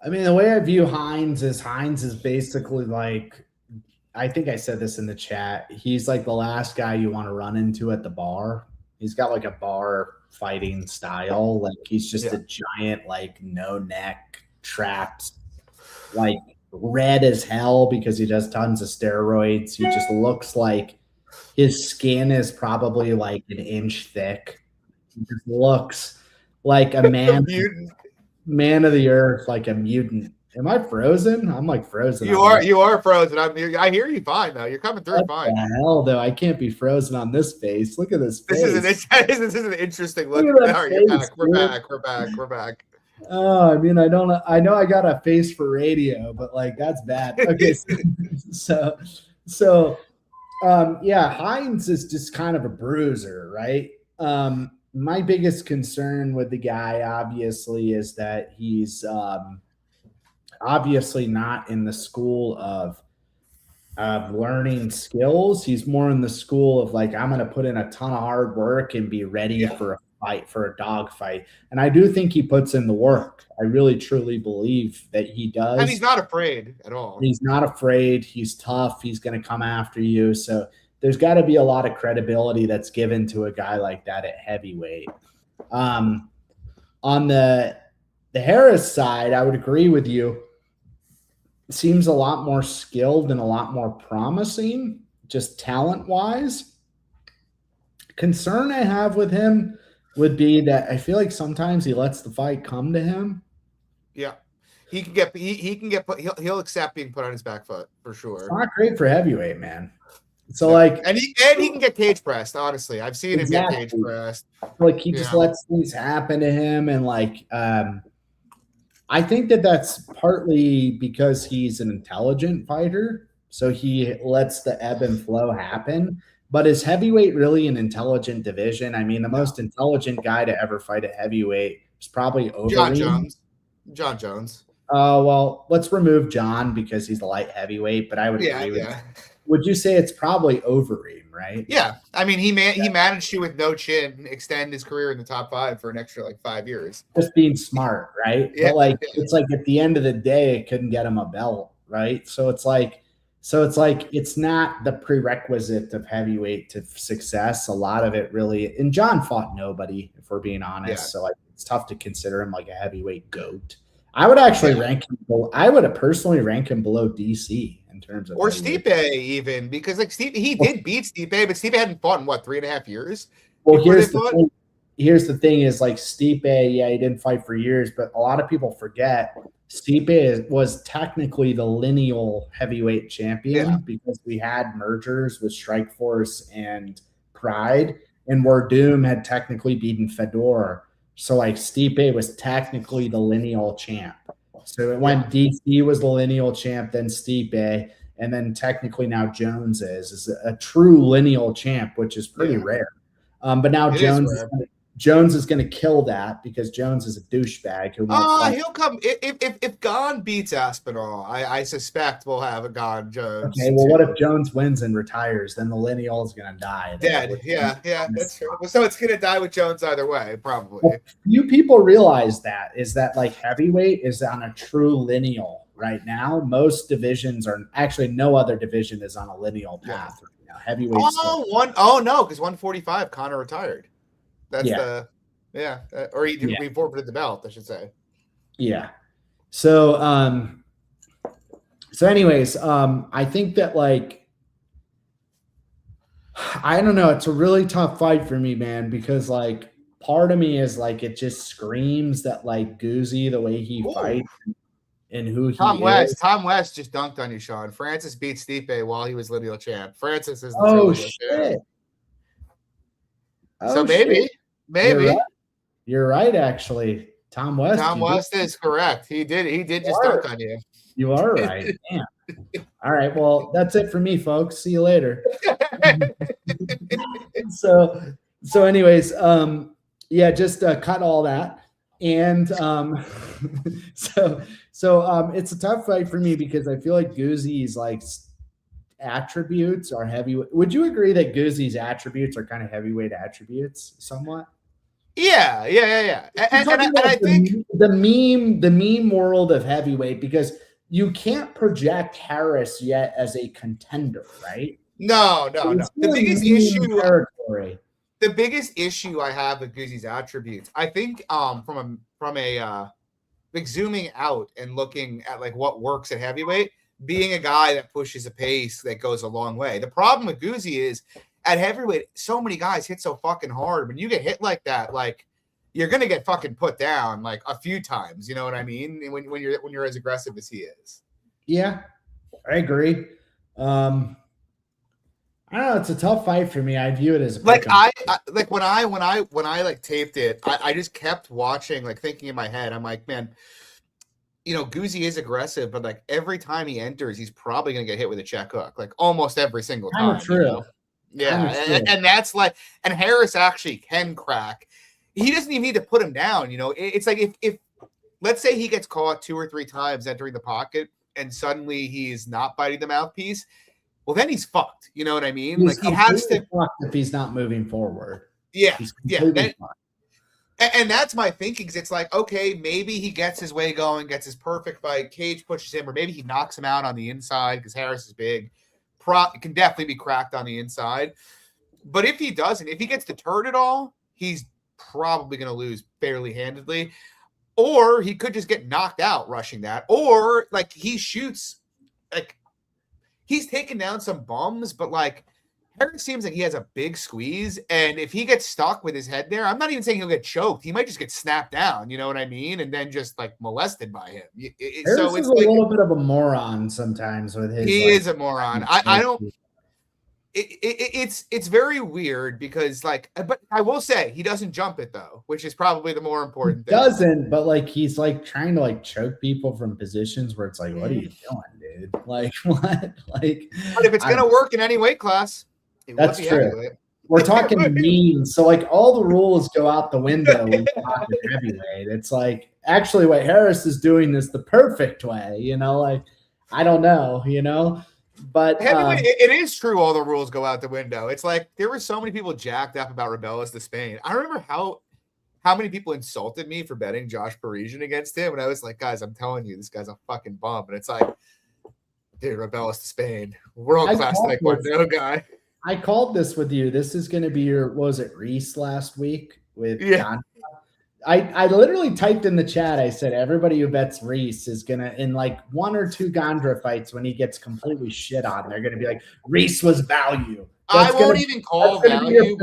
I mean, the way I view Hines is basically like, I think I said this in the chat. He's like the last guy you want to run into at the bar. He's got like a bar fighting style. Like he's just a giant, like no neck trapped, like red as hell because he does tons of steroids. He just looks like his skin is probably like an inch thick. He just looks like a man, man of the earth, like a mutant. Am I frozen? I'm like frozen. You are frozen. I hear you fine though. You're coming through fine. What the hell though? I can't be frozen on this face. Look at this face. This is an interesting look. All right, you're back. We're back. Oh, I mean, I know I got a face for radio, but like that's bad. Okay, so Hines is just kind of a bruiser, right? My biggest concern with the guy, obviously, is that he's obviously not in the school of learning skills. He's more in the school of like, I'm going to put in a ton of hard work and be ready for a fight, for a dog fight. And I do think he puts in the work. I really, truly believe that he does. And he's not afraid at all. He's not afraid. He's tough. He's going to come after you. So there's got to be a lot of credibility that's given to a guy like that at heavyweight. On the Harris side, I would agree with you. Seems a lot more skilled and a lot more promising, just talent-wise. Concern I have with him would be that I feel like sometimes he lets the fight come to him. Yeah, he'll accept being put on his back foot for sure. It's not great for heavyweight, man. So and he can get cage pressed. Honestly, I've seen him get cage pressed. Like he just lets things happen to him, and like I think that that's partly because he's an intelligent fighter, so he lets the ebb and flow happen. But is heavyweight really an intelligent division? I mean, the No. most intelligent guy to ever fight at heavyweight is probably John Overeem. Jones. John Jones. Well, let's remove John because he's a light heavyweight, but I would Yeah, agree with. yeah. Would you say it's probably Overeem, right? Yeah. I mean, he managed to, with no chin, extend his career in the top 5 for an extra like 5 years. Just being smart, right? Yeah, But like yeah. it's like at the end of the day, it couldn't get him a belt, right? So it's like it's not the prerequisite of heavyweight to success. A lot of it really, and John fought nobody, if we're being honest. Yeah. So like it's tough to consider him like a heavyweight goat. I would actually rank him I would personally rank him below DC in terms of or Stipe even, because like he did beat Stipe, but Stipe hadn't fought in what 3.5 years. Well, here's the thing is like Stipe, yeah, he didn't fight for years, but a lot of people forget Stipe was technically the lineal heavyweight champion because we had mergers with Strikeforce and Pride, and Werdum had technically beaten Fedor. So like Stipe was technically the lineal champ. So it went DC was the lineal champ, then Stipe, and then technically now Jones is a true lineal champ, which is pretty rare. But now Jones is going to kill that because Jones is a douchebag who won't fight. He'll come if Gon beats Aspinall. I suspect we'll have a Gon Jones. Okay, well, what if Jones wins and retires? Then the lineal is going to die. Dead. Yeah, that's true. So it's going to die with Jones either way, probably. Well, few people realize that like heavyweight is on a true lineal right now. Most divisions are actually no other division is on a lineal path right now. Heavyweight. Oh no, because 145 Conor retired. That's or he forfeited the belt, I should say. Yeah. So anyways, I think that like I don't know, it's a really tough fight for me, man, because like part of me is like it just screams that like Guzzi, the way he fights and who he is. Tom West just dunked on you, Sean. Francis beat Stipe while he was lineal champ. Francis is the lineal champ. So maybe. You're right, actually. Tom West is correct. He did just dunk on you. You are right. Damn. All right. Well, that's it for me, folks. See you later. So anyways, just cut all that. And it's a tough fight for me because I feel like Guzzi's like attributes are heavyweight. Would you agree that Guzzi's attributes are kind of heavyweight attributes somewhat? Yeah. And I think the meme world of heavyweight, because you can't project Harris yet as a contender, right? No. The biggest issue I have with Guzzi's attributes, I think from a like zooming out and looking at like what works at heavyweight, being a guy that pushes a pace that goes a long way. The problem with Guzzi is at heavyweight, so many guys hit so fucking hard. When you get hit like that, like you're gonna get fucking put down like a few times. You know what I mean? When you're as aggressive as he is. Yeah, I agree. I don't know. It's a tough fight for me. I view it as when I like taped it, I just kept watching, like thinking in my head. I'm like, man, you know, Guzzi is aggressive, but like every time he enters, he's probably gonna get hit with a check hook, like almost every single time. True. You know? Yeah, and that's like, and Harris actually can crack. He doesn't even need to put him down. You know, it's like if let's say he gets caught 2 or 3 times entering the pocket, and suddenly he's not biting the mouthpiece. Well, then he's fucked. You know what I mean? He's like he has to if he's not moving forward. Yeah. And that's my thinking. It's like, okay, maybe he gets his way going, gets his perfect fight. Cage pushes him, or maybe he knocks him out on the inside because Harris is big. It can definitely be cracked on the inside. But if he doesn't, if he gets deterred at all, he's probably going to lose fairly handedly. Or he could just get knocked out rushing that. Or like he shoots, like he's taken down some bums, but like Harris seems like he has a big squeeze. And if he gets stuck with his head there, I'm not even saying he'll get choked. He might just get snapped down. You know what I mean? And then just like molested by him. Harris so it's is a little bit of a moron sometimes with his. He is a moron. I don't. it's very weird because like, but I will say he doesn't jump it though, which is probably the more important thing. Doesn't, but like he's like trying to like choke people from positions where it's like, what are you doing, dude? Like what? Like, but if it's gonna work in any weight class, that's true. We're talking memes, so like all the rules go out the window when you're talking heavyweight. It's like actually what Harris is doing is the perfect way, you know. Like I don't know, you know. But it is true. All the rules go out the window. It's like there were so many people jacked up about Rebellis to Spain. I remember how many people insulted me for betting Josh Parisian against him, and I was like, guys, I'm telling you, this guy's a fucking bum. And it's like, dude, Rebellis to Spain, world class taekwondo guy. I called this with you. This is going to be your, what was it, Reese last week with Gondra? I literally typed in the chat. I said, everybody who bets Reese is going to, in like 1 or 2 Gondra fights, when he gets completely shit on, they're going to be like, Reese was value. I won't even call value.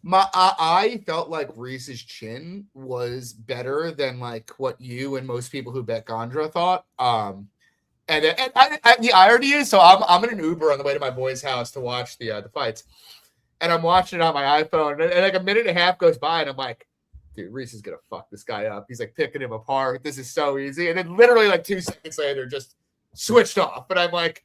I felt like Reese's chin was better than like what you and most people who bet Gondra thought. And the irony is, so I'm in an Uber on the way to my boy's house to watch the fights, and I'm watching it on my iPhone, and like a minute and a half goes by, and I'm like, dude, Reese is gonna fuck this guy up. He's like picking him apart. This is so easy, and then literally like 2 seconds later, just switched off. But I'm like,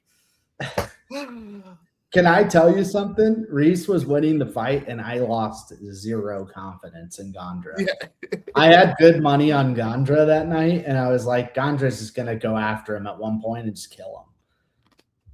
can I tell you something? Reese was winning the fight, and I lost 0 confidence in Gondra. Yeah. I had good money on Gondra that night, and I was like, Gondra's just going to go after him at one point and just kill him.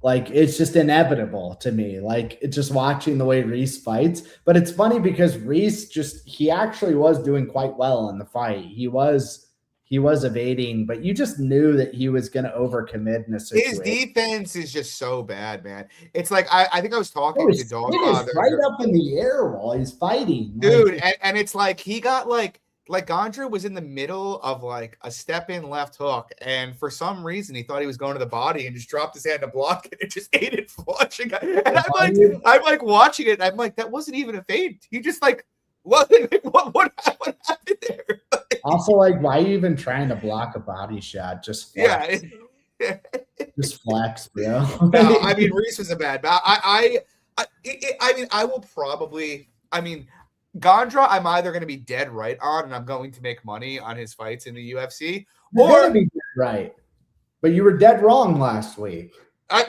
Like, it's just inevitable to me. Like, it's just watching the way Reese fights. But it's funny because Reese he actually was doing quite well in the fight. He was evading, but you just knew that he was going to overcommit in a situation. His defense is just so bad, man. It's like I think I was talking to Dogfather right up in the air while he's fighting, dude. Like, and it's like he got like Gondra was in the middle of like a step in left hook, and for some reason he thought he was going to the body and just dropped his hand to block it and just ate it flushing. And I'm like watching it. And I'm like, that wasn't even a feint. He just like what happened there? Also, like, why are you even trying to block a body shot? Just flex. Yeah, just flex, bro. No, I mean Reese was a bad. I mean, I will probably. I mean, Gondra, I'm either going to be dead right on, and I'm going to make money on his fights in the UFC, You're going to be dead right. But you were dead wrong last week. I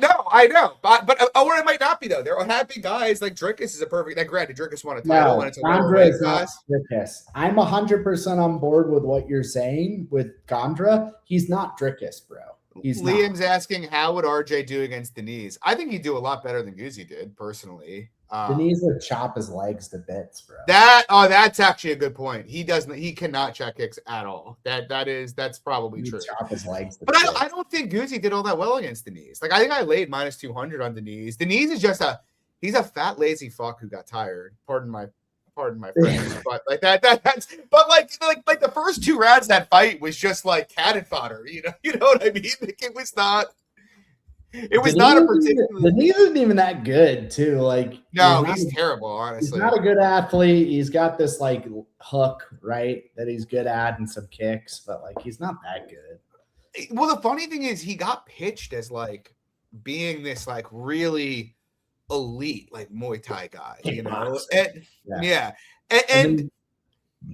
know, but or it might not be though. There are happy guys like Drickus is a perfect. Like, granted, Drickus won a title when it's a Gondra is not Drickus. I'm 100% on board with what you're saying with Gondra. He's not Drickus, bro. Liam's asking, how would RJ do against Denise? I think he'd do a lot better than Guzzi did, personally. Denise would chop his legs to bits, bro. That's actually a good point. He cannot check kicks at all. That's probably true. Chop his legs to but bits. I don't think Guzzi did all that well against Denise. Like, I think I laid minus 200 on Denise. Denise is just he's a fat lazy fuck who got tired. Pardon my friends, but like that's like the first 2 rounds of that fight was just like cannon fodder. You know what I mean? Like, it was not. It was not a particular. Denise isn't even that good, too. Like, no, he's terrible. Honestly, he's not a good athlete. He's got this like hook, right, that he's good at, and some kicks, but like he's not that good. Well, the funny thing is, he got pitched as like being this like really elite like Muay Thai guy, you know? And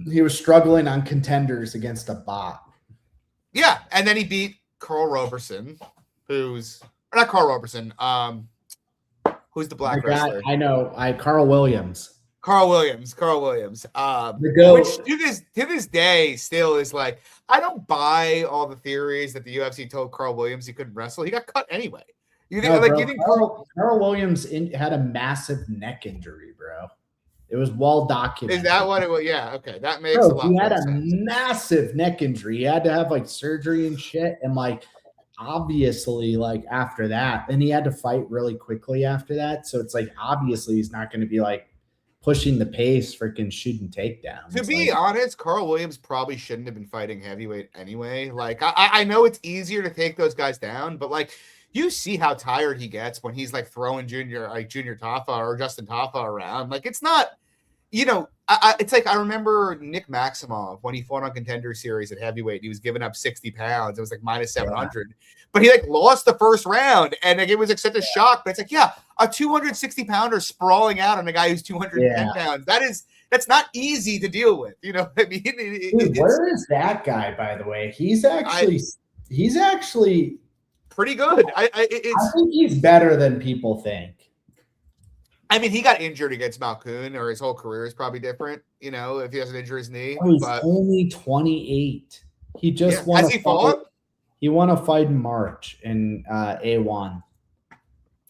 he was struggling on contenders against a bot. Yeah, and then he beat Carl Roberson, who's not Carl Roberson. Who's the black wrestler? I know. Carl Williams. Which to this day still is like, I don't buy all the theories that the UFC told Carl Williams he couldn't wrestle. He got cut anyway. You think Carl Williams had a massive neck injury, bro? It was well documented. Is that what it was? Yeah, okay. That makes a lot of sense. He had a massive neck injury. He had to have like surgery and shit. And like, obviously, like after that, then he had to fight really quickly after that. So it's like, obviously he's not going to be like pushing the pace, freaking shooting takedowns. To be honest, Carl Williams probably shouldn't have been fighting heavyweight anyway. Like, I know it's easier to take those guys down, but like, you see how tired he gets when he's like throwing Junior Tafa or Justin Tafa around. Like, it's not you know, it's like I remember Nick Maximov when he fought on Contender Series at heavyweight. He was giving up 60 pounds. It was like minus 700, but he like lost the first round, and like it was like such a shock. But it's like, yeah, a 260 pounder sprawling out on a guy who's 210 pounds. That's not easy to deal with. You know what I mean? Dude, where is that guy, by the way? He's actually pretty good. I think he's better than people think. I mean, he got injured against Malkoun, or his whole career is probably different, you know, if he doesn't injure his knee. Oh, he's only 28. He just won. Has he fought? He won a fight in March in A1.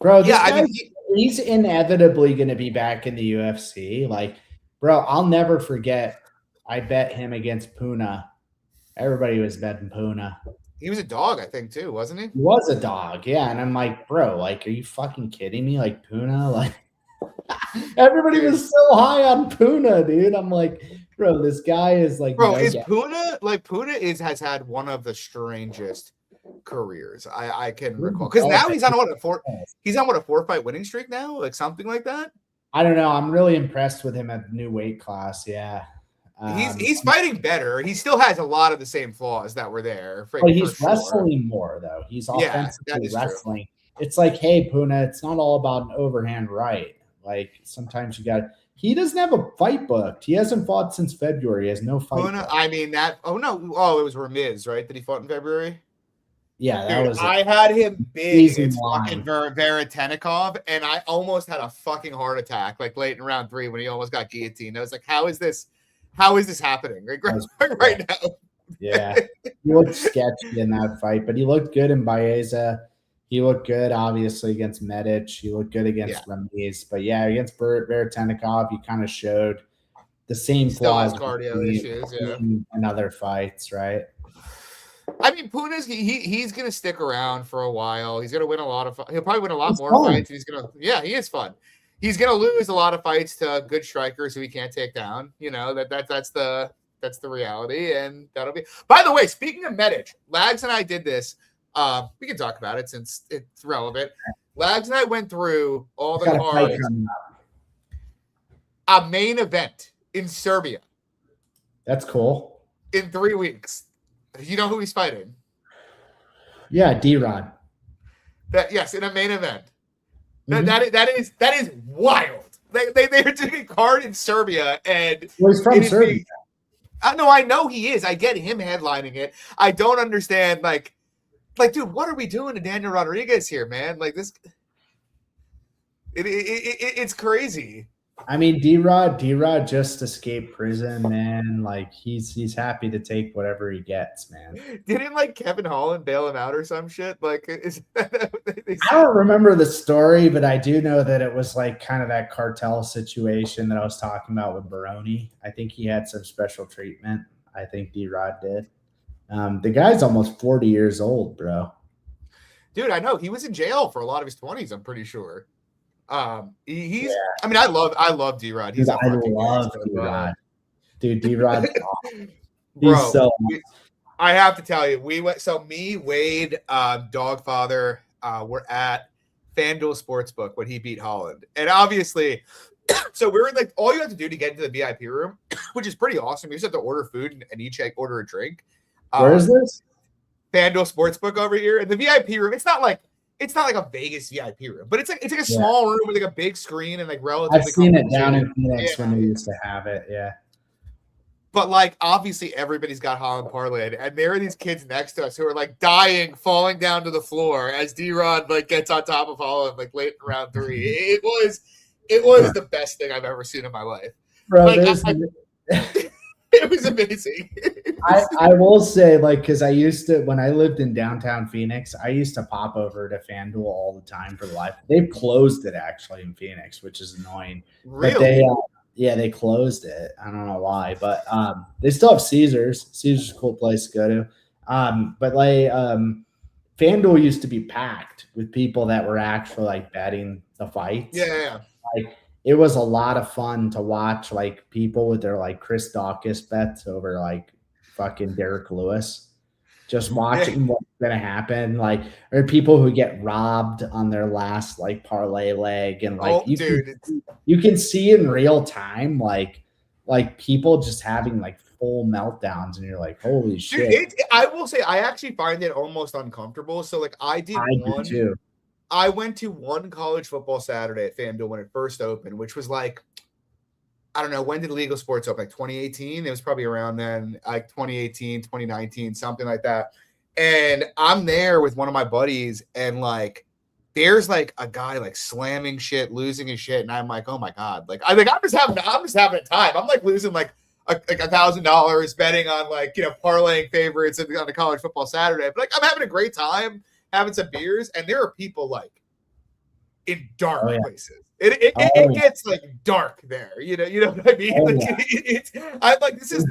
Bro, this guy, he's inevitably going to be back in the UFC. Like, bro, I'll never forget. I bet him against Puna. Everybody was betting Puna. He was a dog, I think, too, wasn't he? He was a dog, yeah. And I'm like, bro, like, are you fucking kidding me? Like, Puna, like. Everybody was so high on Puna, dude. I'm like, bro, this guy is like, bro, is Puna like Puna has had one of the strangest careers I can recall, because now he's on a 4-fight winning streak now, like something like that. I don't know. I'm really impressed with him at the new weight class. Yeah, he's fighting better. He still has a lot of the same flaws that were there. But he's wrestling more though. He's offensively wrestling. True. It's like, hey, Puna, it's not all about an overhand right. Like sometimes you got. He doesn't have a fight booked. He hasn't fought since February. He has no fight. Puna, I mean that. Oh no! Oh, it was Ramiz, right? That he fought in February. Yeah, that was. I had him big. It's fucking Veretenikov, and I almost had a fucking heart attack, like late in round 3 when he almost got guillotined. I was like, "How is this? How is this happening right now?" Yeah, he looked sketchy in that fight, but he looked good in Baeza. He looked good, obviously, against Medic. He looked good against Ramiz. But, yeah, against Veretenikov, he kind of showed the same flaws cardio issues, in other fights, right? I mean, Puna's he's going to stick around for a while. He's going to win a lot of – he'll probably win a lot more fights. He's going to – yeah, he is fun. He's going to lose a lot of fights to good strikers who he can't take down. You know, that's the reality, and that'll be – by the way, speaking of Medic, Lags and I did this – we can talk about it since it's relevant. Lags and I went through all the cards. A main event in Serbia. That's cool. In 3 weeks. You know who he's fighting? Yeah, D-Rod. Yes, in a main event. Mm-hmm. That is wild. They're doing a card in Serbia, and he's from Serbia. No, I know he is. I get him headlining it. I don't understand, like, dude, what are we doing to Daniel Rodriguez here, man? Like this, it's crazy. I mean, D-Rod just escaped prison, man. Like he's happy to take whatever he gets, man. Didn't like Kevin Holland bail him out or some shit? Like, I don't remember the story, but I do know that it was like kind of that cartel situation that I was talking about with Baroni. I think he had some special treatment. I think D-Rod did. The guy's almost 40 years old, bro. Dude, I know. He was in jail for a lot of his 20s, I'm pretty sure. I mean, I love D-Rod. I love D-Rod. Dude, D-Rod. Bro, so I have to tell you, we went, so me, Wade, Dogfather, we're at FanDuel Sportsbook when he beat Holland. And obviously, so we were like, all you have to do to get into the VIP room, which is pretty awesome. You just have to order food and each order a drink. Where is this? FanDuel Sportsbook over here. And the VIP room, it's not like a Vegas VIP room, but it's like a small room with like a big screen and like relatively. I've seen it down in Phoenix when we used to have it. Yeah. But like obviously everybody's got Holland parlayed, and there are these kids next to us who are like dying, falling down to the floor as D-Rod like gets on top of Holland like late in round 3. It was the best thing I've ever seen in my life. Bro, like, it was amazing. I will say, like, because I used to, when I lived in downtown Phoenix, I used to pop over to FanDuel all the time for life. They've closed it actually in Phoenix, which is annoying. Really? But they closed it. I don't know why, but they still have Caesars. Caesars is a cool place to go to. But like FanDuel used to be packed with people that were actually like betting the fights. Yeah. Like, it was a lot of fun to watch, like, people with their, like, Chris Dawkins bets over, like, fucking Derek Lewis. just watching what's going to happen. Like, or people who get robbed on their last like parlay leg, and like you can see in real time like people just having like full meltdowns, and you're like, holy shit. I will say I actually find it almost uncomfortable. So like I do too. I went to one college football Saturday at FanDuel when it first opened, which was like, I don't know, when did legal sports open? Like 2018? It was probably around then, like 2018, 2019, something like that. And I'm there with one of my buddies, and like there's like a guy like slamming shit, losing his shit, and I'm like, oh my God. Like I'm just having a time. I'm like losing like $1,000 betting on like, you know, parlaying favorites on the college football Saturday. But like I'm having a great time, having some beers, and there are people like in dark places. It gets like dark there. You know what I mean? I'm like, this is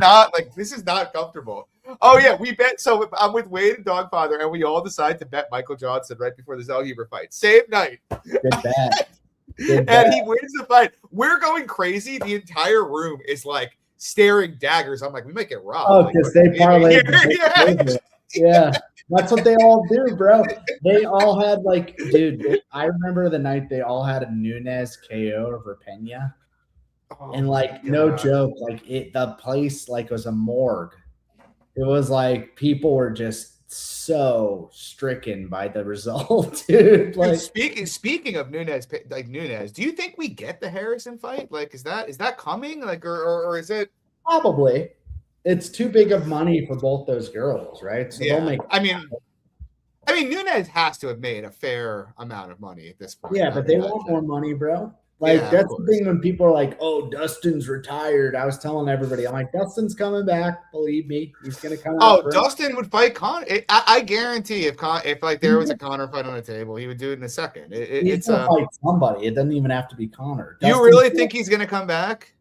not comfortable. Oh yeah, we bet. So I'm with Wade and Dogfather, and we all decide to bet Michael Johnson right before the Zellhuber fight. Same night. Good bet. And he wins the fight. We're going crazy. The entire room is like staring daggers. I'm like, we might get robbed. Oh, because they parlayed. Yeah. That's what they all do, bro. They all had like, dude, I remember the night they all had a Nunes KO over Pena. And like, no joke, like the place like was a morgue. It was like people were just so stricken by the result, dude. Like, speaking of Nunes, do you think we get the Harrison fight? Like, is that coming? Like, or is it probably? It's too big of money for both those girls, right? So they'll make. I mean, Nunes has to have made a fair amount of money at this point. Yeah, but they want more money, bro. Like that's the thing when people are like, "Oh, Dustin's retired." I was telling everybody, I'm like, "Dustin's coming back. Believe me, he's gonna come." Oh, Dustin would fight Conor. I guarantee if like there was a Conor fight on the table, he would do it in a second. He's gonna fight somebody. It doesn't even have to be Conor. You really think he's gonna come back?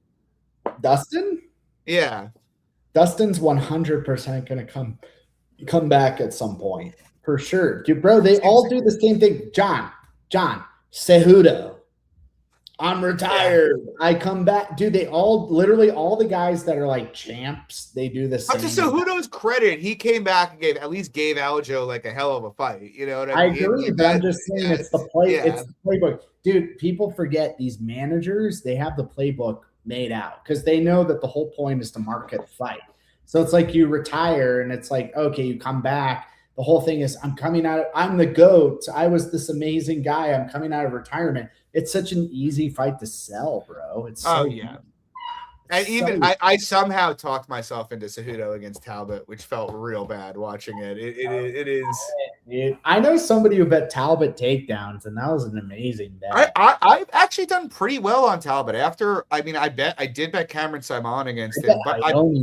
Dustin? Yeah. Dustin's 100% gonna come back at some point for sure, dude. Bro, they all do the same thing. John Cejudo. I'm retired. Yeah. I come back, dude. They all literally all the guys that are like champs. They do the same. Up to Cejudo's credit, he came back and gave Aljo like a hell of a fight. You know what I mean? I agree, but I'm just saying it's the play. Yeah. It's the playbook, dude. People forget these managers. They have the playbook made out because they know that the whole point is to market the fight. So it's like you retire and it's like, okay, you come back. The whole thing is I'm the GOAT. I was this amazing guy. I'm coming out of retirement. It's such an easy fight to sell, bro. It's so easy. And even I somehow talked myself into Cejudo against Talbot, which felt real bad watching it. It is. I know somebody who bet Talbot takedowns, and that was an amazing bet. I've actually done pretty well on Talbot. I did bet Cameron Simon against him, but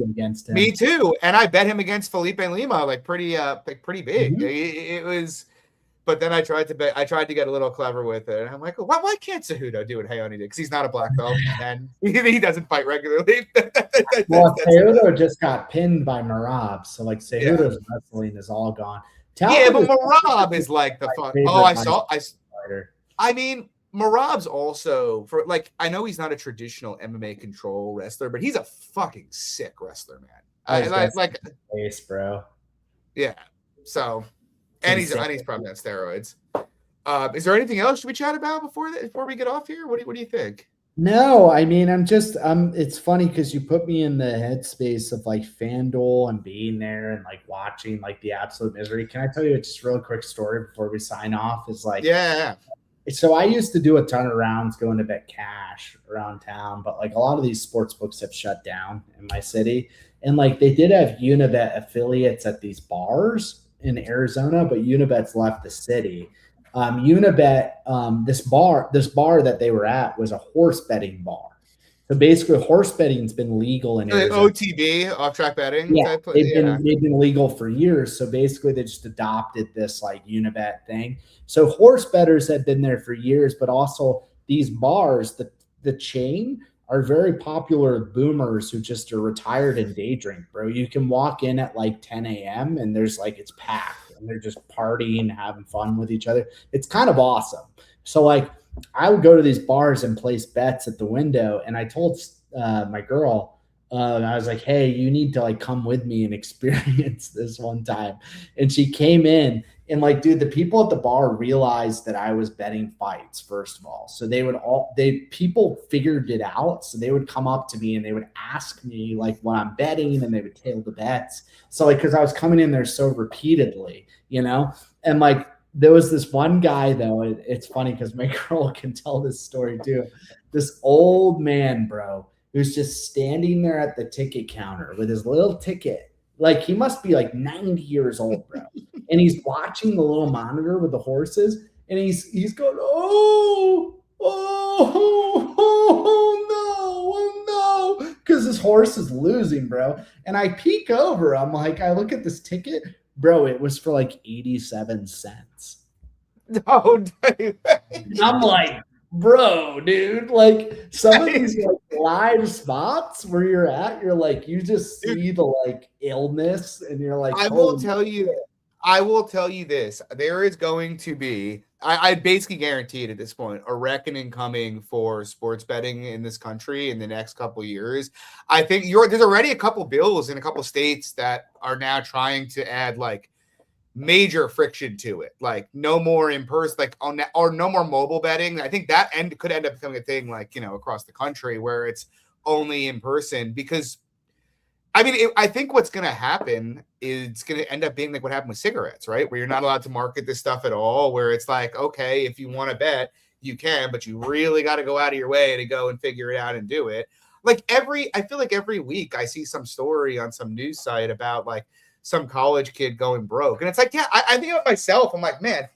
against him. Me too, and I bet him against Felipe Lima, like pretty big. Mm-hmm. It was. But then I tried to get a little clever with it. And I'm like, why can't Cejudo do what Hayoni did? Because he's not a black belt and he doesn't fight regularly. Well, Cejudo just got pinned by Marab. So like Cejudo's wrestling is all gone. But Marab is like the fuck. I mean, Marab's also for like, I know he's not a traditional MMA control wrestler, but he's a fucking sick wrestler, man. Face, bro. Yeah. So. And he's probably on steroids. Is there anything else should we chat about before we get off here? What do you think? No, I mean, it's funny because you put me in the headspace of like FanDuel and being there and like watching like the absolute misery. Can I tell you just a real quick story before we sign off? Is like, yeah. So I used to do a ton of rounds going to bet cash around town, but like a lot of these sports books have shut down in my city. And like they did have Unibet affiliates at these bars in Arizona, but Unibet's left the city. Unibet, this bar that they were at was a horse betting bar. So basically, horse betting's been legal in Arizona. OTB, off-track betting. Yeah, they've been legal for years. So basically, they just adopted this like Unibet thing. So horse bettors have been there for years, but also these bars, the chain, are very popular with boomers who just are retired and day drink, bro. You can walk in at like 10 a.m. and there's like, it's packed and they're just partying, having fun with each other. It's kind of awesome. So like I would go to these bars and place bets at the window. And I told my girl, I was like, hey, you need to like come with me and experience this one time. And she came in and like, dude, the people at the bar realized that I was betting fights, first of all. So people figured it out. So they would come up to me and they would ask me like what I'm betting and they would tail the bets. So like, cause I was coming in there so repeatedly, and like, there was this one guy though. It's funny because my girl can tell this story too. This old man, bro, who's just standing there at the ticket counter with his little ticket. Like he must be like 90 years old, bro. And he's watching the little monitor with the horses, and he's going, oh no, because his horse is losing, bro. And I peek over, I look at this ticket, bro. It was for like 87 cents. No, dude. I'm like, bro, dude, like some of these like live spots where you're like, you just see the like illness and you're like, I will tell you this. There is going to be, I basically guarantee it at this point, a reckoning coming for sports betting in this country in the next couple of years. I think there's already a couple bills in a couple states that are now trying to add like major friction to it, like no more in person, like or no more mobile betting. I think that could end up becoming a thing, like across the country where it's only in person. Because I mean, I think what's going to happen is it's going to end up being like what happened with cigarettes, right? Where you're not allowed to market this stuff at all. Where it's like, okay, if you want to bet, you can, but you really got to go out of your way to go and figure it out and do it. Like I feel like every week I see some story on some news site about like some college kid going broke. And it's like, yeah, I think of myself. I'm like, man,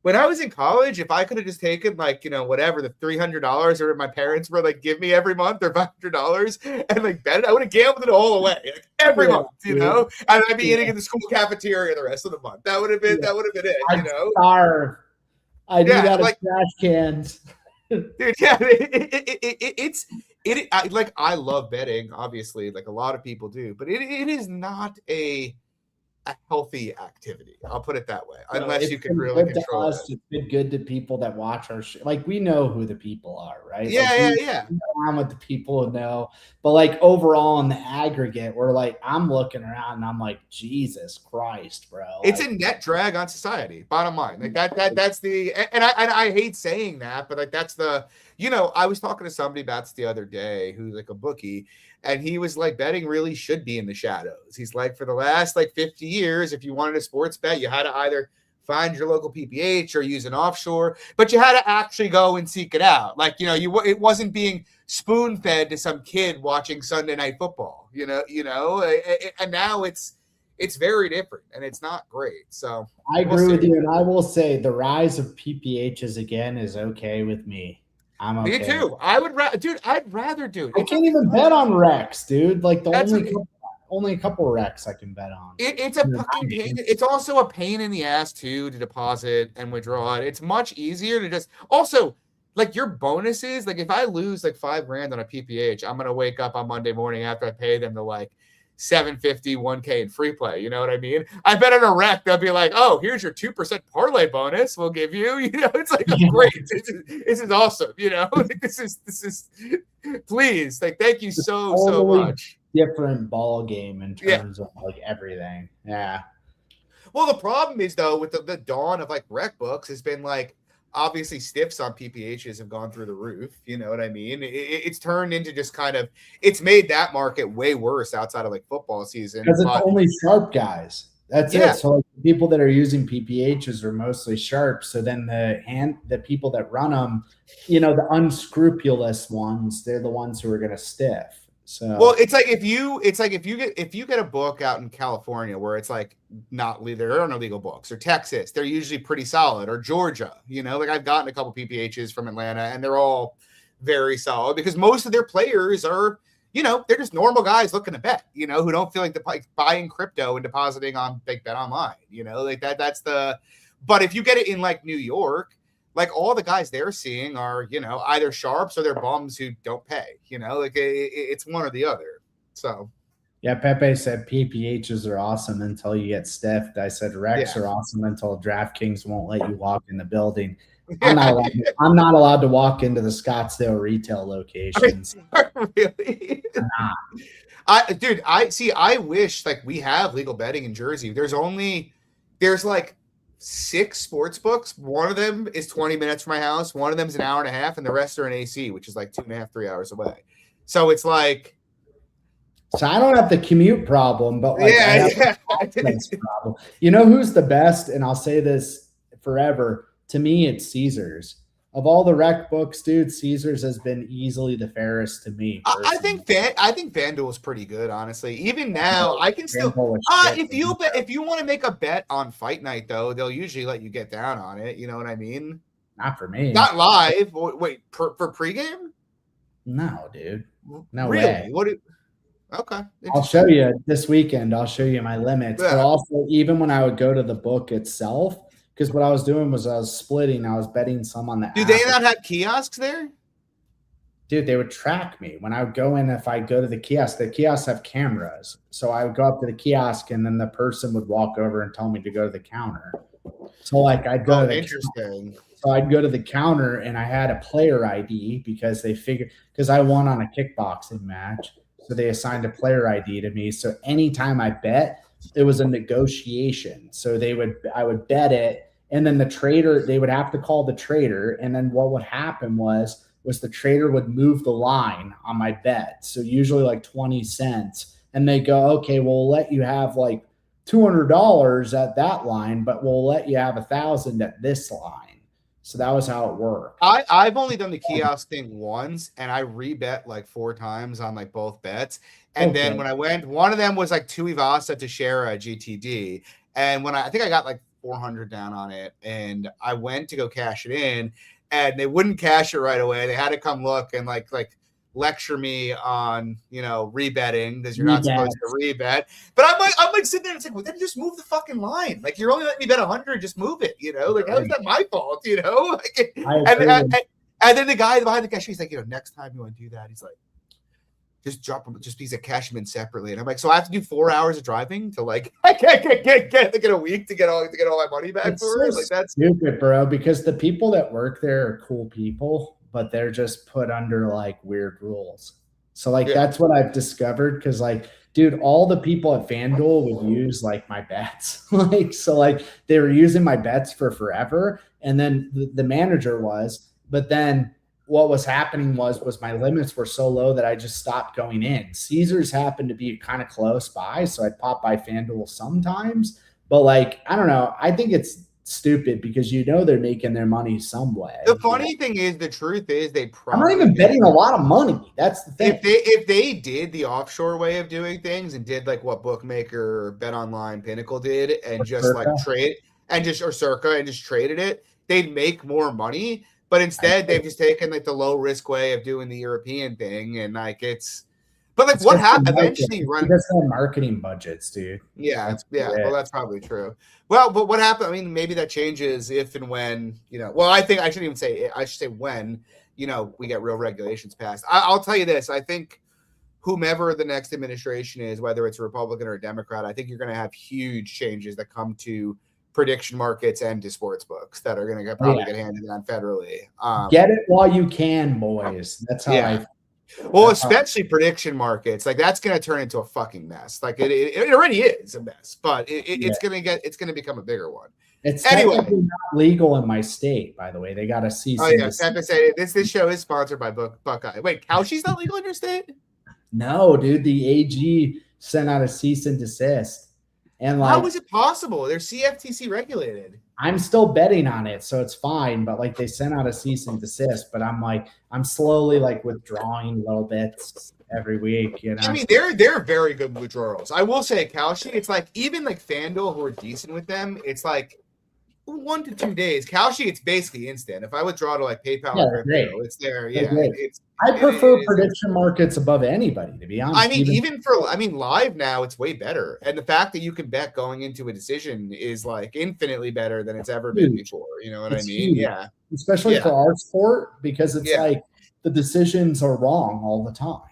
when I was in college, if I could have just taken like, whatever, the $300 or my parents were like, give me every month or $500 and like bet it, I would have gambled it all away like, every month, and I'd be eating in the school cafeteria the rest of the month. That would have been it, I'd starve. I'd eat out of trash cans. Dude, yeah, I love betting, obviously, like a lot of people do, but it is not a healthy activity. I'll put it that way, unless you can really control it. It's been good to people that watch our show. Like we know who the people are, right? Yeah, yeah. I'm with the people who know, but like overall in the aggregate, we're like, I'm looking around and I'm like, Jesus Christ, bro. It's a net drag on society. Bottom line, like that's the, and I hate saying that, but like that's the, I was talking to somebody about this the other day who's like a bookie. And he was like, betting really should be in the shadows. He's like, for the last like 50 years, if you wanted a sports bet, you had to either find your local PPH or use an offshore, but you had to actually go and seek it out. Like, it wasn't being spoon fed to some kid watching Sunday Night Football, and now it's very different and it's not great. So I agree with you. And I will say the rise of PPHs again is okay with me. I'm okay. Me too. I'd rather do it. I can't even bet on Rex, dude. Like only a couple Rex I can bet on. It's a fucking pain. It's also a pain in the ass too to deposit and withdraw it. It's much easier to just also like your bonuses. Like if I lose like $5,000 on a PPH, I'm gonna wake up on Monday morning after I pay them to like $750, $1K in free play. You know what I mean? I bet on a rec, they'll be like, oh, here's your 2% parlay bonus we'll give you. It's like, oh, great. This is awesome. Like, this is please. Like, thank you so much. Different ball game in terms of like everything. Yeah. Well, the problem is though, with the dawn of like rec books has been like, obviously stiffs on PPHs have gone through the roof. You know what I mean? It's turned into just kind of, it's made that market way worse outside of like football season. Because it's only sharp guys. That's it. So like, the people that are using PPHs are mostly sharp. So then the people that run them, the unscrupulous ones, they're the ones who are going to stiff. So well, it's like if you get a book out in California where it's like not legal, there are no legal books, or Texas, they're usually pretty solid, or Georgia, like I've gotten a couple PPHs from Atlanta and they're all very solid because most of their players are, they're just normal guys looking to bet, who don't feel like buying crypto and depositing on Big Bet Online, like that's but if you get it in like New York, like all the guys they're seeing are, either sharps or they're bums who don't pay, like it's one or the other. So. Yeah. Pepe said PPHs are awesome until you get stiffed. I said Rex are awesome until DraftKings won't let you walk in the building. I'm not allowed to walk into the Scottsdale retail locations. Really? I wish like we have legal betting in Jersey. There's like 6 sports books. One of them is 20 minutes from my house. One of them is an hour and a half, and the rest are in AC, which is like 2.5, 3 hours away. So it's like, so I don't have the commute problem, but like I have the problem. You know who's the best? And I'll say this forever. To me, it's Caesars. Of all the rec books, dude, Caesars has been easily the fairest to me. I think FanDuel is pretty good, honestly. Even now, I can still. If you want to make a bet on fight night, though, they'll usually let you get down on it. You know what I mean? Not for me. Not live. Wait, for pregame? No, dude. No really? way. Okay. I'll show you this weekend. I'll show you my limits. Yeah. But also, even when I would go to the book itself. Because what I was doing was I was splitting. I was betting some on the Do they not have kiosks there? Dude, they would track me. When I would go in, if I go to the kiosks have cameras. So I would go up to the kiosk, and then the person would walk over and tell me to go to the counter. So like I'd go to the interesting. So I'd go to the counter, and I had a player ID because they figured – because I won on a kickboxing match. So they assigned a player ID to me. So anytime I bet – it was a negotiation. So I would bet it, and then the trader, they would have to call the trader. And then what would happen was the trader would move the line on my bet. So usually like 20 cents. And they go, okay, we'll let you have like $200 at that line, but we'll let you have $1,000 at this line. So that was how it worked. I've only done the kiosk thing once, and I rebet like 4 times on like both bets. And then when I went, one of them was like 2 Ivasa to share a GTD. And when I think I got like 400 down on it, and I went to go cash it in, and they wouldn't cash it right away. They had to come look and like lecture me on, rebetting because you're not supposed to rebet. But I'm like sitting there and it's like, well, then just move the fucking line. Like you're only letting me bet 100, just move it. Like how is that my fault? Like, and then the guy behind the cashier, he's like, next time you want to do that, he's like, just drop them, just piece of cash them in separately. And I'm like, so I have to do 4 hours of driving to like I can't get a week to get all my money back for it. Like that's stupid, bro. Because the people that work there are cool people, but they're just put under like weird rules. So like that's what I've discovered. Cause like, dude, all the people at FanDuel would use like my bets. So they were using my bets for forever. And then the manager was, but then what was happening was my limits were so low that I just stopped going in. Caesars happened to be kind of close by, so I'd pop by FanDuel sometimes. But like, I don't know. I think it's stupid because they're making their money some way. The funny thing is, the truth is, they probably I'm not even betting a lot of money. That's the thing. If they did the offshore way of doing things and did like what Bookmaker or Bet Online Pinnacle did and just like trade and just or Circa and just traded it, they'd make more money. But instead, they've just taken like the low risk way of doing the European thing, and like But like, what happened eventually? Because they're marketing budgets, dude. Yeah. Well, that's probably true. Well, but what happened? I mean, maybe that changes if and when Well, I think I shouldn't even say. I should say when we get real regulations passed. I'll tell you this. I think whomever the next administration is, whether it's a Republican or a Democrat, I think you're going to have huge changes that come to prediction markets and to sports books that are going to probably get handed down federally. Get it while you can, boys. That's how Well, especially prediction markets, like that's going to turn into a fucking mess. Like it already is a mess, but it's going to become a bigger one. It's anyway not legal in my state, by the way. They got to cease. Oh yeah, I have to say this show is sponsored by Buckeye. Wait, Cowshi's not legal in your state? No, dude. The AG sent out a cease and desist. And like, how is it possible? They're CFTC regulated. I'm still betting on it, so it's fine. But like, they sent out a cease and desist. But I'm slowly like withdrawing little bits every week. I mean, they're very good withdrawals. I will say, Kalshi, it's like even like FanDuel, who are decent with them, it's like 1 to 2 days. Kalshi, it's basically instant. If I withdraw to like PayPal or crypto, it's there. Yeah, I prefer prediction markets above anybody, to be honest. I mean, live now, it's way better. And the fact that you can bet going into a decision is like infinitely better than it's ever been before. You know what I mean? Huge. Yeah. Especially for our sport, because it's like the decisions are wrong all the time.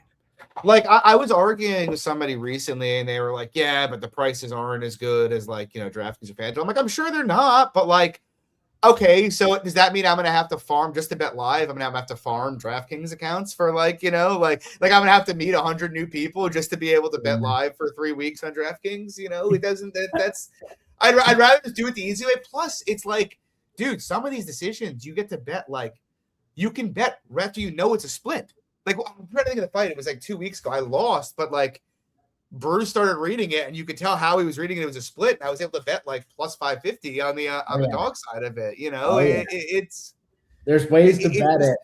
Like I was arguing with somebody recently and they were like, yeah, but the prices aren't as good as like, DraftKings or FanDuel. I'm like, I'm sure they're not, but like, Okay, so does that mean I'm gonna have to farm just to bet live? I'm gonna have to farm DraftKings accounts for like I'm gonna have to meet 100 new people just to be able to bet live for 3 weeks on DraftKings. It doesn't. That's I'd rather just do it the easy way. Plus, it's like, dude, some of these decisions you get to bet like you can bet after it's a split. Like I'm trying to think of the fight. It was like 2 weeks ago. I lost, but like Bruce started reading it, and you could tell how he was reading it. It was a split, and I was able to bet like plus 550 on the dog side of it. There's ways to bet it.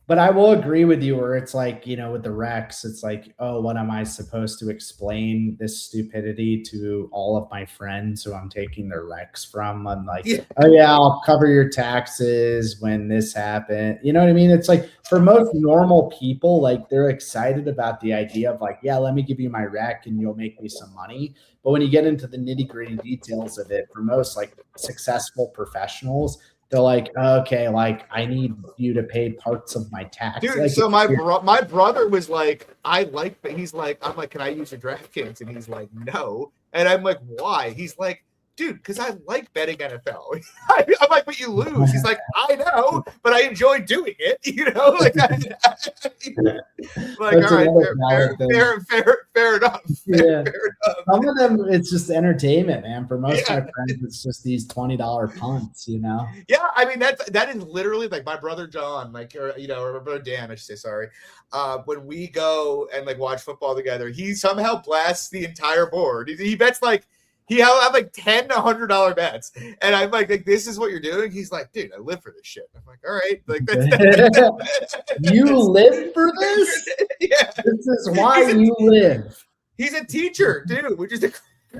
But I will agree with you where it's like, with the Rex, it's like, oh, what am I supposed to explain this stupidity to all of my friends who I'm taking their Rex from? I'm like, oh yeah, I'll cover your taxes when this happened. You know what I mean? It's like for most normal people, like they're excited about the idea of like, yeah, let me give you my rec and you'll make me some money. But when you get into the nitty gritty details of it, for most like successful professionals, they're like, okay, like I need you to pay parts of my tax. Dude, like, so my brother was like, he's like, I'm like, can I use your DraftKings? And he's like, no. And I'm like, why? He's like, dude, because I like betting NFL. I'm like, but you lose. He's like, I know, but I enjoy doing it. Like, all right, fair enough. Fair enough. Some of them, it's just entertainment, man. For most of my friends, it's just these $20 punts, Yeah, I mean that is literally like my brother John, or my brother Dan, I should say. Sorry, when we go and like watch football together, he somehow blasts the entire board. He bets like. He'll have like $10 to $100 bets, and I'm like, this is what you're doing. He's like, dude, I live for this shit. I'm like, all right, like you live for this. Yeah, this is why you live. He's a teacher, dude, which is a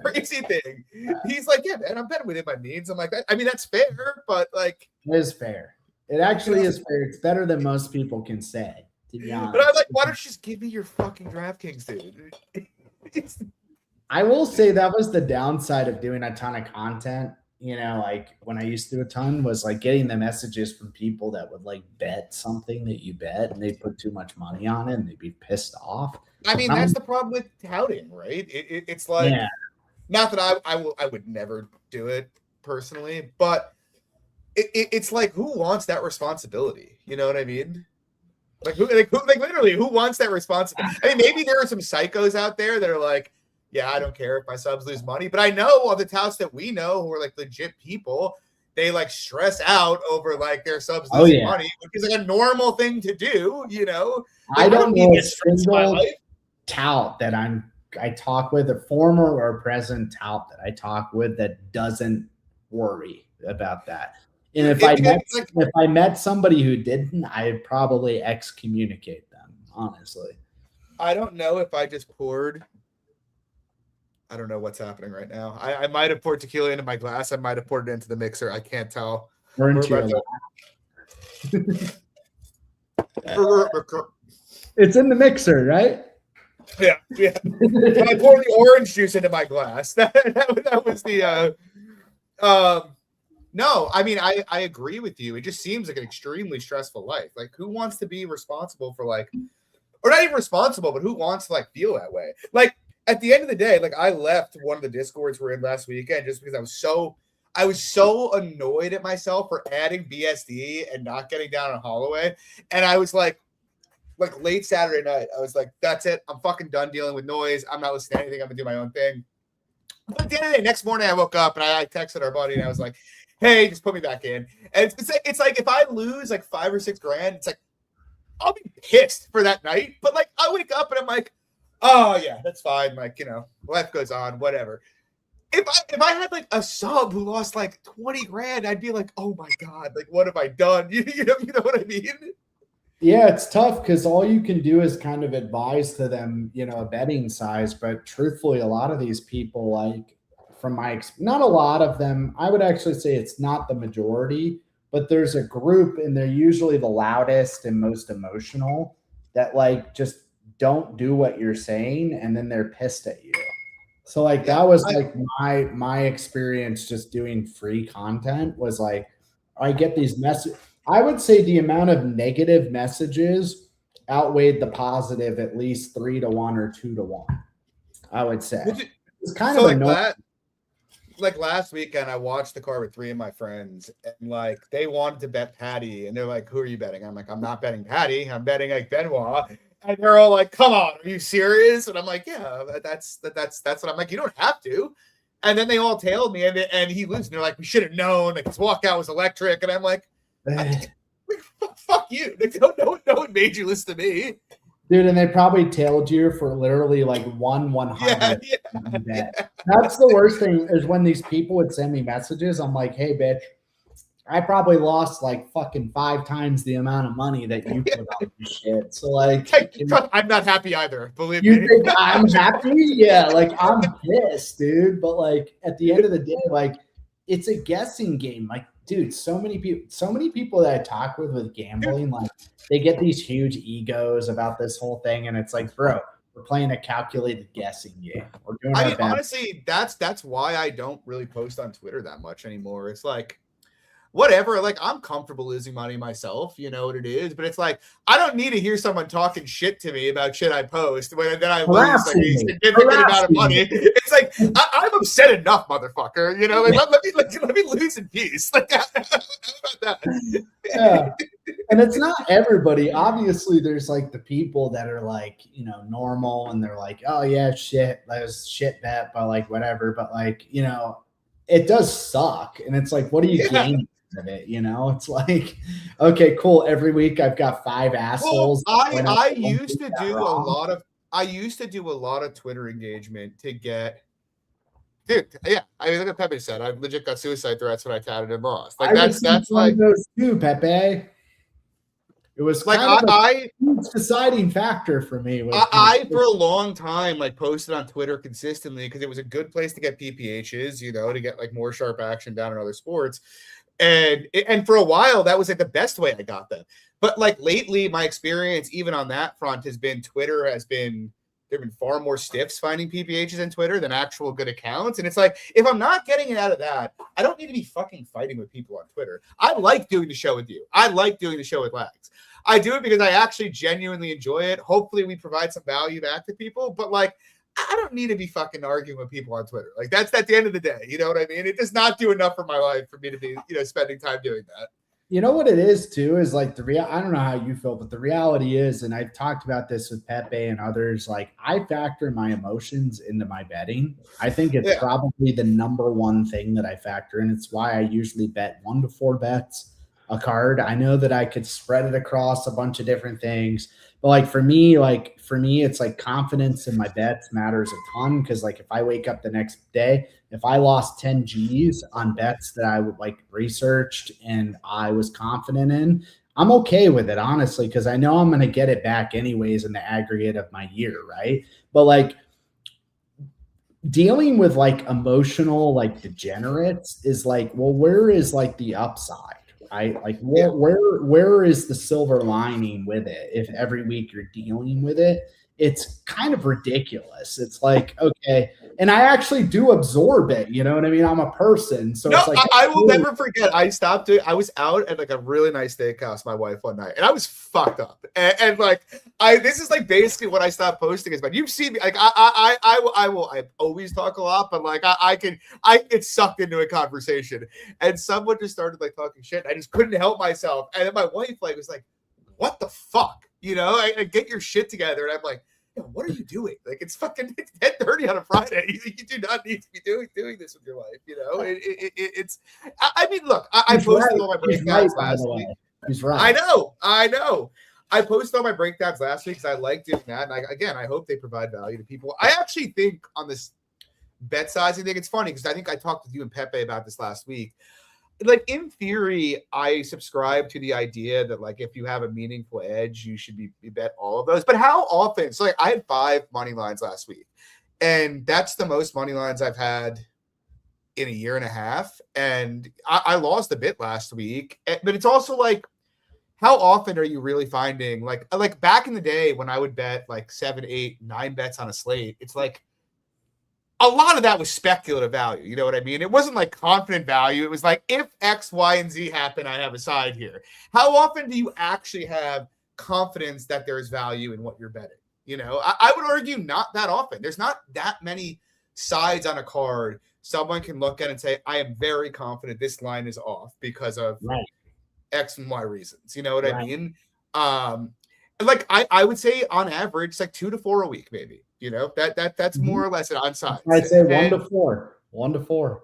crazy thing. He's like, yeah, man, I'm betting within my means. I'm like, I mean, that's fair, but like, it is fair. It actually is fair. It's better than most people can say. To be honest. But I'm like, why don't you just give me your fucking DraftKings, dude? I will say that was the downside of doing a ton of content. Like when I used to do a ton was like getting the messages from people that would like bet something that you bet and they put too much money on it and they'd be pissed off. I mean, that's the problem with touting, right? It's like, not that I would never do it personally, but it's like, who wants that responsibility? You know what I mean? Like literally, who wants that responsibility? I mean, maybe there are some psychos out there that are like, yeah, I don't care if my subs lose money. But I know all the touts that we know who are like legit people, they like stress out over like their subs losing money, which is like a normal thing to do, Like, I don't know a single tout that I talk with, a former or present tout that I talk with that doesn't worry about that. And if I met somebody who didn't, I'd probably excommunicate them, honestly. I don't know if I just poured. I don't know what's happening right now. I might have poured tequila into my glass. I might have poured it into the mixer. I can't tell. It's in the mixer, right? Yeah. I poured the orange juice into my glass. That was the. No, I mean, I agree with you. It just seems like an extremely stressful life. Like, who wants to be responsible for like, or not even responsible, but who wants to like feel that way? Like. At the end of the day, like I left one of the Discords we're in last weekend just because I was so annoyed at myself for adding BSD and not getting down on Holloway. And I was like late Saturday night, I was like, that's it. I'm fucking done dealing with noise. I'm not listening to anything. I'm gonna do my own thing. But at the end of the day, next morning I woke up and I texted our buddy and I was like, hey, just put me back in. And it's like if I lose like $5 or $6 grand, it's like I'll be pissed for that night. But like I wake up and I'm like, oh yeah, that's fine. Like, life goes on, whatever. If I had like a sub who lost like 20 grand, I'd be like, oh my God, like what have I done? You know what I mean? Yeah, it's tough because all you can do is kind of advise to them, a betting size. But truthfully, a lot of these people, like from not a lot of them, I would actually say it's not the majority, but there's a group and they're usually the loudest and most emotional that like just don't do what you're saying and then they're pissed at you. So like that was like my experience just doing free content was like I get these messages. I would say the amount of negative messages outweighed the positive at least 3 to 1 or 2 to 1. I would say it's kind of like that. like last weekend, I watched the card with 3 of my friends, and like they wanted to bet Patty, and they're like, "Who are you betting?" I'm like, "I'm not betting Patty. I'm betting like Benoit." And they're all like, "Come on, are you serious?" And I'm like, "Yeah, that's what I'm like. You don't have to." And then they all tailed me, and he loses. And they're like, "We should have known. Like his walkout was electric." And I'm like, "Fuck you! Like, no one made you listen to me." Dude, and they probably tailed you for literally like 1/100. Yeah. That's the worst thing is when these people would send me messages. I'm like, hey, bitch, I probably lost like fucking 5 times the amount of money that you put on this shit. So like, I'm not happy either. Believe you me. think I'm happy? Yeah, like I'm pissed, dude. But like at the end of the day, like it's a guessing game. Like, dude, so many people that I talk with gambling, like they get these huge egos about this whole thing, and it's like, bro, we're playing a calculated guessing game. We're doing our best. Honestly, that's why I don't really post on Twitter that much anymore. It's like, whatever, like I'm comfortable losing money myself, you know what it is, but it's like I don't need to hear someone talking shit to me about shit I post when then I lose like a significant amount of money. It's like I'm upset enough, motherfucker. You know, like let me lose in peace. Like how about that? Yeah. And it's not everybody. Obviously, there's like the people that are like, you know, normal and they're like, oh yeah, shit, that was shit bet, but like whatever. But like, you know, it does suck. And it's like, what are you gaining of it? You know, it's like, okay, cool. Every week I've got 5 assholes. Well, I used to do a lot of Twitter engagement to get. Dude, yeah. I mean, look at Pepe said. I legit got suicide threats when I touted and lost. Like that's like those too, Pepe. It was like kind of a huge deciding factor for me. I for a long time like posted on Twitter consistently because it was a good place to get PPHs, you know, to get like more sharp action down in other sports. And for a while that was like the best way I got them. But like lately, my experience even on that front has been there have been far more stiffs finding PPHs in Twitter than actual good accounts. And it's like, if I'm not getting it out of that, I don't need to be fucking fighting with people on Twitter. I like doing the show with you. I like doing the show with Lags. I do it because I actually genuinely enjoy it. Hopefully we provide some value back to people, but like, I don't need to be fucking arguing with people on Twitter. Like that's at the end of the day. You know what I mean? It does not do enough for my life for me to be, you know, spending time doing that. You know what it is too is like I don't know how you feel, but the reality is, and I've talked about this with Pepe and others, like I factor my emotions into my betting. I think it's probably the number one thing that I factor in. It's why I usually bet 1 to 4 bets a card. I know that I could spread it across a bunch of different things, but like for me, it's like confidence in my bets matters a ton. Cause like if I wake up the next day, if I lost 10 G's on bets that I would like researched and I was confident in, I'm okay with it, honestly, because I know I'm going to get it back anyways in the aggregate of my year. Right. But like dealing with like emotional, like degenerates is like, well, where is like the upside? Right? Like where is the silver lining with it? If every week you're dealing with it, it's kind of ridiculous. It's like, okay. And I actually do absorb it. You know what I mean? I'm a person. So it's like, I will never forget. I was out at like a really nice steakhouse, my wife one night, and I was fucked up. And like, this is like basically what I stopped posting is, but you've seen me, like, I always talk a lot, but like, I get sucked into a conversation and someone just started like talking shit. I just couldn't help myself. And then my wife like was like, what the fuck? You know, I get your shit together. And I'm like, what are you doing? Like it's 10:30 on a Friday. You do not need to be doing this with your life. You know, it's. I mean, look, I posted all my breakdowns last week. He's right. I know. I posted all my breakdowns last week because I like doing that. And I hope they provide value to people. I actually think on this bet sizing thing, it's funny because I think I talked with you and Pepe about this last week. Like in theory, I subscribe to the idea that like if you have a meaningful edge, you should be bet all of those. But how often? So like I had 5 money lines last week, and that's the most money lines I've had in a year and a half. And I lost a bit last week, but it's also like, how often are you really finding like back in the day when I would bet like 7, 8, 9 bets on a slate? It's like, a lot of that was speculative value. You know what I mean? It wasn't like confident value. It was like, if X, Y, and Z happen, I have a side here. How often do you actually have confidence that there is value in what you're betting? You know, I would argue not that often. There's not that many sides on a card someone can look at it and say, I am very confident this line is off because of X and Y reasons. You know what I mean? Like I would say on average, it's like 2 to 4 a week, maybe. You know, that's more or less on sides. I'd say 1 to 4. 1 to 4.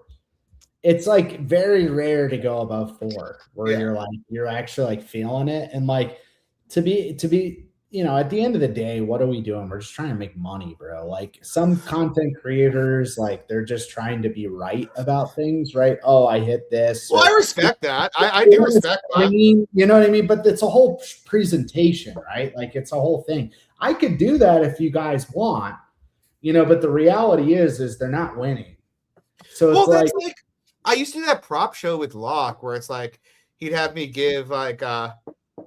It's like very rare to go above 4 where you're actually like feeling it. And like to be, you know, at the end of the day, what are we doing? We're just trying to make money, bro. Like some content creators, like they're just trying to be right about things, right? Oh, I hit this. Well, I respect that. I do respect that. I mean, you know what I mean? But it's a whole presentation, right? Like it's a whole thing. I could do that if you guys want, you know, but the reality is they're not winning. So it's like I used to do that prop show with Locke where it's like he'd have me give like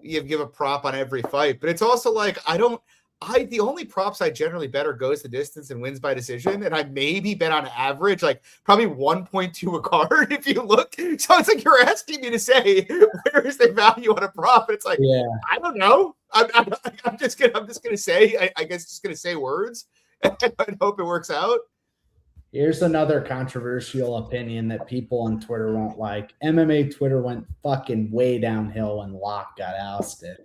give a prop on every fight, but it's also like the only props I generally bet are goes the distance and wins by decision, and I maybe bet on average like probably 1.2 a card if you look. So it's like you're asking me to say where is the value on a prop? It's like I don't know. I'm just gonna say I guess just gonna say words and hope it works out. Here's another controversial opinion that people on Twitter won't like. MMA Twitter went fucking way downhill when Locke got ousted.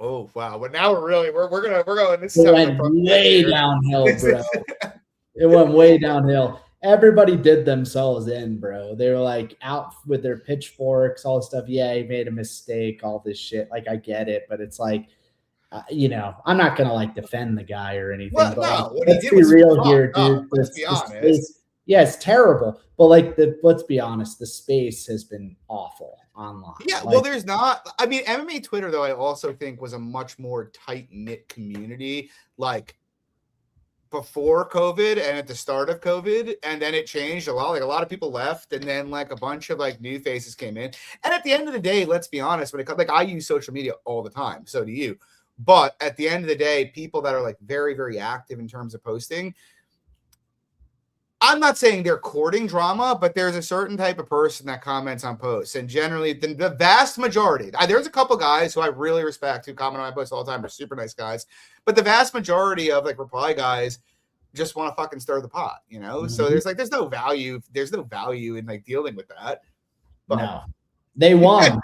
Oh wow! But now we're going. This went way downhill, bro. It went way downhill. Everybody did themselves in, bro. They were like out with their pitchforks, all this stuff. Yeah, he made a mistake, all this shit. Like I get it, but it's like, you know, I'm not gonna like defend the guy or anything. Well, but no, like, let's be real here, dude. Let's be honest. Yeah, it's terrible. But like let's be honest, the space has been awful online. Yeah, well, there's not. I mean, MMA Twitter though, I also think was a much more tight knit community, like before COVID and at the start of COVID, and then it changed a lot. Like a lot of people left, and then like a bunch of like new faces came in. And at the end of the day, let's be honest, when it comes, like I use social media all the time, so do you. But at the end of the day, people that are like very, very active in terms of posting, I'm not saying they're courting drama, but there's a certain type of person that comments on posts. And generally, the vast majority, there's a couple guys who I really respect who comment on my posts all the time. They're super nice guys. But the vast majority of like reply guys just want to fucking stir the pot, you know? Mm-hmm. So there's no value. There's no value in like dealing with that. But no. They won.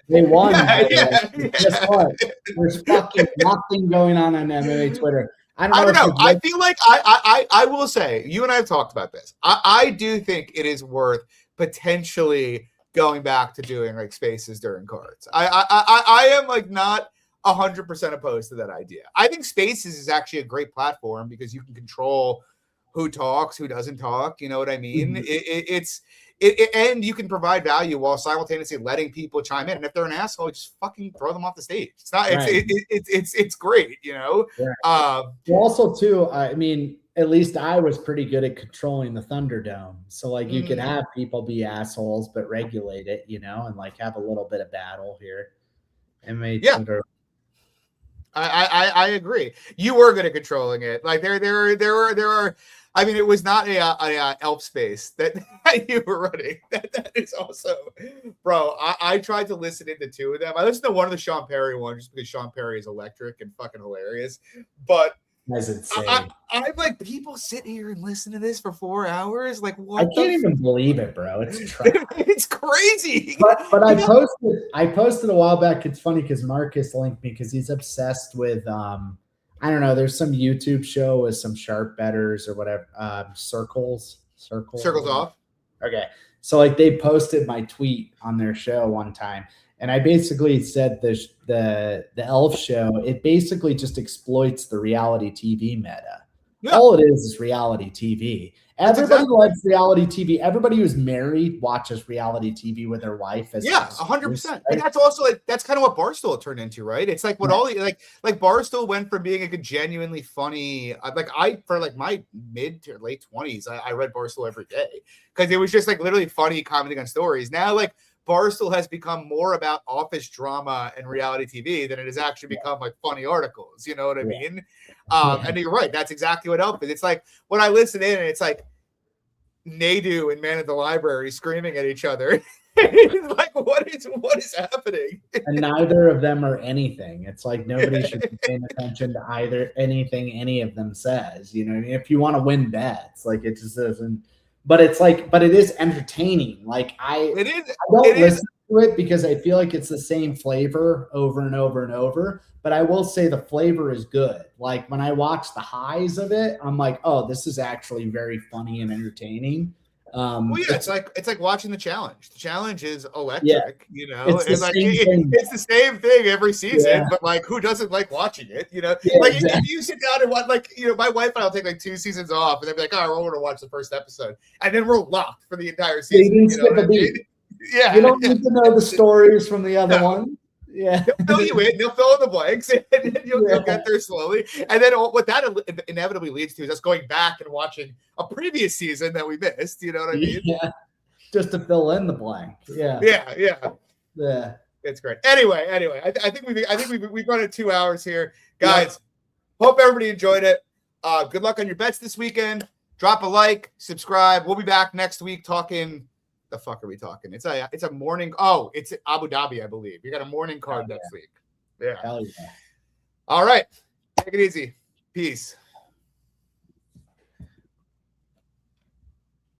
They won. Guess what? There's fucking nothing going on MMA Twitter. I don't know. I feel like I will say, you and I have talked about this. I do think it is worth potentially going back to doing like spaces during cards. I am like not 100% opposed to that idea. I think spaces is actually a great platform because you can control who talks, who doesn't talk. You know what I mean? Mm-hmm. And you can provide value while simultaneously letting people chime in. And if they're an asshole, just fucking throw them off the stage. It's not. Right. It's great. You know. Yeah. Also, too. I mean, at least I was pretty good at controlling the Thunderdome. So like, you could have people be assholes, but regulate it. You know, and like have a little bit of battle here. I agree. You were good at controlling it. Like there are. I mean, it was not a elf space that you were running. That is also, bro. I tried to listen into two of them. I listened to one of the Sean Perry ones just because Sean Perry is electric and fucking hilarious. But I'm like, people sit here and listen to this for 4 hours. Like, what? I can't even believe it, bro. It's trash. It's crazy. But I posted a while back. It's funny because Marcus linked me because he's obsessed with I don't know. There's some YouTube show with some sharp bettors or whatever. Circles off. Okay. So like they posted my tweet on their show one time. And I basically said the Elf show, it basically just exploits the reality TV meta. Yeah. All it is reality TV. Everybody loves reality TV. Everybody who's married watches reality TV with their wife. 100%. Right? And that's also like that's kind of what Barstool turned into, right? It's like what all like Barstool went from being like a genuinely funny. For my mid to late 20s, I read Barstool every day because it was just like literally funny commenting on stories. Now like Barstool has become more about office drama and reality TV than it has actually become like funny articles. You know what I mean? And you're right. That's exactly what Elf is. It's like when I listen in and it's like Nadu and Man at the Library screaming at each other. It's like, what is happening? And neither of them are anything. It's like nobody should be paying attention to anything any of them says. You know what I mean? If you want to win bets, like it just doesn't but it is entertaining. Like I don't listen to it because I feel like it's the same flavor over and over and over. But I will say the flavor is good. Like when I watch the highs of it, I'm like, oh, this is actually very funny and entertaining. Well, yeah, it's like watching the challenge. The challenge is electric, Yeah, you know, it's and like it's the same thing every season. Yeah. But like, who doesn't like watching it? You know, Yeah, like exactly. if you sit down and watch, like, you know, my wife and I'll take like 2 seasons off, and they'll be like, "Oh, we're going to watch the first episode," and then we're locked for the entire season. You didn't skip a beat. Yeah, you don't need to know the stories from the other one. Yeah, they'll fill you in, they'll fill in the blanks, and you'll get there slowly. And then what that inevitably leads to is us going back and watching a previous season that we missed. You know what I mean? Yeah, just to fill in the blank. Yeah. It's great. Anyway, I think we've run at 2 hours here, guys. Yeah. Hope everybody enjoyed it. Good luck on your bets this weekend. Drop a like, subscribe. We'll be back next week talking. The fuck are we talking? It's a morning. Oh, it's Abu Dhabi, I believe. You got a morning card next week. Yeah. Hell yeah. All right. Take it easy. Peace.